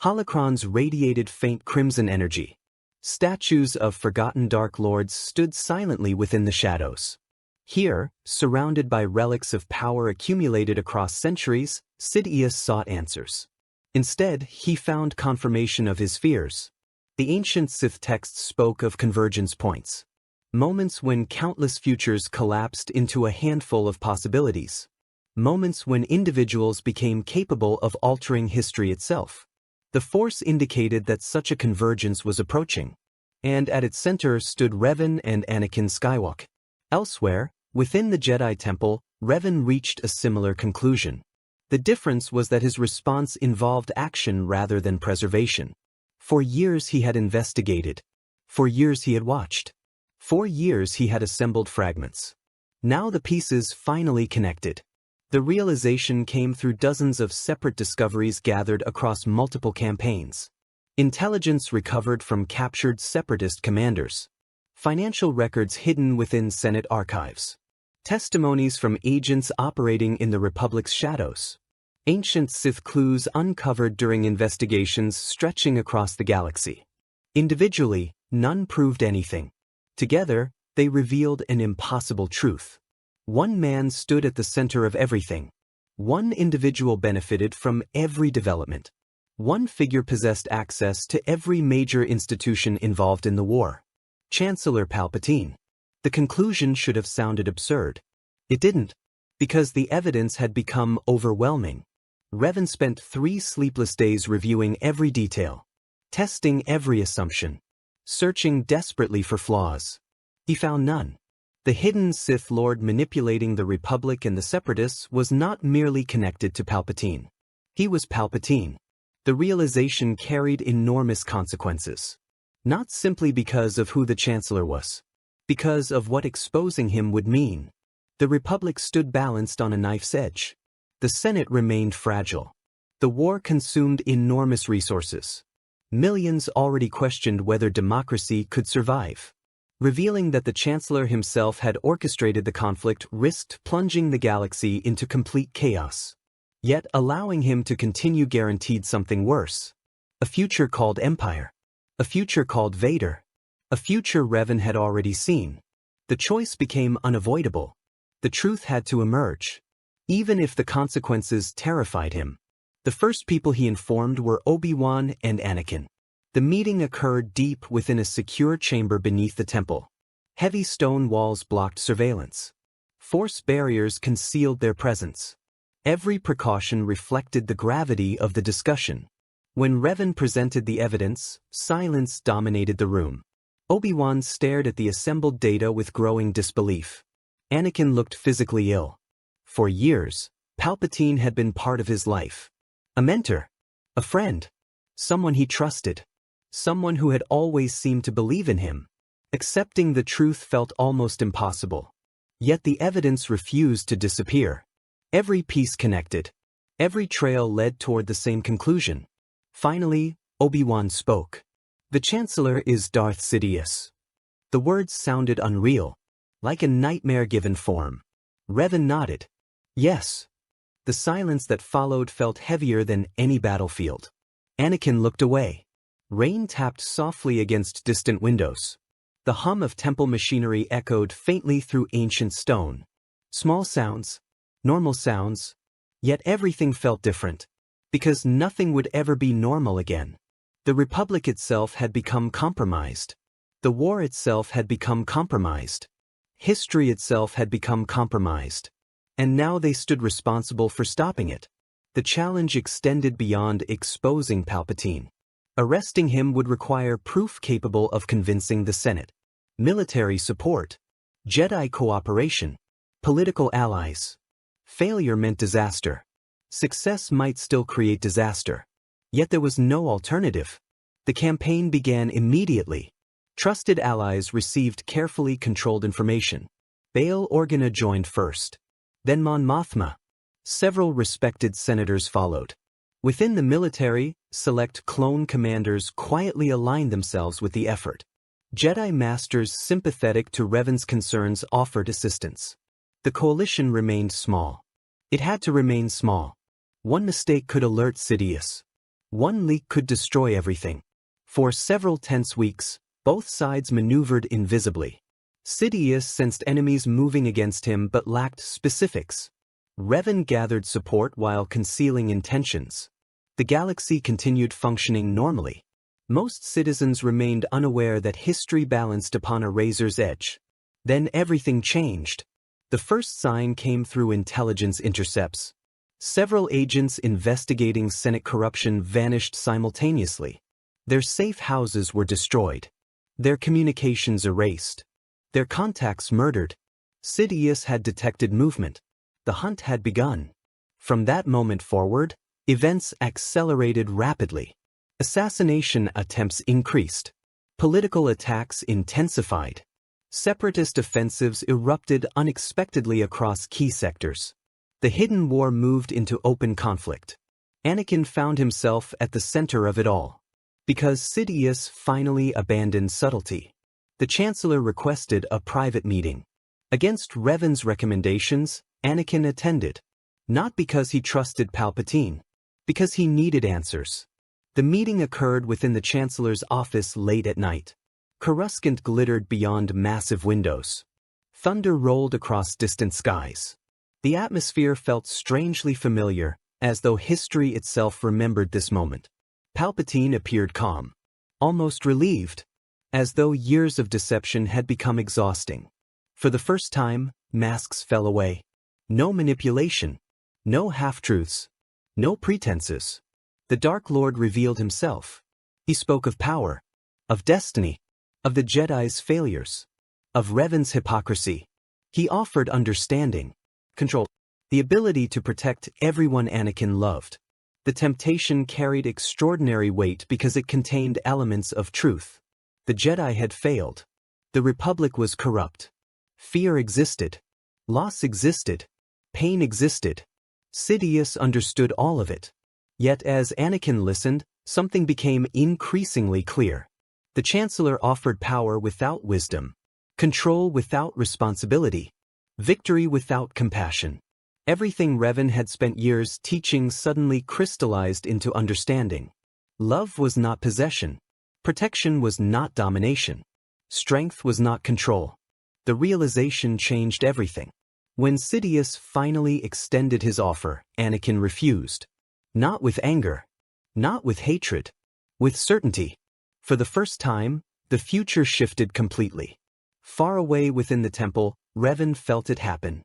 Holocrons radiated faint crimson energy. Statues of forgotten Dark Lords stood silently within the shadows. Here, surrounded by relics of power accumulated across centuries, Sidious sought answers. Instead, he found confirmation of his fears. The ancient Sith texts spoke of convergence points. Moments when countless futures collapsed into a handful of possibilities. Moments when individuals became capable of altering history itself. The Force indicated that such a convergence was approaching. and at its center stood Revan and Anakin Skywalker. Elsewhere, within the Jedi Temple, Revan reached a similar conclusion. The difference was that his response involved action rather than preservation. For years he had investigated. For years he had watched. For years he had assembled fragments. Now the pieces finally connected. The realization came through dozens of separate discoveries gathered across multiple campaigns. Intelligence recovered from captured separatist commanders. Financial records hidden within Senate archives. Testimonies from agents operating in the Republic's shadows. Ancient Sith clues uncovered during investigations stretching across the galaxy. Individually, none proved anything. Together, they revealed an impossible truth. One man stood at the center of everything. One individual benefited from every development. One figure possessed access to every major institution involved in the war. Chancellor Palpatine. The conclusion should have sounded absurd. It didn't, because the evidence had become overwhelming. Revan spent 3 sleepless days reviewing every detail, testing every assumption, searching desperately for flaws. He found none. The hidden Sith Lord manipulating the Republic and the Separatists was not merely connected to Palpatine. He was Palpatine. The realization carried enormous consequences. Not simply because of who the Chancellor was, because of what exposing him would mean. The Republic stood balanced on a knife's edge. The Senate remained fragile. The war consumed enormous resources. Millions already questioned whether democracy could survive. Revealing that the Chancellor himself had orchestrated the conflict risked plunging the galaxy into complete chaos. Yet allowing him to continue guaranteed something worse. A future called Empire. A future called Vader. A future Revan had already seen. The choice became unavoidable. The truth had to emerge. Even if the consequences terrified him. The first people he informed were Obi-Wan and Anakin. The meeting occurred deep within a secure chamber beneath the temple. Heavy stone walls blocked surveillance. Force barriers concealed their presence. Every precaution reflected the gravity of the discussion. When Revan presented the evidence, silence dominated the room. Obi-Wan stared at the assembled data with growing disbelief. Anakin looked physically ill. For years, Palpatine had been part of his life. A mentor. A friend. Someone he trusted. Someone who had always seemed to believe in him. Accepting the truth felt almost impossible. Yet the evidence refused to disappear. Every piece connected. Every trail led toward the same conclusion. Finally, Obi-Wan spoke. The Chancellor is Darth Sidious. The words sounded unreal, like a nightmare given form. Revan nodded. Yes. The silence that followed felt heavier than any battlefield. Anakin looked away. Rain tapped softly against distant windows. The hum of temple machinery echoed faintly through ancient stone. Small sounds, normal sounds, yet everything felt different. Because nothing would ever be normal again. The Republic itself had become compromised. The war itself had become compromised. History itself had become compromised. And now they stood responsible for stopping it. The challenge extended beyond exposing Palpatine. Arresting him would require proof capable of convincing the Senate. Military support. Jedi cooperation. Political allies. Failure meant disaster. Success might still create disaster. Yet there was no alternative. The campaign began immediately. Trusted allies received carefully controlled information. Bail Organa joined first. Then Mon Mothma. Several respected senators followed. Within the military, select clone commanders quietly aligned themselves with the effort. Jedi Masters sympathetic to Revan's concerns offered assistance. The coalition remained small. It had to remain small. One mistake could alert Sidious. One leak could destroy everything. For several tense weeks, both sides maneuvered invisibly. Sidious sensed enemies moving against him but lacked specifics. Revan gathered support while concealing intentions. The galaxy continued functioning normally. Most citizens remained unaware that history balanced upon a razor's edge. Then everything changed. The first sign came through intelligence intercepts. Several agents investigating Senate corruption vanished simultaneously. Their safe houses were destroyed. Their communications erased. Their contacts murdered. Sidious had detected movement. The hunt had begun. From that moment forward, events accelerated rapidly. Assassination attempts increased. Political attacks intensified. Separatist offensives erupted unexpectedly across key sectors. The hidden war moved into open conflict. Anakin found himself at the center of it all. Because Sidious finally abandoned subtlety. The Chancellor requested a private meeting. Against Revan's recommendations, Anakin attended. Not because he trusted Palpatine. Because he needed answers. The meeting occurred within the Chancellor's office late at night. Coruscant glittered beyond massive windows. Thunder rolled across distant skies. The atmosphere felt strangely familiar, as though history itself remembered this moment. Palpatine appeared calm. Almost relieved. As though years of deception had become exhausting. For the first time, masks fell away. No manipulation. No half-truths. No pretenses. The Dark Lord revealed himself. He spoke of power. Of destiny. Of the Jedi's failures. Of Revan's hypocrisy. He offered understanding. Control. The ability to protect everyone Anakin loved. The temptation carried extraordinary weight because it contained elements of truth. The Jedi had failed. The Republic was corrupt. Fear existed. Loss existed. Pain existed. Sidious understood all of it. Yet as Anakin listened, something became increasingly clear. The Chancellor offered power without wisdom. Control without responsibility. Victory without compassion. Everything Revan had spent years teaching suddenly crystallized into understanding. Love was not possession. Protection was not domination. Strength was not control. The realization changed everything. When Sidious finally extended his offer, Anakin refused. Not with anger. Not with hatred. With certainty. For the first time, the future shifted completely. Far away within the temple, Revan felt it happen.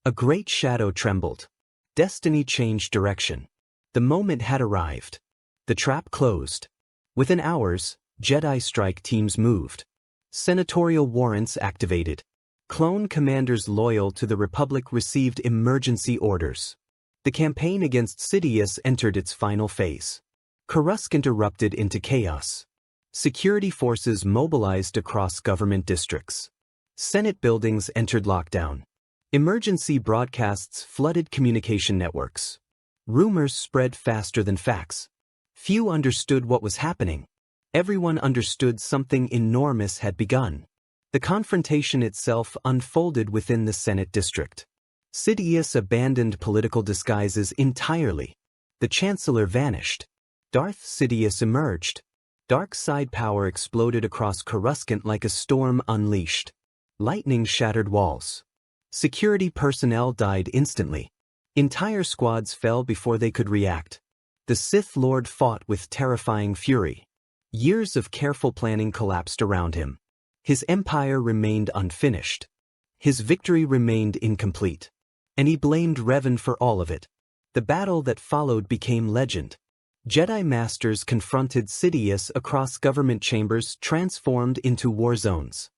A great shadow trembled. Destiny changed direction. The moment had arrived. The trap closed. Within hours, Jedi strike teams moved. Senatorial warrants activated. Clone commanders loyal to the Republic received emergency orders. The campaign against Sidious entered its final phase. Coruscant erupted into chaos. Security forces mobilized across government districts. Senate buildings entered lockdown. Emergency broadcasts flooded communication networks. Rumors spread faster than facts. Few understood what was happening. Everyone understood something enormous had begun. The confrontation itself unfolded within the Senate district. Sidious abandoned political disguises entirely. The Chancellor vanished. Darth Sidious emerged. Dark side power exploded across Coruscant like a storm unleashed. Lightning shattered walls. Security personnel died instantly. Entire squads fell before they could react. The Sith Lord fought with terrifying fury. Years of careful planning collapsed around him. His empire remained unfinished. His victory remained incomplete. And he blamed Revan for all of it. The battle that followed became legend. Jedi Masters confronted Sidious across government chambers transformed into war zones.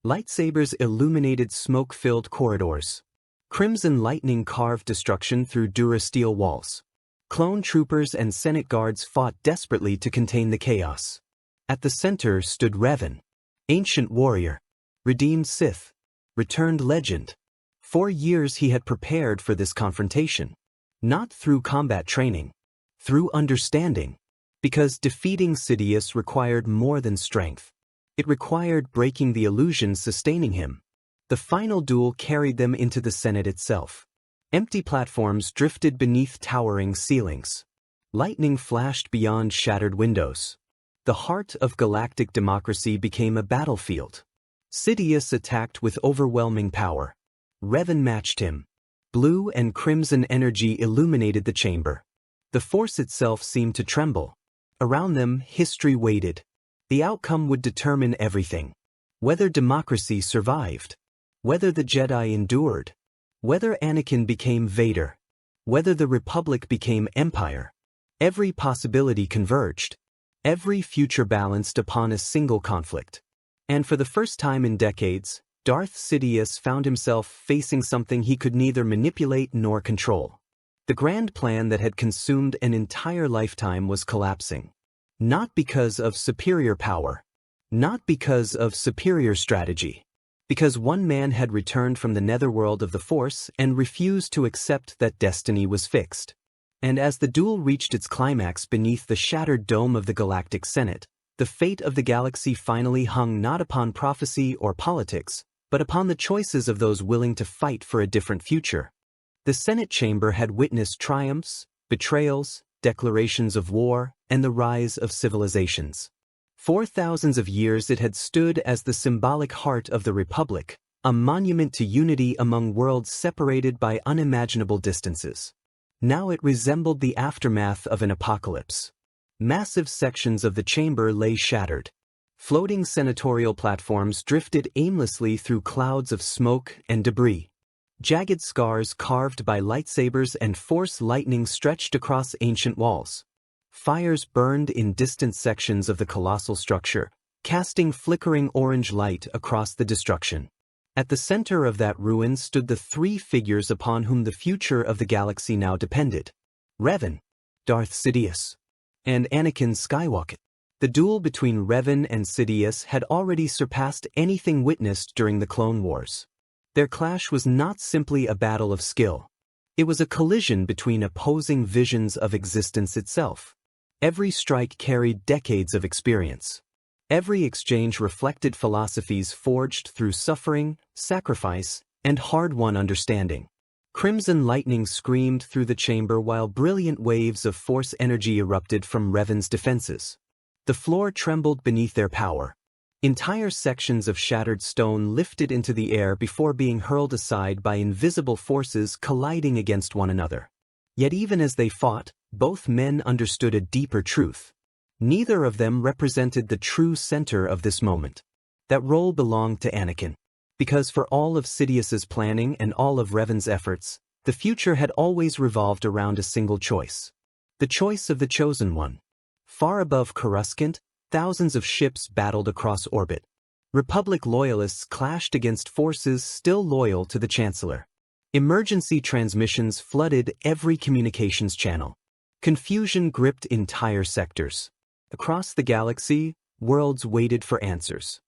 Lightsabers illuminated smoke-filled corridors. Crimson lightning carved destruction through Durasteel walls. Clone troopers and Senate guards fought desperately to contain the chaos. At the center stood Revan. Ancient warrior. Redeemed Sith. Returned legend. For years he had prepared for this confrontation. Not through combat training. Through understanding. Because defeating Sidious required more than strength. It required breaking the illusion sustaining him. The final duel carried them into the Senate itself. Empty platforms drifted beneath towering ceilings. Lightning flashed beyond shattered windows. The heart of galactic democracy became a battlefield. Sidious attacked with overwhelming power. Revan matched him. Blue and crimson energy illuminated the chamber. The Force itself seemed to tremble. Around them, history waited. The outcome would determine everything. Whether democracy survived. Whether the Jedi endured. Whether Anakin became Vader. Whether the Republic became Empire. Every possibility converged. Every future balanced upon a single conflict. And for the first time in decades, Darth Sidious found himself facing something he could neither manipulate nor control. The grand plan that had consumed an entire lifetime was collapsing. Not because of superior power. Not because of superior strategy. Because one man had returned from the Netherworld of the Force and refused to accept that destiny was fixed. And as the duel reached its climax beneath the shattered dome of the Galactic Senate, the fate of the galaxy finally hung not upon prophecy or politics, but upon the choices of those willing to fight for a different future. The Senate chamber had witnessed triumphs, betrayals, declarations of war, and the rise of civilizations. For thousands of years it had stood as the symbolic heart of the Republic, a monument to unity among worlds separated by unimaginable distances. Now it resembled the aftermath of an apocalypse. Massive sections of the chamber lay shattered. Floating senatorial platforms drifted aimlessly through clouds of smoke and debris. Jagged scars carved by lightsabers and force lightning stretched across ancient walls. Fires burned in distant sections of the colossal structure, casting flickering orange light across the destruction. At the center of that ruin stood the three figures upon whom the future of the galaxy now depended: Revan, Darth Sidious, and Anakin Skywalker. The duel between Revan and Sidious had already surpassed anything witnessed during the Clone Wars. Their clash was not simply a battle of skill. It was a collision between opposing visions of existence itself. Every strike carried decades of experience. Every exchange reflected philosophies forged through suffering, sacrifice, and hard-won understanding. Crimson lightning screamed through the chamber while brilliant waves of force energy erupted from Revan's defenses. The floor trembled beneath their power. Entire sections of shattered stone lifted into the air before being hurled aside by invisible forces colliding against one another. Yet even as they fought, both men understood a deeper truth. Neither of them represented the true center of this moment. That role belonged to Anakin. Because for all of Sidious's planning and all of Revan's efforts, the future had always revolved around a single choice. The choice of the Chosen One. Far above Coruscant, thousands of ships battled across orbit. Republic loyalists clashed against forces still loyal to the Chancellor. Emergency transmissions flooded every communications channel. Confusion gripped entire sectors. Across the galaxy, worlds waited for answers.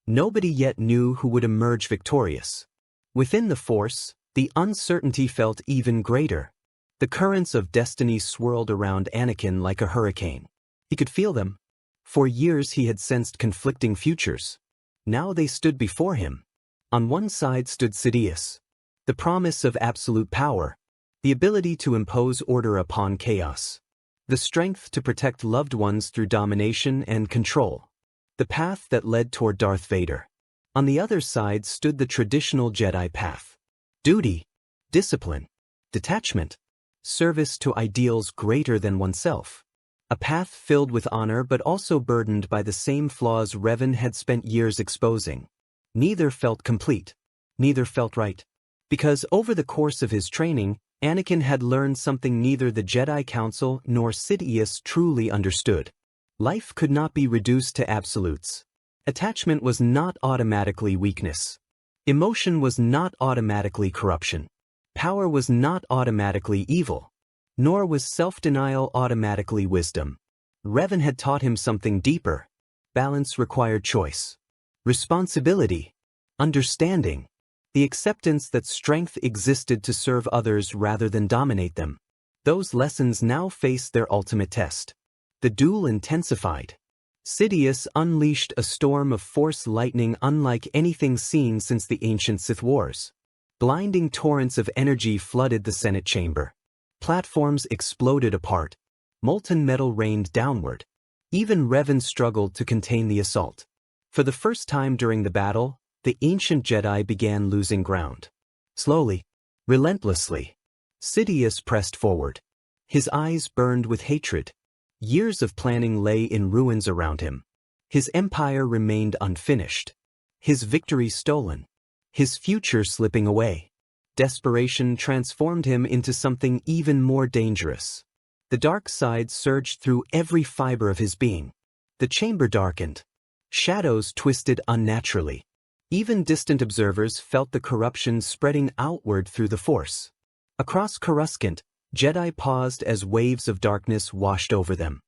Nobody yet knew who would emerge victorious. Within the Force, the uncertainty felt even greater. The currents of destiny swirled around Anakin like a hurricane. He could feel them. For years he had sensed conflicting futures. Now they stood before him. On one side stood Sidious. The promise of absolute power. The ability to impose order upon chaos. The strength to protect loved ones through domination and control. The path that led toward Darth Vader. On the other side stood the traditional Jedi path. Duty, discipline, detachment, service to ideals greater than oneself. A path filled with honor but also burdened by the same flaws Revan had spent years exposing. Neither felt complete. Neither felt right. Because over the course of his training, Anakin had learned something neither the Jedi Council nor Sidious truly understood. Life could not be reduced to absolutes. Attachment was not automatically weakness. Emotion was not automatically corruption. Power was not automatically evil. Nor was self-denial automatically wisdom. Revan had taught him something deeper. Balance required choice. Responsibility. Understanding. The acceptance that strength existed to serve others rather than dominate them. Those lessons now faced their ultimate test. The duel intensified. Sidious unleashed a storm of force lightning unlike anything seen since the ancient Sith Wars. Blinding torrents of energy flooded the Senate chamber. Platforms exploded apart. Molten metal rained downward. Even Revan struggled to contain the assault. For the first time during the battle, the ancient Jedi began losing ground. Slowly, relentlessly, Sidious pressed forward. His eyes burned with hatred. Years of planning lay in ruins around him. His empire remained unfinished. His victory stolen. His future slipping away. Desperation transformed him into something even more dangerous. The dark side surged through every fiber of his being. The chamber darkened. Shadows twisted unnaturally. Even distant observers felt the corruption spreading outward through the Force. Across Coruscant, Jedi paused as waves of darkness washed over them.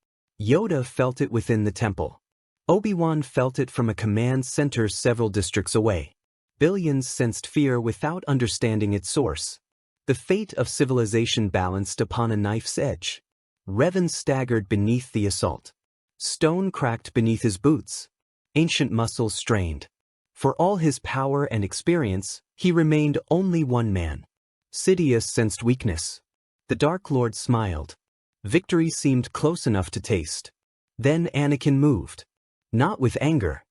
Yoda felt it within the temple. Obi-Wan felt it from a command center several districts away. Billions sensed fear without understanding its source. The fate of civilization balanced upon a knife's edge. Revan staggered beneath the assault. Stone cracked beneath his boots. Ancient muscles strained. For all his power and experience, he remained only one man. Sidious sensed weakness. The Dark Lord smiled. Victory seemed close enough to taste. Then Anakin moved. Not with anger.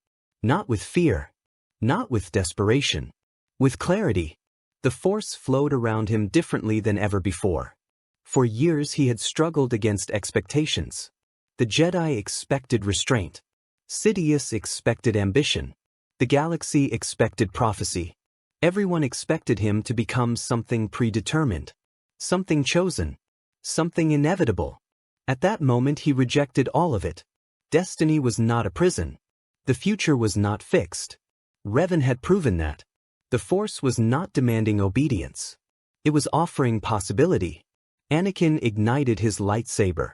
Not with fear. Not with desperation. With clarity. The Force flowed around him differently than ever before. For years he had struggled against expectations. The Jedi expected restraint. Sidious expected ambition. The galaxy expected prophecy. Everyone expected him to become something predetermined. Something chosen. Something inevitable. At that moment he rejected all of it. Destiny was not a prison. The future was not fixed. Revan had proven that. The Force was not demanding obedience. It was offering possibility. Anakin ignited his lightsaber.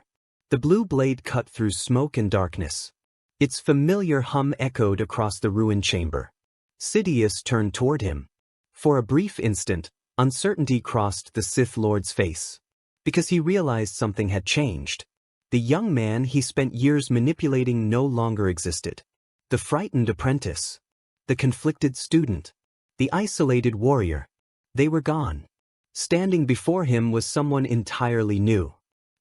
The blue blade cut through smoke and darkness. Its familiar hum echoed across the ruined chamber. Sidious turned toward him. For a brief instant, uncertainty crossed the Sith Lord's face. Because he realized something had changed. The young man he spent years manipulating no longer existed. The frightened apprentice. The conflicted student. The isolated warrior. They were gone. Standing before him was someone entirely new.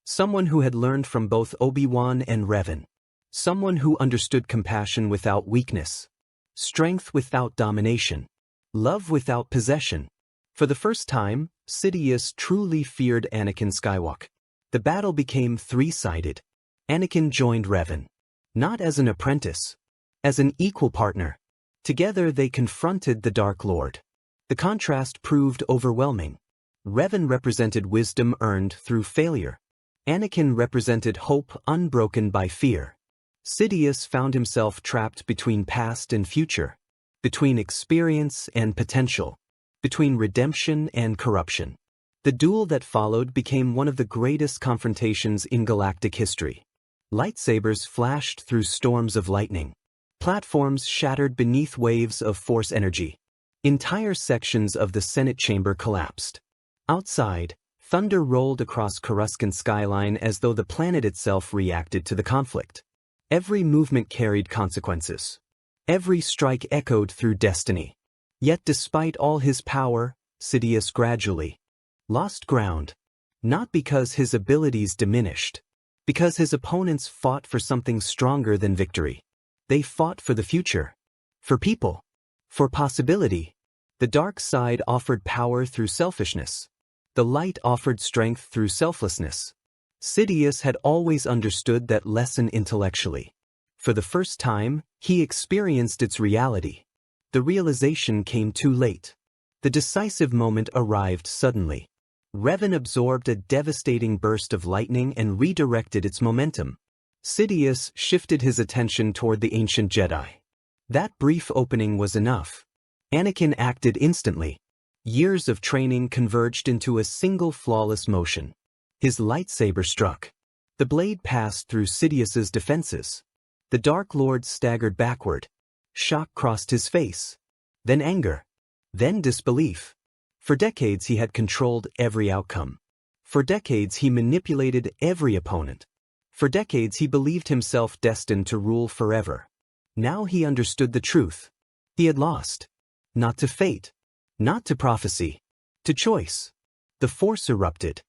Someone who had learned from both Obi-Wan and Revan. Someone who understood compassion without weakness. Strength without domination. Love without possession. For the first time, Sidious truly feared Anakin Skywalker. The battle became three-sided. Anakin joined Revan. Not as an apprentice. As an equal partner. Together they confronted the Dark Lord. The contrast proved overwhelming. Revan represented wisdom earned through failure. Anakin represented hope unbroken by fear. Sidious found himself trapped between past and future. Between experience and potential. Between redemption and corruption. The duel that followed became one of the greatest confrontations in galactic history. Lightsabers flashed through storms of lightning. Platforms shattered beneath waves of Force energy. Entire sections of the Senate chamber collapsed. Outside, thunder rolled across Coruscant's skyline as though the planet itself reacted to the conflict. Every movement carried consequences. Every strike echoed through destiny. Yet despite all his power, Sidious gradually lost ground. Not because his abilities diminished. Because his opponents fought for something stronger than victory. They fought for the future. For people. For possibility. The dark side offered power through selfishness. The light offered strength through selflessness. Sidious had always understood that lesson intellectually. For the first time, he experienced its reality. The realization came too late. The decisive moment arrived suddenly. Revan absorbed a devastating burst of lightning and redirected its momentum. Sidious shifted his attention toward the ancient Jedi. That brief opening was enough. Anakin acted instantly. Years of training converged into a single flawless motion. His lightsaber struck. The blade passed through Sidious's defenses. The Dark Lord staggered backward. Shock crossed his face. Then anger. Then disbelief. For decades he had controlled every outcome. For decades he manipulated every opponent. For decades he believed himself destined to rule forever. Now he understood the truth. He had lost. Not to fate. Not to prophecy. To choice. The Force erupted.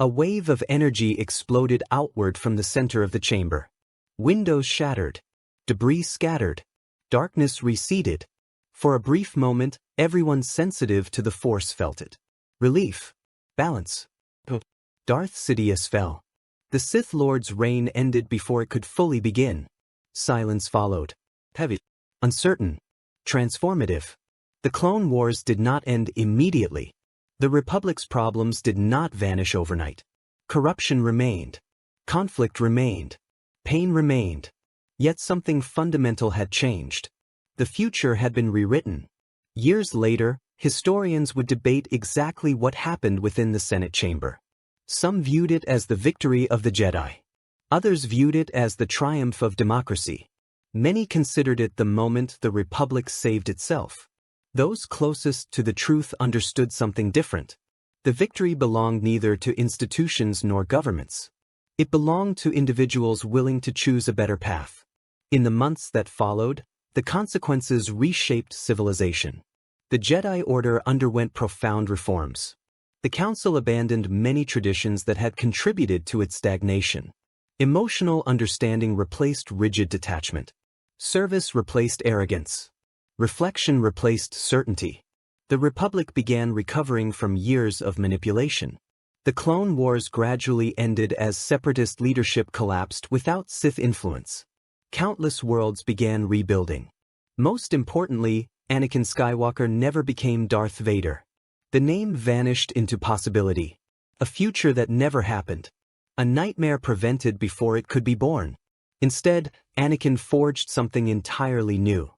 A wave of energy exploded outward from the center of the chamber. Windows shattered. Debris scattered. Darkness receded. For a brief moment, everyone sensitive to the Force felt it. Relief. Balance. Darth Sidious fell. The Sith Lord's reign ended before it could fully begin. Silence followed. Heavy. Uncertain. Transformative. The Clone Wars did not end immediately. The Republic's problems did not vanish overnight. Corruption remained. Conflict remained. Pain remained. Yet something fundamental had changed. The future had been rewritten. Years later, historians would debate exactly what happened within the Senate chamber. Some viewed it as the victory of the Jedi. Others viewed it as the triumph of democracy. Many considered it the moment the Republic saved itself. Those closest to the truth understood something different. The victory belonged neither to institutions nor governments. It belonged to individuals willing to choose a better path. In the months that followed, the consequences reshaped civilization. The Jedi Order underwent profound reforms. The Council abandoned many traditions that had contributed to its stagnation. Emotional understanding replaced rigid detachment. Service replaced arrogance. Reflection replaced certainty. The Republic began recovering from years of manipulation. The Clone Wars gradually ended as separatist leadership collapsed without Sith influence. Countless worlds began rebuilding. Most importantly, Anakin Skywalker never became Darth Vader. The name vanished into possibility. A future that never happened. A nightmare prevented before it could be born. Instead, Anakin forged something entirely new.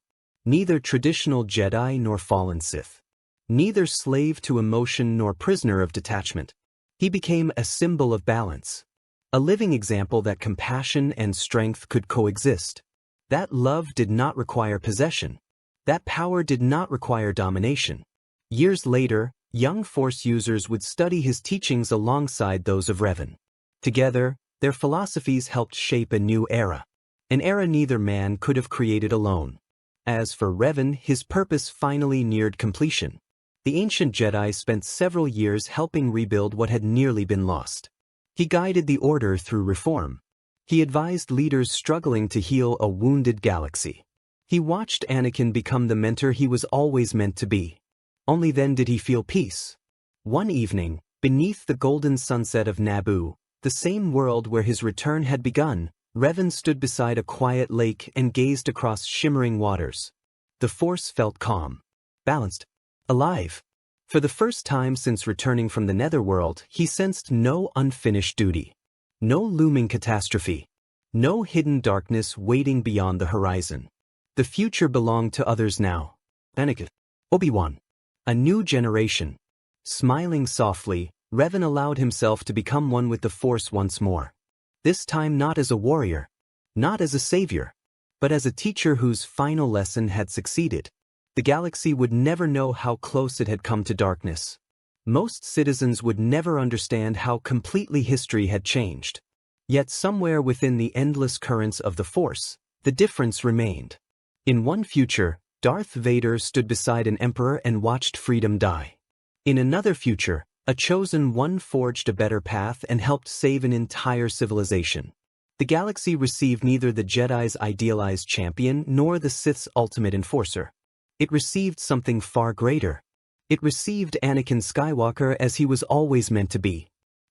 Neither traditional Jedi nor fallen Sith. Neither slave to emotion nor prisoner of detachment. He became a symbol of balance. A living example that compassion and strength could coexist. That love did not require possession. That power did not require domination. Years later, young Force users would study his teachings alongside those of Revan. Together, their philosophies helped shape a new era. An era neither man could have created alone. As for Revan, his purpose finally neared completion. The ancient Jedi spent several years helping rebuild what had nearly been lost. He guided the Order through reform. He advised leaders struggling to heal a wounded galaxy. He watched Anakin become the mentor he was always meant to be. Only then did he feel peace. One evening, beneath the golden sunset of Naboo, the same world where his return had begun, Revan stood beside a quiet lake and gazed across shimmering waters. The Force felt calm, balanced, alive. For the first time since returning from the Netherworld, he sensed no unfinished duty. No looming catastrophe. No hidden darkness waiting beyond the horizon. The future belonged to others now. Anakin, Obi-Wan. A new generation. Smiling softly, Revan allowed himself to become one with the Force once more. This time not as a warrior, not as a savior, but as a teacher whose final lesson had succeeded. The galaxy would never know how close it had come to darkness. Most citizens would never understand how completely history had changed. Yet somewhere within the endless currents of the Force, the difference remained. In one future, Darth Vader stood beside an emperor and watched freedom die. In another future, a chosen one forged a better path and helped save an entire civilization. The galaxy received neither the Jedi's idealized champion nor the Sith's ultimate enforcer. It received something far greater. It received Anakin Skywalker as he was always meant to be.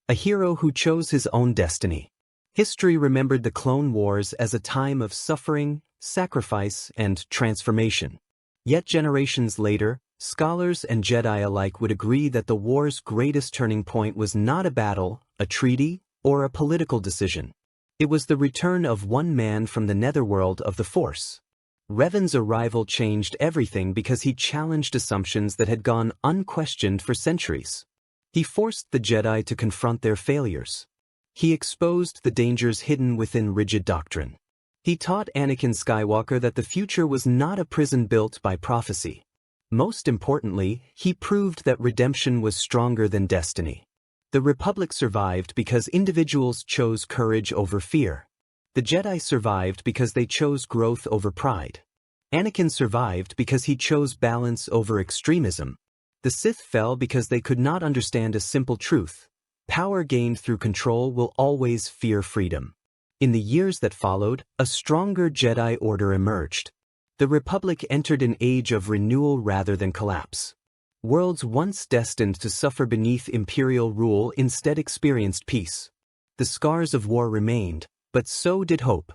A hero who chose his own destiny. History remembered the Clone Wars as a time of suffering, sacrifice, and transformation. Yet generations later, scholars and Jedi alike would agree that the war's greatest turning point was not a battle, a treaty, or a political decision. It was the return of one man from the Netherworld of the Force. Revan's arrival changed everything because he challenged assumptions that had gone unquestioned for centuries. He forced the Jedi to confront their failures. He exposed the dangers hidden within rigid doctrine. He taught Anakin Skywalker that the future was not a prison built by prophecy. Most importantly, he proved that redemption was stronger than destiny. The Republic survived because individuals chose courage over fear. The Jedi survived because they chose growth over pride. Anakin survived because he chose balance over extremism. The Sith fell because they could not understand a simple truth. Power gained through control will always fear freedom. In the years that followed, a stronger Jedi Order emerged. The Republic entered an age of renewal rather than collapse. Worlds once destined to suffer beneath Imperial rule instead experienced peace. The scars of war remained, but so did hope.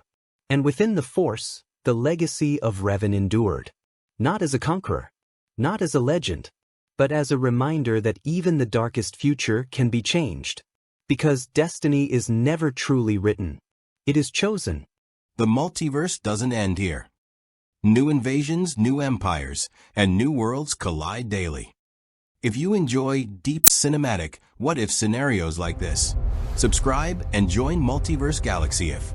And within the Force, the legacy of Revan endured. Not as a conqueror, not as a legend, but as a reminder that even the darkest future can be changed. Because destiny is never truly written. It is chosen. The multiverse doesn't end here. New invasions, new empires, and new worlds collide daily. If you enjoy deep cinematic what-if scenarios like this, subscribe and join Multiverse Galaxy if